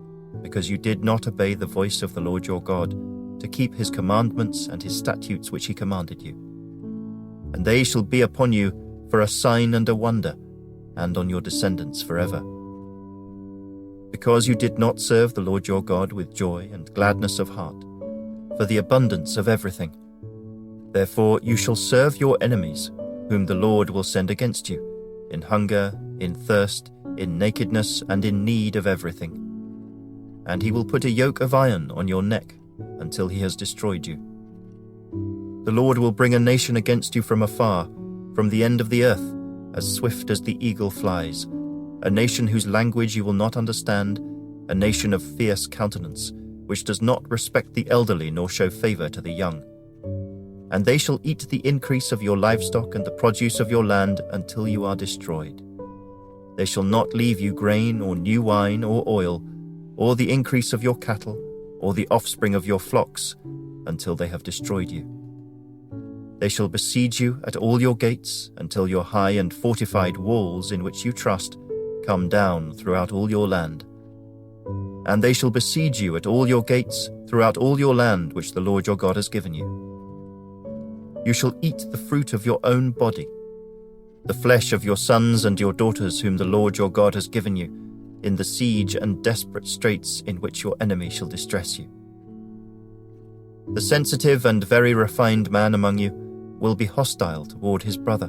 because you did not obey the voice of the Lord your God, to keep his commandments and his statutes which he commanded you. And they shall be upon you for a sign and a wonder, and on your descendants forever. Because you did not serve the Lord your God with joy and gladness of heart, for the abundance of everything. Therefore you shall serve your enemies, whom the Lord will send against you, in hunger, in thirst, in nakedness, and in need of everything. And he will put a yoke of iron on your neck, until he has destroyed you. The Lord will bring a nation against you from afar, from the end of the earth, as swift as the eagle flies, a nation whose language you will not understand, a nation of fierce countenance, which does not respect the elderly nor show favor to the young. And they shall eat the increase of your livestock and the produce of your land until you are destroyed. They shall not leave you grain or new wine or oil, or the increase of your cattle, or the offspring of your flocks, until they have destroyed you. They shall besiege you at all your gates, until your high and fortified walls in which you trust come down throughout all your land. And they shall besiege you at all your gates throughout all your land which the Lord your God has given you. You shall eat the fruit of your own body, the flesh of your sons and your daughters whom the Lord your God has given you, in the siege and desperate straits in which your enemy shall distress you. The sensitive and very refined man among you will be hostile toward his brother,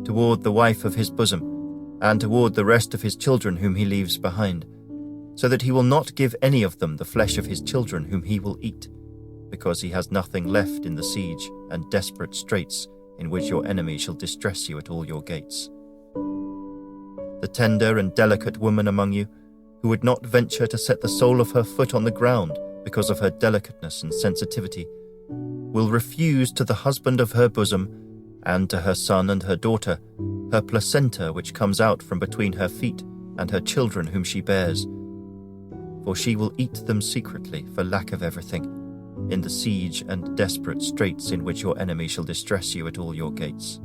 toward the wife of his bosom, and toward the rest of his children whom he leaves behind, so that he will not give any of them the flesh of his children whom he will eat, because he has nothing left in the siege and desperate straits in which your enemy shall distress you at all your gates. The tender and delicate woman among you, who would not venture to set the sole of her foot on the ground because of her delicateness and sensitivity, will refuse to the husband of her bosom, and to her son and her daughter, her placenta which comes out from between her feet, and her children whom she bears. For she will eat them secretly for lack of everything, in the siege and desperate straits in which your enemy shall distress you at all your gates.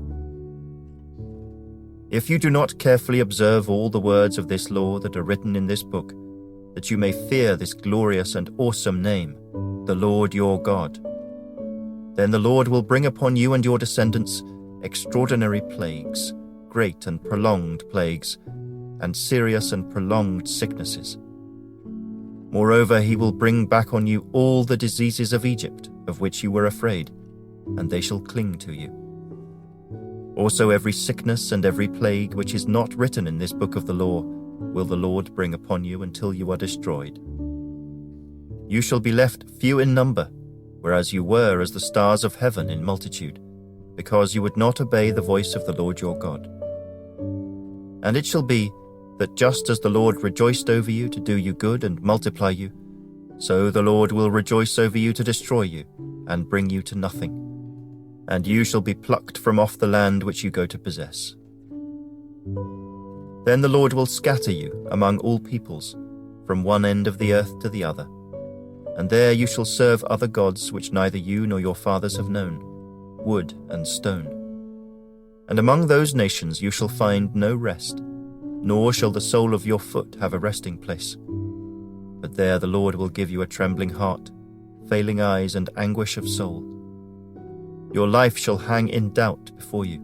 If you do not carefully observe all the words of this law that are written in this book, that you may fear this glorious and awesome name, the Lord your God, then the Lord will bring upon you and your descendants extraordinary plagues, great and prolonged plagues, and serious and prolonged sicknesses. Moreover, he will bring back on you all the diseases of Egypt, of which you were afraid, and they shall cling to you. Also every sickness and every plague which is not written in this book of the law will the Lord bring upon you until you are destroyed. You shall be left few in number, whereas you were as the stars of heaven in multitude, because you would not obey the voice of the Lord your God. And it shall be that just as the Lord rejoiced over you to do you good and multiply you, so the Lord will rejoice over you to destroy you and bring you to nothing. And you shall be plucked from off the land which you go to possess. Then the Lord will scatter you among all peoples, from one end of the earth to the other. And there you shall serve other gods which neither you nor your fathers have known, wood and stone. And among those nations you shall find no rest, nor shall the sole of your foot have a resting place. But there the Lord will give you a trembling heart, failing eyes, and anguish of soul. Your life shall hang in doubt before you.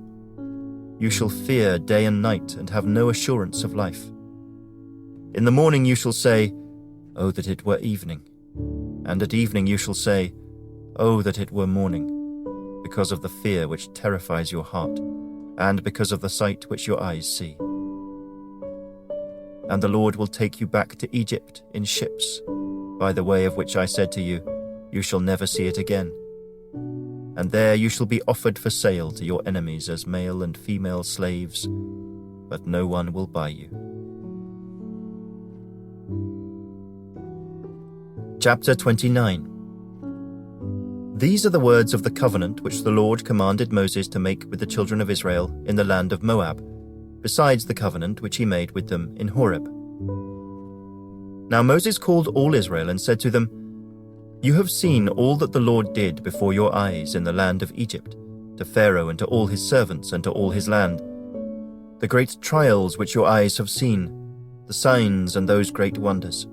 You shall fear day and night, and have no assurance of life. In the morning you shall say, "Oh, that it were evening." And at evening you shall say, "Oh, that it were morning," because of the fear which terrifies your heart, and because of the sight which your eyes see. And the Lord will take you back to Egypt in ships, by the way of which I said to you, "You shall never see it again." And there you shall be offered for sale to your enemies as male and female slaves, but no one will buy you. Chapter 29. These are the words of the covenant which the Lord commanded Moses to make with the children of Israel in the land of Moab, besides the covenant which he made with them in Horeb. Now Moses called all Israel and said to them, "You have seen all that the Lord did before your eyes in the land of Egypt, to Pharaoh and to all his servants and to all his land, the great trials which your eyes have seen, the signs and those great wonders.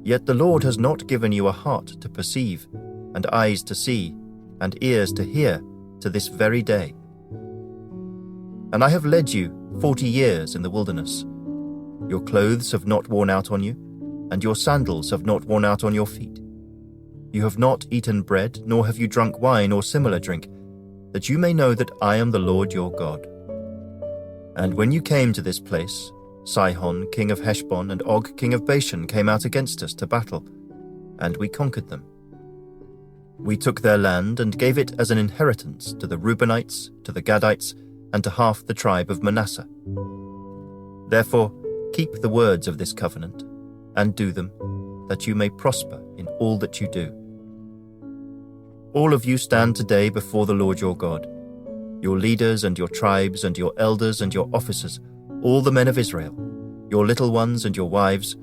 Yet the Lord has not given you a heart to perceive, and eyes to see, and ears to hear, to this very day. And I have led you 40 years in the wilderness. Your clothes have not worn out on you, and your sandals have not worn out on your feet. You have not eaten bread, nor have you drunk wine or similar drink, that you may know that I am the Lord your God. And when you came to this place, Sihon, king of Heshbon, and Og, king of Bashan, came out against us to battle, and we conquered them. We took their land and gave it as an inheritance to the Reubenites, to the Gadites, and to half the tribe of Manasseh. Therefore, keep the words of this covenant, and do them, that you may prosper in all that you do. All of you stand today before the Lord your God, your leaders and your tribes and your elders and your officers, all the men of Israel, your little ones and your wives,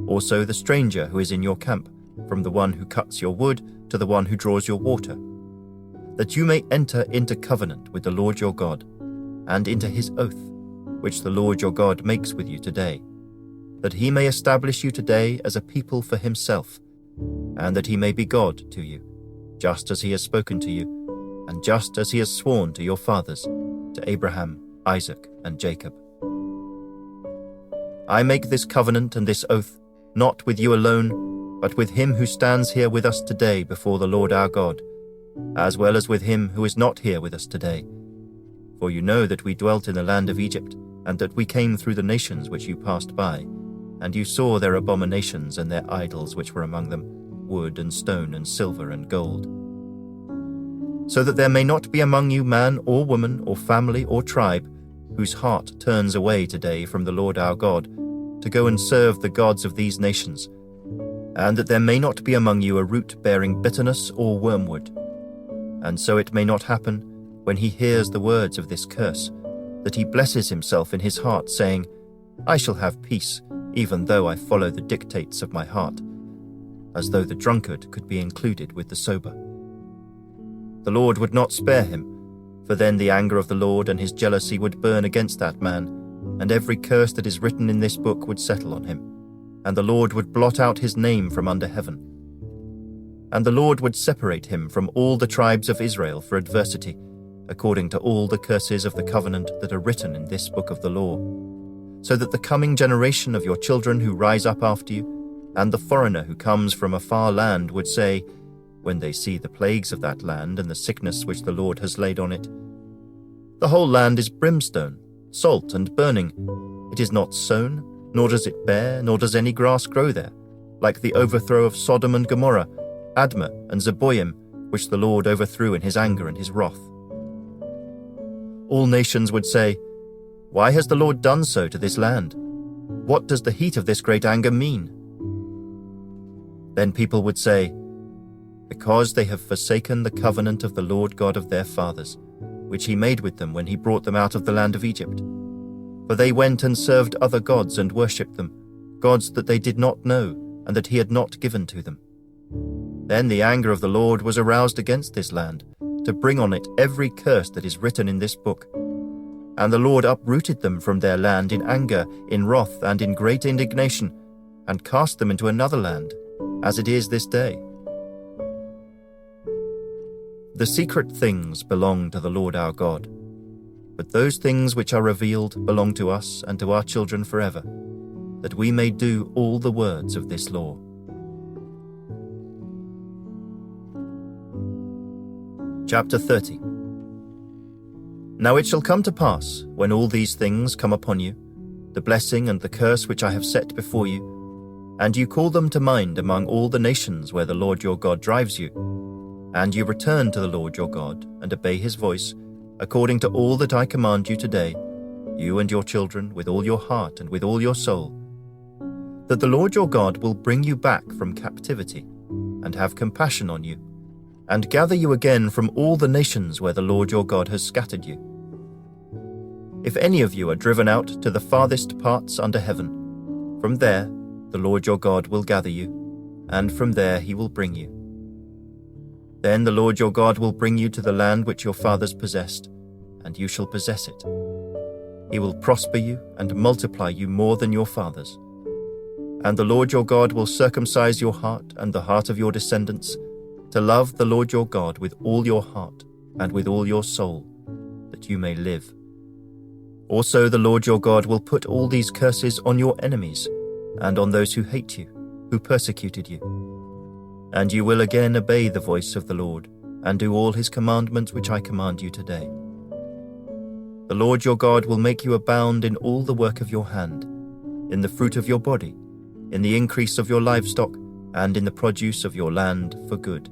also the stranger who is in your camp, from the one who cuts your wood to the one who draws your water, that you may enter into covenant with the Lord your God, and into his oath, which the Lord your God makes with you today, that he may establish you today as a people for himself, and that he may be God to you, just as he has spoken to you, and just as he has sworn to your fathers, to Abraham, Isaac, and Jacob. I make this covenant and this oath, not with you alone, but with him who stands here with us today before the Lord our God, as well as with him who is not here with us today. For you know that we dwelt in the land of Egypt, and that we came through the nations which you passed by, and you saw their abominations and their idols which were among them, wood and stone and silver and gold. So that there may not be among you man or woman or family or tribe whose heart turns away today from the Lord our God to go and serve the gods of these nations, and that there may not be among you a root bearing bitterness or wormwood. And so it may not happen, when he hears the words of this curse, that he blesses himself in his heart, saying, I shall have peace, even though I follow the dictates of my heart, as though the drunkard could be included with the sober. The Lord would not spare him, for then the anger of the Lord and his jealousy would burn against that man, and every curse that is written in this book would settle on him, and the Lord would blot out his name from under heaven. And the Lord would separate him from all the tribes of Israel for adversity, according to all the curses of the covenant that are written in this book of the law, so that the coming generation of your children who rise up after you, and the foreigner who comes from a far land would say, when they see the plagues of that land and the sickness which the Lord has laid on it, the whole land is brimstone, salt and burning. It is not sown, nor does it bear, nor does any grass grow there, like the overthrow of Sodom and Gomorrah, Admah and Zeboim, which the Lord overthrew in his anger and his wrath. All nations would say, why has the Lord done so to this land? What does the heat of this great anger mean? Then people would say, because they have forsaken the covenant of the Lord God of their fathers, which he made with them when he brought them out of the land of Egypt. For they went and served other gods and worshipped them, gods that they did not know and that he had not given to them. Then the anger of the Lord was aroused against this land, to bring on it every curse that is written in this book. And the Lord uprooted them from their land in anger, in wrath, and in great indignation, and cast them into another land, as it is this day. The secret things belong to the Lord our God, but those things which are revealed belong to us and to our children forever, that we may do all the words of this law. Chapter 30. Now it shall come to pass, when all these things come upon you, the blessing and the curse which I have set before you, and you call them to mind among all the nations where the Lord your God drives you, and you return to the Lord your God and obey his voice, according to all that I command you today, you and your children, with all your heart and with all your soul, that the Lord your God will bring you back from captivity, and have compassion on you, and gather you again from all the nations where the Lord your God has scattered you. If any of you are driven out to the farthest parts under heaven, from there the Lord your God will gather you, and from there he will bring you. Then the Lord your God will bring you to the land which your fathers possessed, and you shall possess it. He will prosper you and multiply you more than your fathers. And the Lord your God will circumcise your heart and the heart of your descendants, to love the Lord your God with all your heart and with all your soul, that you may live. Also the Lord your God will put all these curses on your enemies, and on those who hate you, who persecuted you. And you will again obey the voice of the Lord, and do all his commandments which I command you today. The Lord your God will make you abound in all the work of your hand, in the fruit of your body, in the increase of your livestock, and in the produce of your land for good.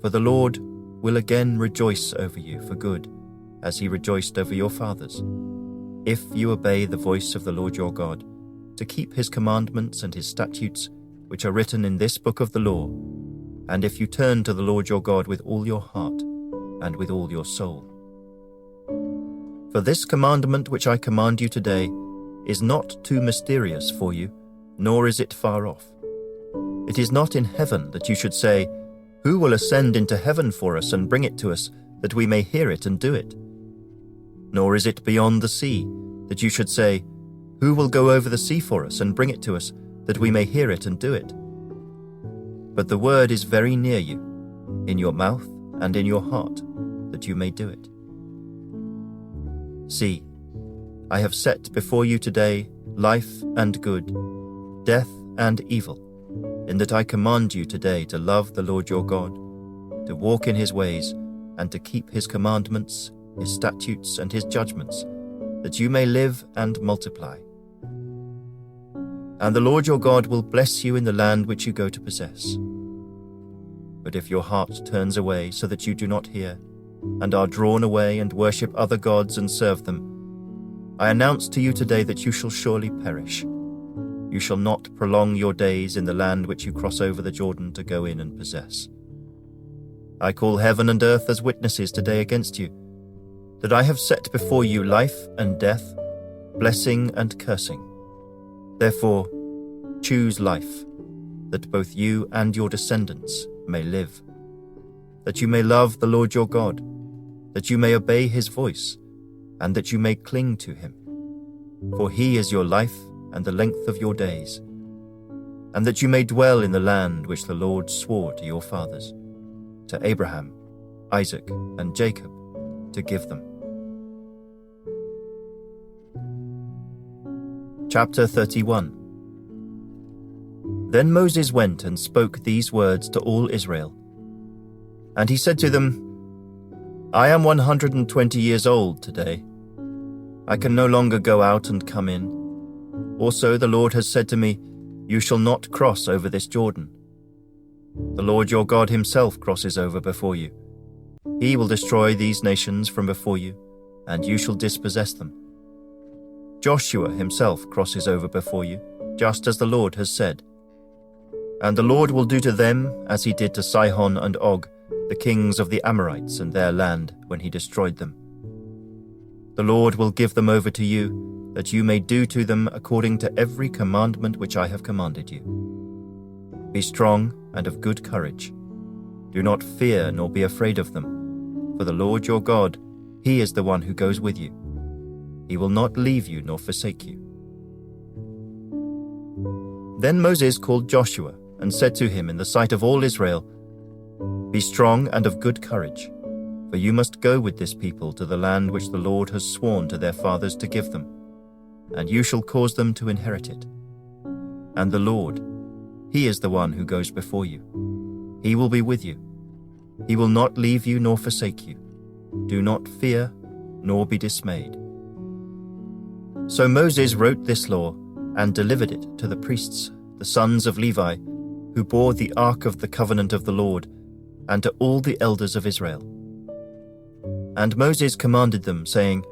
For the Lord will again rejoice over you for good, as he rejoiced over your fathers, if you obey the voice of the Lord your God, to keep his commandments and his statutes, which are written in this book of the law, and if you turn to the Lord your God with all your heart and with all your soul. For this commandment which I command you today is not too mysterious for you, nor is it far off. It is not in heaven that you should say, who will ascend into heaven for us and bring it to us, that we may hear it and do it? Nor is it beyond the sea that you should say, who will go over the sea for us and bring it to us, that we may hear it and do it? But the word is very near you, in your mouth and in your heart, that you may do it. See, I have set before you today life and good, death and evil, in that I command you today to love the Lord your God, to walk in his ways, and to keep his commandments, his statutes, and his judgments, that you may live and multiply. And the Lord your God will bless you in the land which you go to possess. But if your heart turns away so that you do not hear, and are drawn away and worship other gods and serve them, I announce to you today that you shall surely perish. You shall not prolong your days in the land which you cross over the Jordan to go in and possess. I call heaven and earth as witnesses today against you, that I have set before you life and death, blessing and cursing. Therefore, choose life, that both you and your descendants may live, that you may love the Lord your God, that you may obey his voice, and that you may cling to him. For he is your life and the length of your days, and that you may dwell in the land which the Lord swore to your fathers, to Abraham, Isaac, and Jacob, to give them. Chapter 31. Then Moses went and spoke these words to all Israel. And he said to them, I am 120 years old today. I can no longer go out and come in. Also the Lord has said to me, you shall not cross over this Jordan. The Lord your God himself crosses over before you. He will destroy these nations from before you, and you shall dispossess them. Joshua himself crosses over before you, just as the Lord has said. And the Lord will do to them as he did to Sihon and Og, the kings of the Amorites and their land, when he destroyed them. The Lord will give them over to you, that you may do to them according to every commandment which I have commanded you. Be strong and of good courage. Do not fear nor be afraid of them, for the Lord your God, He is the one who goes with you. He will not leave you nor forsake you." Then Moses called Joshua and said to him in the sight of all Israel, "Be strong and of good courage, for you must go with this people to the land which the Lord has sworn to their fathers to give them, and you shall cause them to inherit it. And the Lord, He is the one who goes before you. He will be with you. He will not leave you nor forsake you. Do not fear nor be dismayed." So Moses wrote this law and delivered it to the priests, the sons of Levi, who bore the ark of the covenant of the Lord, and to all the elders of Israel. And Moses commanded them, saying,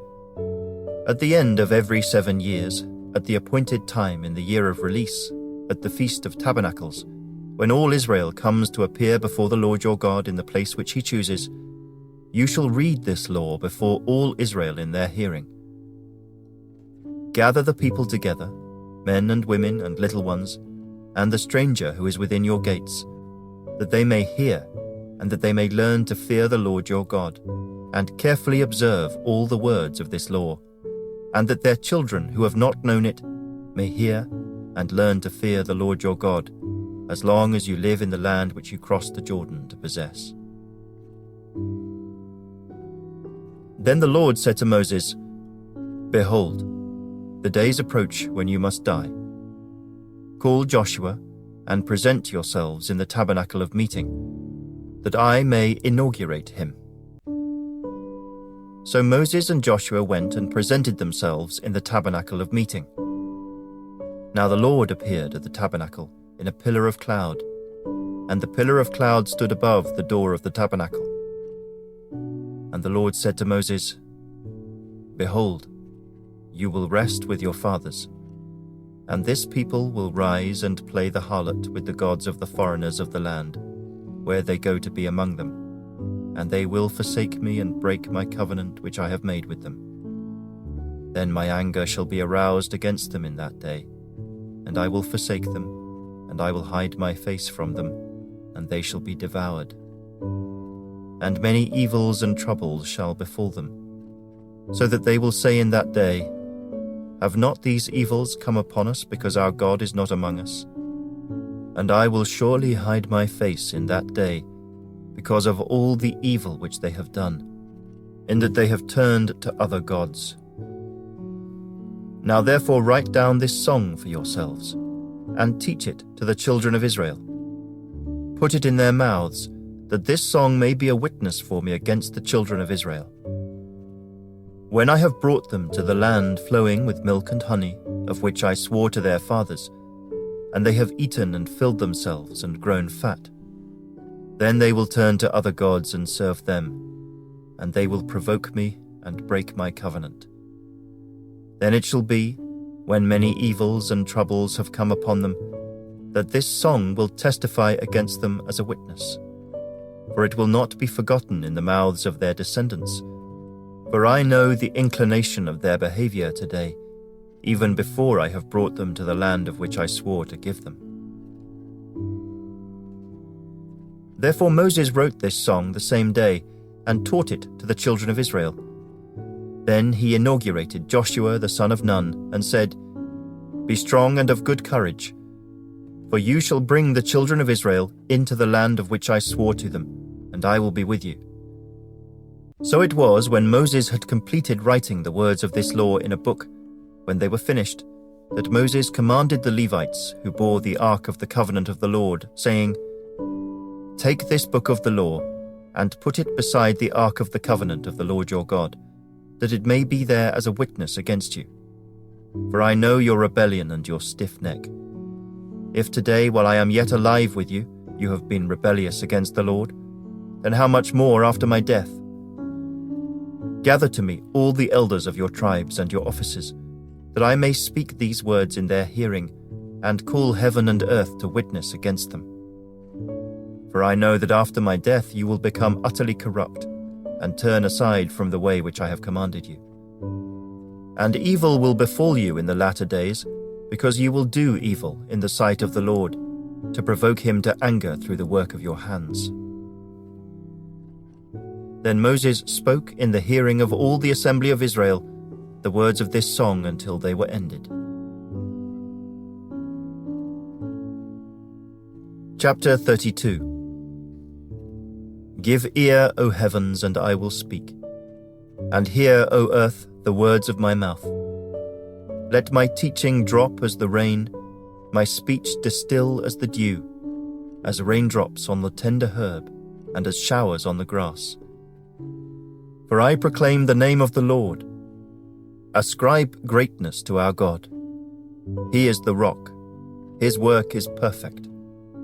"At the end of every 7 years, at the appointed time in the year of release, at the Feast of Tabernacles, when all Israel comes to appear before the Lord your God in the place which He chooses, you shall read this law before all Israel in their hearing. Gather the people together, men and women and little ones, and the stranger who is within your gates, that they may hear, and that they may learn to fear the Lord your God, and carefully observe all the words of this law, and that their children who have not known it may hear and learn to fear the Lord your God, as long as you live in the land which you crossed the Jordan to possess." Then the Lord said to Moses, "Behold, the days approach when you must die. Call Joshua and present yourselves in the tabernacle of meeting, that I may inaugurate him." So Moses and Joshua went and presented themselves in the tabernacle of meeting. Now the Lord appeared at the tabernacle in a pillar of cloud, and the pillar of cloud stood above the door of the tabernacle. And the Lord said to Moses, "Behold, you will rest with your fathers, and this people will rise and play the harlot with the gods of the foreigners of the land, where they go to be among them, and they will forsake me and break my covenant which I have made with them. Then my anger shall be aroused against them in that day, and I will forsake them, and I will hide my face from them, and they shall be devoured. And many evils and troubles shall befall them, so that they will say in that day, Have not these evils come upon us because our God is not among us? And I will surely hide my face in that day because of all the evil which they have done, in that they have turned to other gods. Now therefore write down this song for yourselves, and teach it to the children of Israel. Put it in their mouths, that this song may be a witness for me against the children of Israel. When I have brought them to the land flowing with milk and honey, of which I swore to their fathers, and they have eaten and filled themselves and grown fat, then they will turn to other gods and serve them, and they will provoke me and break my covenant. Then it shall be, when many evils and troubles have come upon them, that this song will testify against them as a witness. For it will not be forgotten in the mouths of their descendants. For I know the inclination of their behavior today, even before I have brought them to the land of which I swore to give them. Therefore Moses wrote this song the same day, and taught it to the children of Israel. Then he inaugurated Joshua the son of Nun, and said, Be strong and of good courage, for you shall bring the children of Israel into the land of which I swore to them, and I will be with you. So it was, when Moses had completed writing the words of this law in a book, when they were finished, that Moses commanded the Levites, who bore the ark of the covenant of the Lord, saying, Take this book of the law, and put it beside the ark of the covenant of the Lord your God, that it may be there as a witness against you. For I know your rebellion and your stiff neck. If today, while I am yet alive with you, you have been rebellious against the Lord, then how much more after my death? Gather to me all the elders of your tribes and your officers, that I may speak these words in their hearing, and call heaven and earth to witness against them. For I know that after my death you will become utterly corrupt, and turn aside from the way which I have commanded you. And evil will befall you in the latter days, because you will do evil in the sight of the Lord, to provoke him to anger through the work of your hands." Then Moses spoke in the hearing of all the assembly of Israel the words of this song until they were ended. Chapter 32. Give ear, O heavens, and I will speak, and hear, O earth, the words of my mouth. Let my teaching drop as the rain, my speech distill as the dew, as raindrops on the tender herb, and as showers on the grass. For I proclaim the name of the Lord. Ascribe greatness to our God. He is the rock. His work is perfect,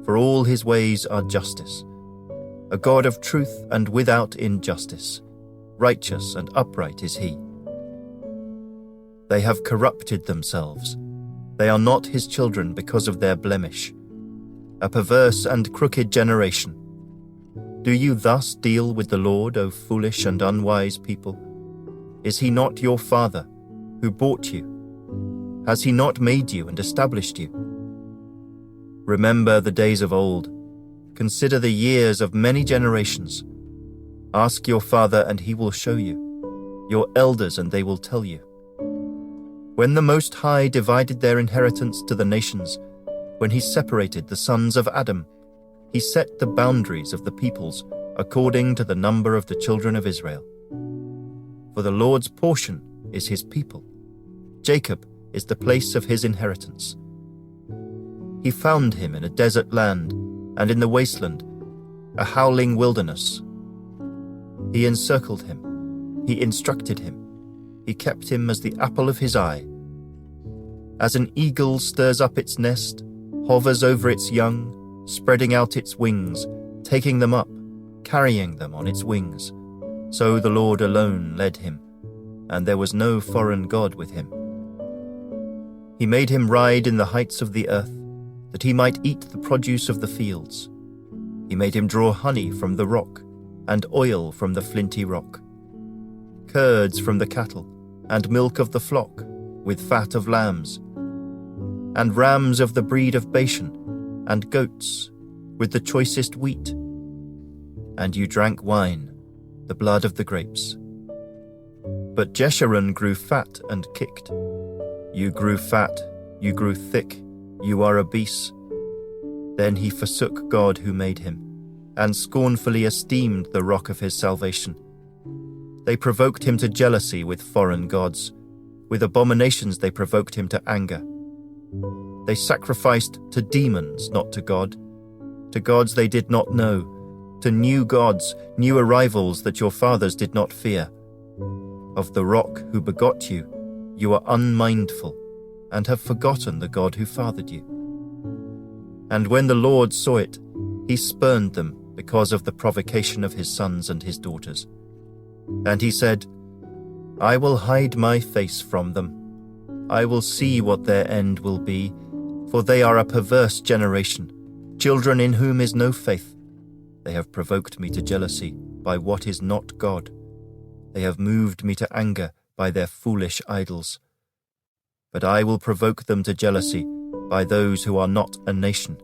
for all his ways are justice. A God of truth and without injustice. Righteous and upright is he. They have corrupted themselves. They are not his children because of their blemish. A perverse and crooked generation. Do you thus deal with the Lord, O foolish and unwise people? Is he not your father, who bought you? Has he not made you and established you? Remember the days of old. Consider the years of many generations. Ask your father, and he will show you, your elders, and they will tell you. When the Most High divided their inheritance to the nations, when he separated the sons of Adam, he set the boundaries of the peoples according to the number of the children of Israel. For the Lord's portion is his people. Jacob is the place of his inheritance. He found him in a desert land and in the wasteland, a howling wilderness. He encircled him. He instructed him. He kept him as the apple of his eye. As an eagle stirs up its nest, hovers over its young, spreading out its wings, taking them up, carrying them on its wings, so the Lord alone led him, and there was no foreign god with him. He made him ride in the heights of the earth, that he might eat the produce of the fields. He made him draw honey from the rock, and oil from the flinty rock, curds from the cattle, and milk of the flock, with fat of lambs, and rams of the breed of Bashan, and goats, with the choicest wheat. And you drank wine, the blood of the grapes. But Jeshurun grew fat and kicked. You grew fat, you grew thick, you are obese. Then he forsook God who made him, and scornfully esteemed the rock of his salvation. They provoked him to jealousy with foreign gods. With abominations they provoked him to anger. They sacrificed to demons, not to God, to gods they did not know, to new gods, new arrivals that your fathers did not fear. Of the rock who begot you, you are unmindful, and have forgotten the God who fathered you. And when the Lord saw it, he spurned them because of the provocation of his sons and his daughters. And he said, I will hide my face from them. I will see what their end will be, for they are a perverse generation, children in whom is no faith. They have provoked me to jealousy by what is not God. They have moved me to anger by their foolish idols. But I will provoke them to jealousy by those who are not a nation.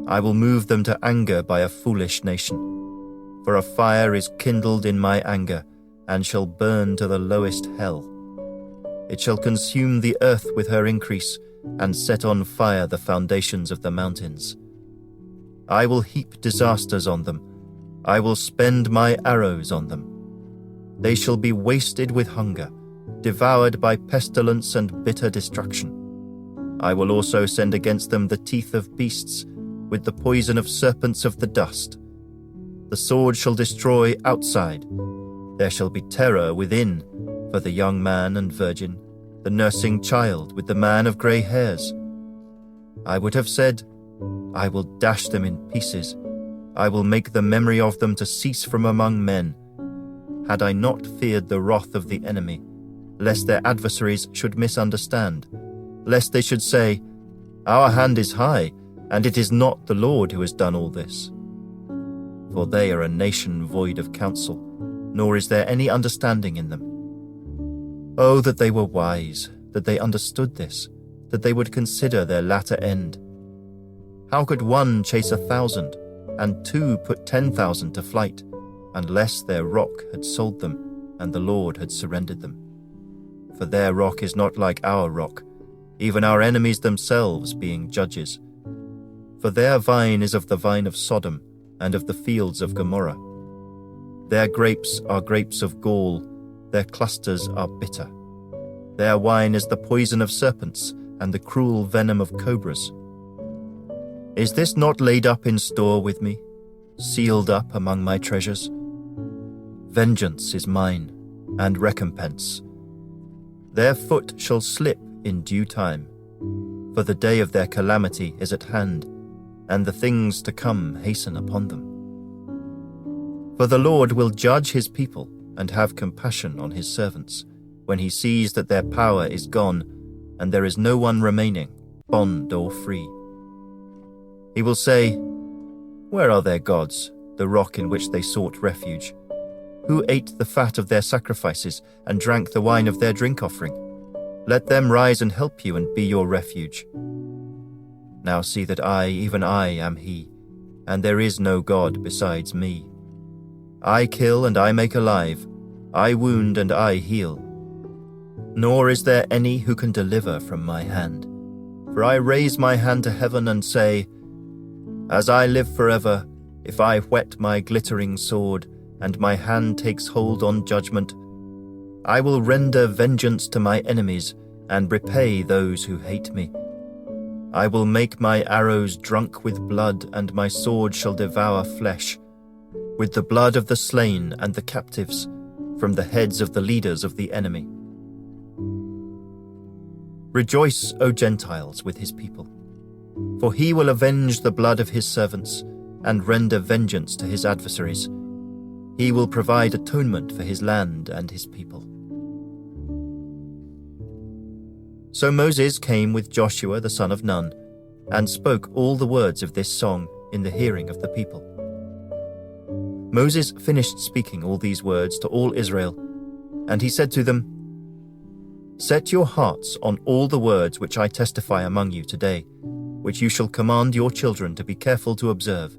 I will move them to anger by a foolish nation. For a fire is kindled in my anger, and shall burn to the lowest hell. It shall consume the earth with her increase, and set on fire the foundations of the mountains. I will heap disasters on them. I will spend my arrows on them. They shall be wasted with hunger, devoured by pestilence and bitter destruction. I will also send against them the teeth of beasts, with the poison of serpents of the dust. The sword shall destroy outside. There shall be terror within, for the young man and virgin, the nursing child with the man of grey hairs. I would have said, I will dash them in pieces. I will make the memory of them to cease from among men. Had I not feared the wrath of the enemy, lest their adversaries should misunderstand, lest they should say, Our hand is high, and it is not the Lord who has done all this. For they are a nation void of counsel, nor is there any understanding in them. Oh, that they were wise, that they understood this, that they would consider their latter end. How could one chase 1,000, and two put 10,000 to flight, unless their rock had sold them, and the Lord had surrendered them? For their rock is not like our rock, even our enemies themselves being judges. For their vine is of the vine of Sodom, and of the fields of Gomorrah. Their grapes are grapes of gall, their clusters are bitter. Their wine is the poison of serpents, and the cruel venom of cobras. Is this not laid up in store with me, sealed up among my treasures? Vengeance is mine, and recompense. Their foot shall slip in due time, for the day of their calamity is at hand, and the things to come hasten upon them. For the Lord will judge his people and have compassion on his servants, when he sees that their power is gone, and there is no one remaining, bond or free. He will say, Where are their gods, the rock in which they sought refuge? Who ate the fat of their sacrifices and drank the wine of their drink offering? Let them rise and help you and be your refuge. Now see that I, even I, am he, and there is no God besides me. I kill and I make alive, I wound and I heal. Nor is there any who can deliver from my hand. For I raise my hand to heaven and say, As I live forever, if I whet my glittering sword, and my hand takes hold on judgment, I will render vengeance to my enemies, and repay those who hate me. I will make my arrows drunk with blood, and my sword shall devour flesh, with the blood of the slain and the captives, from the heads of the leaders of the enemy. Rejoice, O Gentiles, with his people, for he will avenge the blood of his servants, and render vengeance to his adversaries. He will provide atonement for his land and his people. So Moses came with Joshua the son of Nun, and spoke all the words of this song in the hearing of the people. Moses finished speaking all these words to all Israel, and he said to them, Set your hearts on all the words which I testify among you today, which you shall command your children to be careful to observe,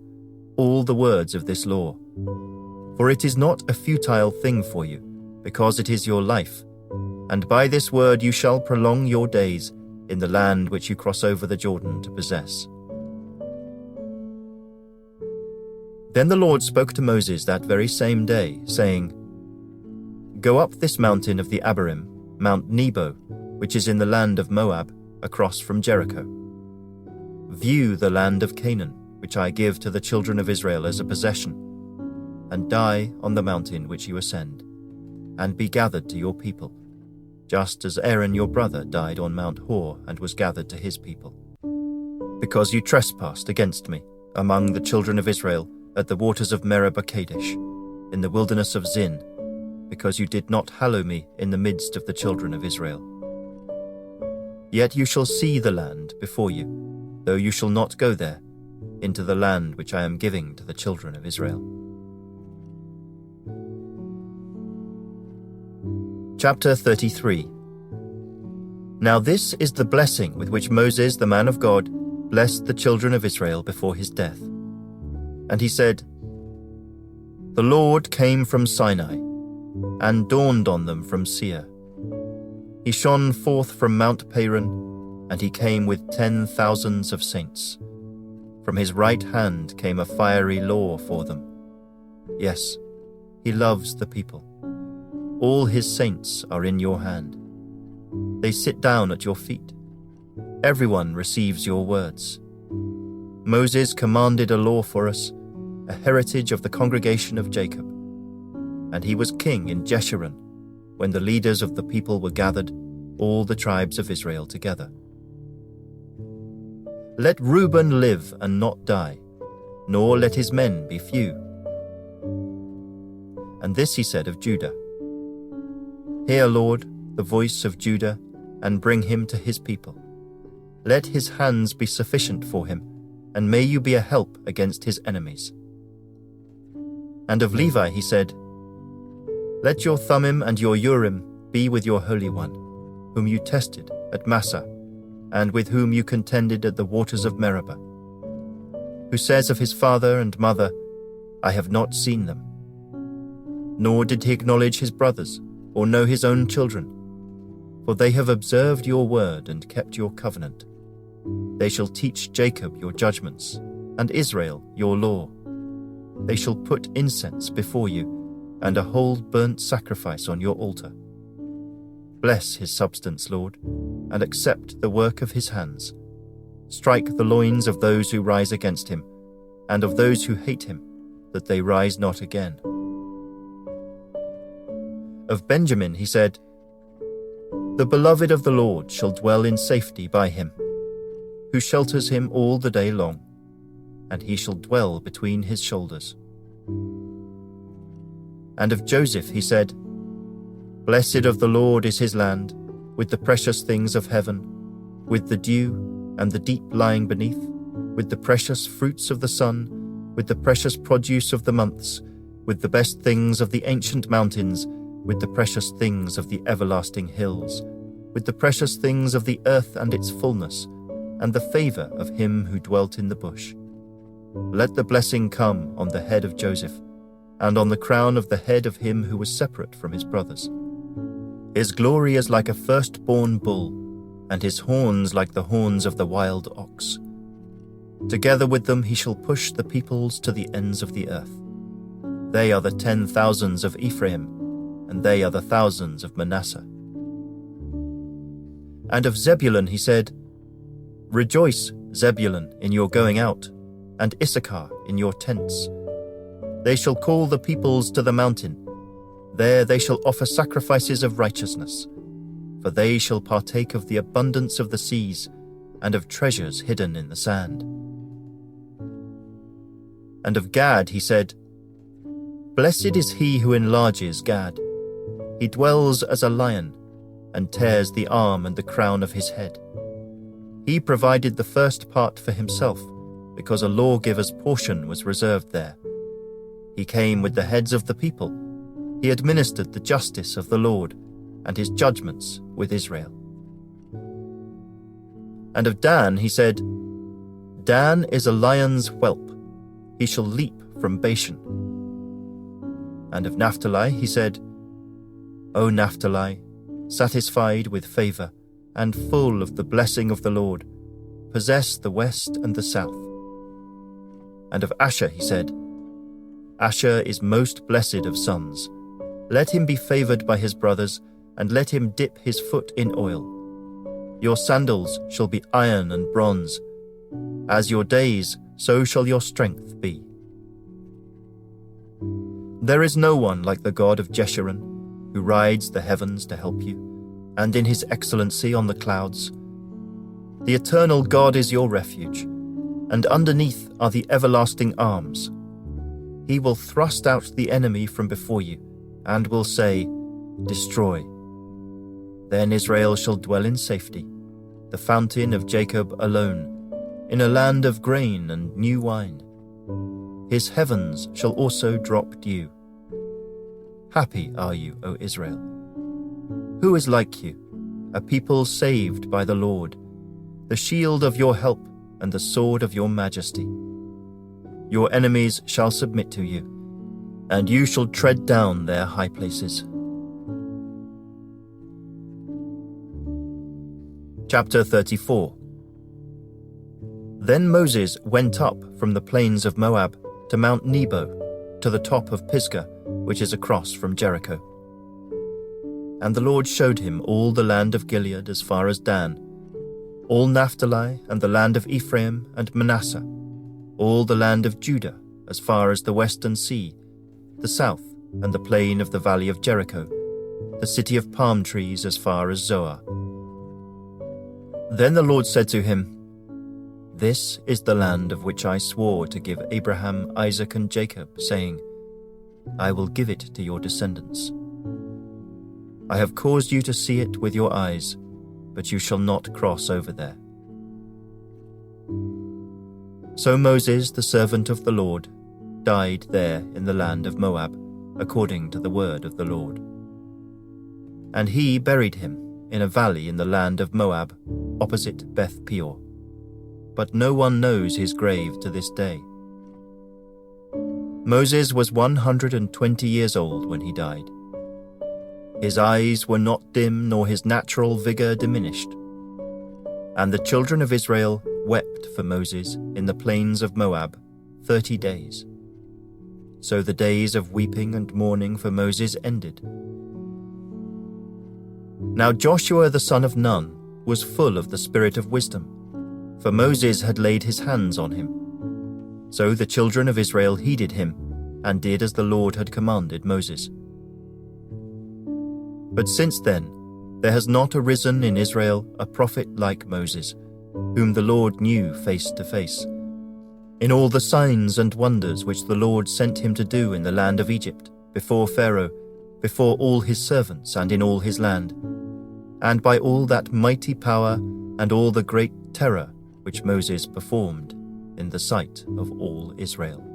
all the words of this law. For it is not a futile thing for you, because it is your life, and by this word you shall prolong your days in the land which you cross over the Jordan to possess. Then the Lord spoke to Moses that very same day, saying, Go up this mountain of the Abarim, Mount Nebo, which is in the land of Moab, across from Jericho. View the land of Canaan, which I give to the children of Israel as a possession, and die on the mountain which you ascend, and be gathered to your people, just as Aaron your brother died on Mount Hor and was gathered to his people. Because you trespassed against me among the children of Israel at the waters of Meribah Kadesh, in the wilderness of Zin, because you did not hallow me in the midst of the children of Israel. Yet you shall see the land before you, though you shall not go there, into the land which I am giving to the children of Israel. Chapter 33. Now this is the blessing with which Moses, the man of God, blessed the children of Israel before his death. And he said, The Lord came from Sinai, and dawned on them from Seir. He shone forth from Mount Paran, and he came with 10,000s of saints. From his right hand came a fiery law for them. Yes, he loves the people. All his saints are in your hand. They sit down at your feet. Everyone receives your words. Moses commanded a law for us, a heritage of the congregation of Jacob. And he was king in Jeshurun, when the leaders of the people were gathered, all the tribes of Israel together. Let Reuben live and not die, nor let his men be few. And this he said of Judah. Hear, Lord, the voice of Judah, and bring him to his people. Let his hands be sufficient for him, and may you be a help against his enemies. And of Levi he said, Let your Thummim and your Urim be with your Holy One, whom you tested at Massah, and with whom you contended at the waters of Meribah. who says of his father and mother, I have not seen them. Nor did he acknowledge his brothers, or know his own children. For they have observed your word and kept your covenant. They shall teach Jacob your judgments, and Israel your law. They shall put incense before you, and a whole burnt sacrifice on your altar. Bless his substance, Lord, and accept the work of his hands. Strike the loins of those who rise against him, and of those who hate him, that they rise not again. Of Benjamin he said, The beloved of the Lord shall dwell in safety by him, who shelters him all the day long, and he shall dwell between his shoulders. And of Joseph he said, Blessed of the Lord is his land, with the precious things of heaven, with the dew and the deep lying beneath, with the precious fruits of the sun, with the precious produce of the months, with the best things of the ancient mountains, with the precious things of the everlasting hills, with the precious things of the earth and its fullness, and the favor of him who dwelt in the bush. Let the blessing come on the head of Joseph, and on the crown of the head of him who was separate from his brothers. His glory is like a firstborn bull, and his horns like the horns of the wild ox. Together with them he shall push the peoples to the ends of the earth. They are the 10,000s of Ephraim, and they are the thousands of Manasseh. And of Zebulun he said, Rejoice, Zebulun, in your going out, and Issachar in your tents. They shall call the peoples to the mountain. There they shall offer sacrifices of righteousness, for they shall partake of the abundance of the seas, and of treasures hidden in the sand. And of Gad he said, Blessed is he who enlarges Gad. He dwells as a lion, and tears the arm and the crown of his head. He provided the first part for himself, because a lawgiver's portion was reserved there. He came with the heads of the people. He administered the justice of the Lord, and his judgments with Israel. And of Dan he said, Dan is a lion's whelp. He shall leap from Bashan. And of Naphtali he said, O Naphtali, satisfied with favor, and full of the blessing of the Lord, possess the west and the south. And of Asher he said, Asher is most blessed of sons. Let him be favored by his brothers, and let him dip his foot in oil. Your sandals shall be iron and bronze. As your days, so shall your strength be. There is no one like the God of Jeshurun, who rides the heavens to help you, and in his excellency on the clouds. The eternal God is your refuge, and underneath are the everlasting arms. He will thrust out the enemy from before you, and will say, Destroy. Then Israel shall dwell in safety, the fountain of Jacob alone, in a land of grain and new wine. His heavens shall also drop dew. Happy are you, O Israel. Who is like you, a people saved by the Lord, the shield of your help and the sword of your majesty? Your enemies shall submit to you, and you shall tread down their high places. Chapter 34. Then Moses went up from the plains of Moab to Mount Nebo, to the top of Pisgah, which is across from Jericho. And the Lord showed him all the land of Gilead as far as Dan, all Naphtali and the land of Ephraim and Manasseh, all the land of Judah as far as the western sea, the south and the plain of the valley of Jericho, the city of palm trees as far as Zoar. Then the Lord said to him, This is the land of which I swore to give Abraham, Isaac, and Jacob, saying, I will give it to your descendants. I have caused you to see it with your eyes, but you shall not cross over there. So Moses, the servant of the Lord, died there in the land of Moab, according to the word of the Lord. And he buried him in a valley in the land of Moab, opposite Beth Peor. but no one knows his grave to this day. Moses was 120 years old when he died. His eyes were not dim, nor his natural vigor diminished. And the children of Israel wept for Moses in the plains of Moab 30 days. So the days of weeping and mourning for Moses ended. Now Joshua the son of Nun was full of the spirit of wisdom, for Moses had laid his hands on him. So the children of Israel heeded him, and did as the Lord had commanded Moses. But since then there has not arisen in Israel a prophet like Moses, whom the Lord knew face to face, in all the signs and wonders which the Lord sent him to do in the land of Egypt, before Pharaoh, before all his servants, and in all his land, and by all that mighty power and all the great terror which Moses performed in the sight of all Israel.